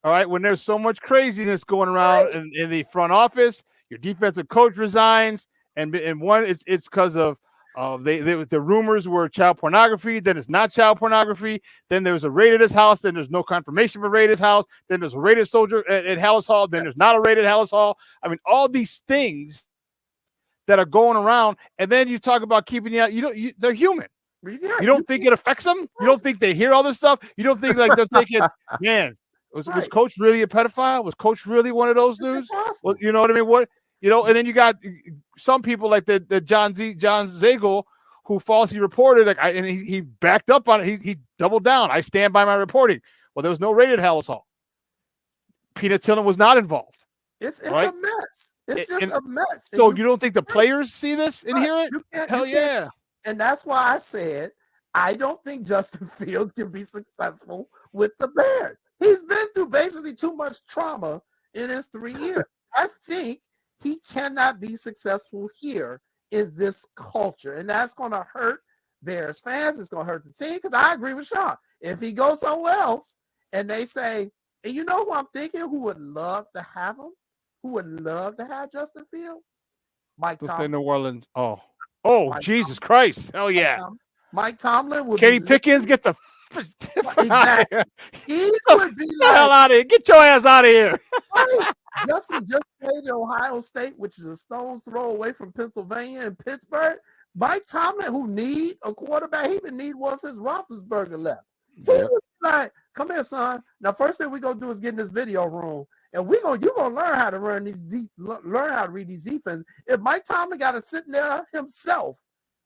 Speaker 9: all right, when there's so much craziness going around in the front office. Your defensive coach resigns, and one it's because of the rumors were child pornography. Then it's not child pornography. Then there's a raid at his house. Then there's no confirmation for raid at his house. Then there's a raided soldier at Hallis Hall. Then there's not a raid at Hallis Hall. I mean, all these things that are going around, and then you talk about keeping you out. They're human. You don't think it affects them? You don't think they hear all this stuff? You don't think like they're thinking, man, was Coach really a pedophile? Was Coach really one of those dudes? Well, you know what I mean? And then you got some people like the John Zagel who falsely reported, and he backed up on it. He doubled down. I stand by my reporting. Well, there was no raid at Hallis Hall. Peanut Tillman was not involved.
Speaker 2: It's
Speaker 9: right?
Speaker 2: a mess. It's just a mess.
Speaker 9: So you don't think the players see this and hear it? Hell yeah.
Speaker 2: And that's why I said I don't think Justin Fields can be successful with the Bears. He's been through basically too much trauma in his 3 years. I think he cannot be successful here in this culture. And that's going to hurt Bears fans. It's going to hurt the team because I agree with Sean. If he goes somewhere else and they say, and you know who I'm thinking who would love to have him? Who would love to have Justin Fields? Mike Tomlin.
Speaker 9: New Orleans. Oh,
Speaker 2: Mike
Speaker 9: Jesus Christ. Hell yeah.
Speaker 2: Mike Tomlin would
Speaker 9: Kenny Pickens, get the
Speaker 2: exactly. He would be
Speaker 9: the hell out of here. Get your ass out of here.
Speaker 2: Right. Justin just played at Ohio State, which is a stone's throw away from Pennsylvania and Pittsburgh. Mike Tomlin, who need a quarterback, he would need one since Roethlisberger left. He would be like, come here, son. Now, first thing we're gonna do is get in this video room, and you're gonna learn how to learn how to read these defense. If Mike Tomlin got to sit there himself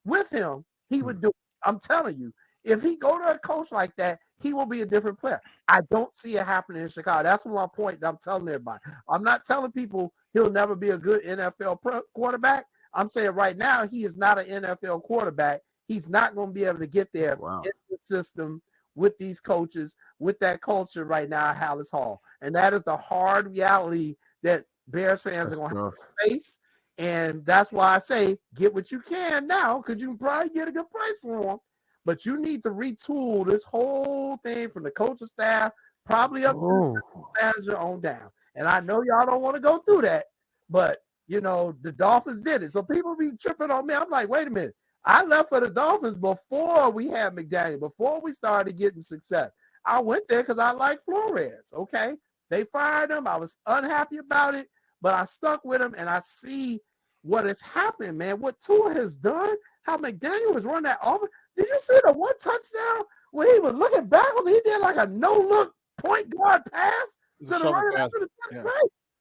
Speaker 2: with him, he would do it. I'm telling you. If he go to a coach like that, he will be a different player. I don't see it happening in Chicago. That's my point that I'm telling everybody. I'm not telling people he'll never be a good NFL quarterback. I'm saying right now he is not an NFL quarterback. He's not going to be able to get there in the system with these coaches, with that culture right now at Hallis Hall. And that is the hard reality that Bears fans are going to have to face. And that's why I say get what you can now because you can probably get a good price for them. But you need to retool this whole thing from the coaching staff, probably up to the manager on down. And I know y'all don't want to go through that, but, the Dolphins did it. So people be tripping on me. I'm like, wait a minute. I left for the Dolphins before we had McDaniel, before we started getting success. I went there because I like Flores, okay? They fired him. I was unhappy about it, but I stuck with him, and I see what has happened, man. What Tua has done, how McDaniel was running that offense. Did you see the one touchdown where he was looking backwards? He did like a no-look point guard pass to the running back.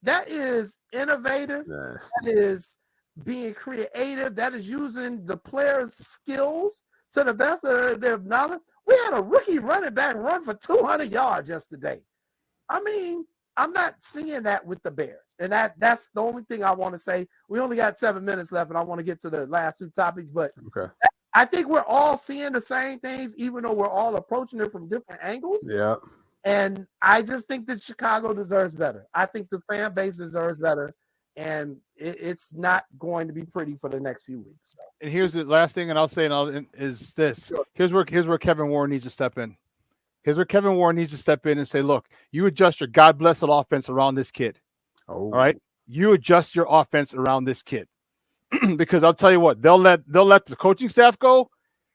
Speaker 2: That is innovative. Yes. That is being creative. That is using the players' skills to the best of their knowledge. We had a rookie running back run for 200 yards yesterday. I mean, I'm not seeing that with the Bears. And that's the only thing I want to say. We only got 7 minutes left, and I want to get to the last two topics. But I think we're all seeing the same things, even though we're all approaching it from different angles.
Speaker 3: Yeah.
Speaker 2: And I just think that Chicago deserves better. I think the fan base deserves better. And it's not going to be pretty for the next few weeks. So.
Speaker 9: And here's the last thing, and I'll say is this. Sure. Here's where Kevin Warren needs to step in. Here's where Kevin Warren needs to step in and say, look, you adjust your God-blessed offense around this kid. All right? You adjust your offense around this kid. Because I'll tell you what, they'll let the coaching staff go.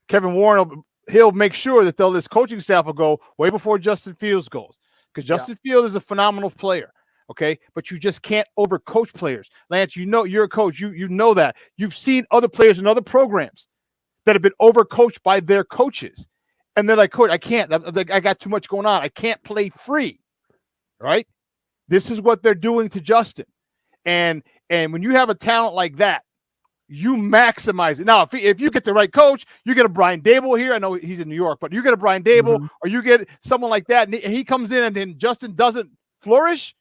Speaker 9: Kevin Warren, he'll make sure that this coaching staff will go way before Justin Fields goes. Because Justin Fields is a phenomenal player. Okay, but you just can't overcoach players. Lance, you're a coach. You know that. You've seen other players in other programs that have been overcoached by their coaches. And they're like, Coach, I can't. I got too much going on. I can't play free. Right? This is what they're doing to Justin. And when you have a talent like that, you maximize it. Now, if you get the right coach, you get a Brian Dable here. I know he's in New York, but you get a Brian Dable or you get someone like that, and he comes in and then Justin doesn't flourish,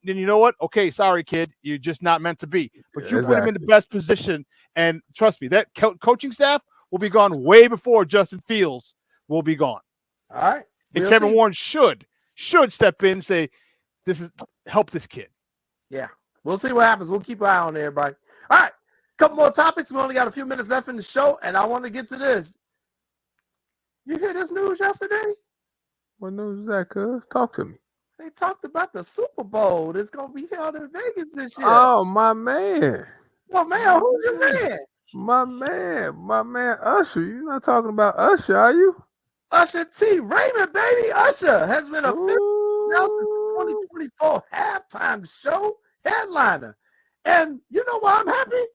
Speaker 9: then you know what? Okay, sorry, kid. You're just not meant to be. But you put him in the best position, and trust me, that coaching staff will be gone way before Justin Fields will be gone.
Speaker 2: All right.
Speaker 9: And Kevin Warren should step in and say, help this kid.
Speaker 2: Yeah. We'll see what happens. We'll keep an eye on everybody. All right. Couple more topics. We only got a few minutes left in the show, and I want to get to this. You hear this news yesterday?
Speaker 3: What news is that, cuz? Talk to me.
Speaker 2: They talked about the Super Bowl that's going to be held in Vegas this year.
Speaker 3: Oh, my man.
Speaker 2: Well, man, who's your man?
Speaker 3: My man, Usher. You're not talking about Usher, are you?
Speaker 2: Usher T. Raymond, baby. Usher has been officially announced the 2024 halftime show headliner. And you know why I'm happy?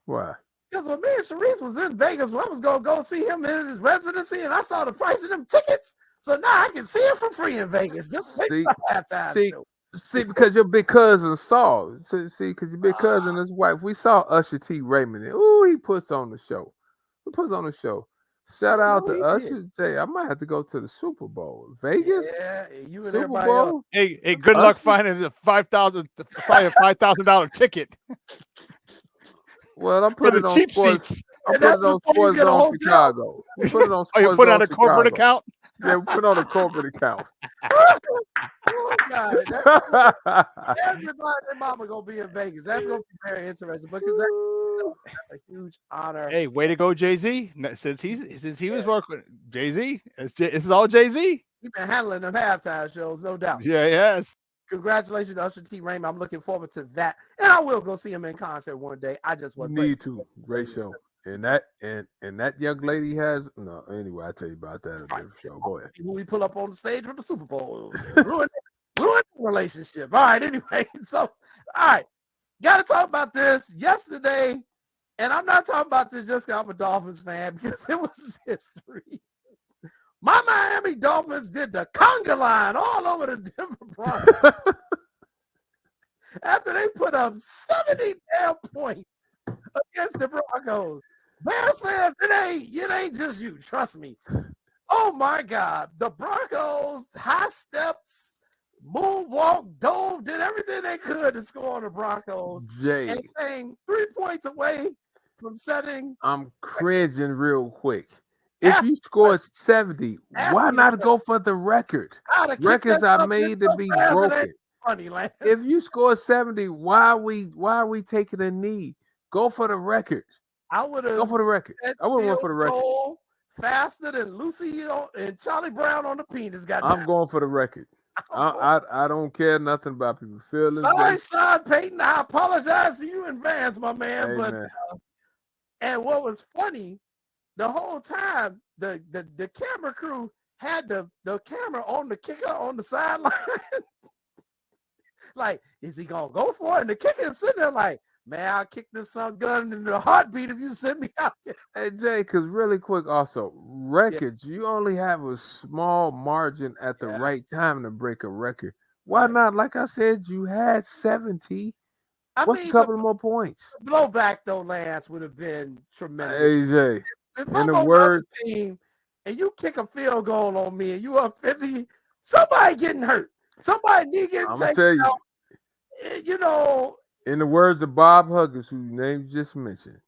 Speaker 3: Why?
Speaker 2: Because when me and Sharice was in Vegas, I was going to go see him in his residency, and I saw the price of them tickets. So now I can see it for free in Vegas. Just wait for halftime show.
Speaker 3: See, because your big cousin saw. See, because your big cousin and his wife, we saw Usher T. Raymond. He puts on the show. He puts on the show. Shout out to Usher J. I might have to go to the Super Bowl. Vegas?
Speaker 2: Yeah, you and
Speaker 3: Super
Speaker 2: everybody
Speaker 3: Bowl?
Speaker 2: else.
Speaker 9: Hey, good luck finding a $5,000 ticket.
Speaker 3: Well, I'm putting it on
Speaker 9: cheap
Speaker 3: sports.
Speaker 9: seats.
Speaker 3: I'm putting it on Sports Zone Chicago. We put it on
Speaker 9: Oh, you
Speaker 3: Sports
Speaker 9: put it on
Speaker 3: Zone
Speaker 9: a corporate
Speaker 3: Chicago.
Speaker 9: account?
Speaker 3: Yeah, we put it on a corporate account.
Speaker 2: Oh, God. Everybody and mama going to be in Vegas. That's going to be very interesting. But that's a huge honor.
Speaker 9: Hey, way to go, Jay-Z. Since he was working Jay-Z, this is all Jay-Z.
Speaker 2: You've been handling them halftime shows, no doubt.
Speaker 9: Yeah, yes.
Speaker 2: Congratulations to Usher T. Raymond. I'm looking forward to that. And I will go see him in concert one day. I just want
Speaker 3: to. Great show. And that young lady has anyway, I'll tell you about that in a different show. Go ahead.
Speaker 2: When we pull up on the stage for the Super Bowl. ruin the relationship. All right, anyway. So, all right. Gotta talk about this yesterday. And I'm not talking about this just because I'm a Dolphins fan, because it was history. My Miami Dolphins did the conga line all over the Denver Broncos. After they put up 70 damn points against the Broncos. Bears fans, it ain't just you. Trust me. Oh my God. The Broncos, high steps, moonwalk, dove, did everything they could to score on the Broncos.
Speaker 3: Jay.
Speaker 2: And came 3 points away from setting.
Speaker 3: I'm cringing real quick. If you scored 70, why not go for the record? Records are made to be broken.
Speaker 2: Funny, Lance.
Speaker 3: If you score 70, why are we taking a knee? Go for the record.
Speaker 2: I would have
Speaker 3: go for the record. I wouldn't went for the record.
Speaker 2: Faster than Lucy and Charlie Brown on the penis.
Speaker 3: I'm going for the record. I don't care nothing about people feeling.
Speaker 2: Sorry, Sean Payton. I apologize to you in advance, my man.
Speaker 3: Hey,
Speaker 2: but
Speaker 3: man.
Speaker 2: And what was funny, the whole time the camera crew had the camera on the kicker on the sideline. Like, is he gonna go for it? And the kicker is sitting there like, man, I'll kick this son gun in the heartbeat if you send me out there.
Speaker 3: Hey, Jay, because really quick also, records, you only have a small margin at the right time to break a record. Why not? Like I said, you had 70. What's a couple more points?
Speaker 2: Blowback, though, Lance, would have been tremendous.
Speaker 3: Hey, Jay,
Speaker 2: if
Speaker 3: in
Speaker 2: I'm
Speaker 3: the
Speaker 2: on
Speaker 3: word,
Speaker 2: the team and you kick a field goal on me and you up 50, somebody getting hurt. Somebody need getting
Speaker 3: I'm gonna
Speaker 2: taken
Speaker 3: tell
Speaker 2: out. You know,
Speaker 3: in the words of Bob Huggins, whose name you just mentioned,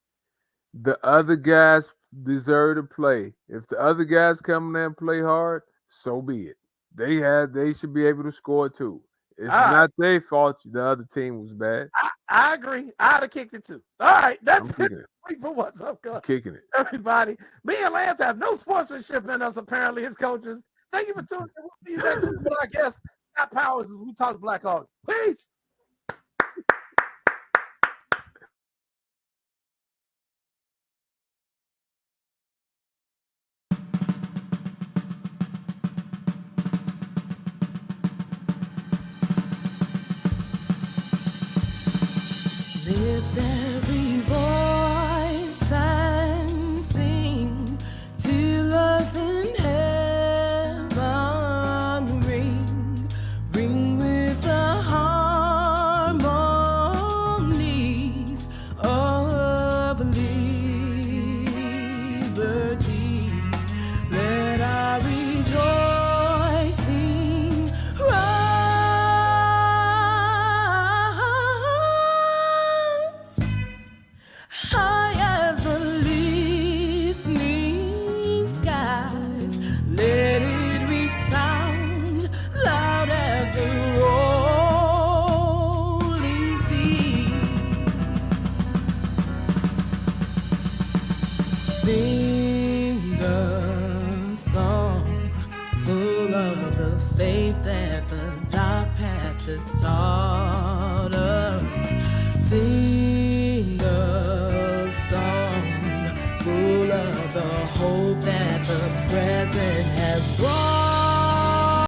Speaker 3: the other guys deserve to play. If the other guys come in there and play hard, so be it. They should be able to score too. It's not their fault the other team was bad.
Speaker 2: I agree. I'd have kicked it too. All right, that's it. For what's up, cuz.
Speaker 3: Kicking it.
Speaker 2: Everybody. Me and Lance have no sportsmanship in us, apparently, as coaches. Thank you for tuning in. We'll see you next week with our guest, Scott Powers, as we talk Blackhawks. Peace.
Speaker 17: Lift every voice and sing till earth and heaven ring with the harmonies of liberty. Let our rejoicing rise. Sing a song full of the faith that the dark past has taught us. Sing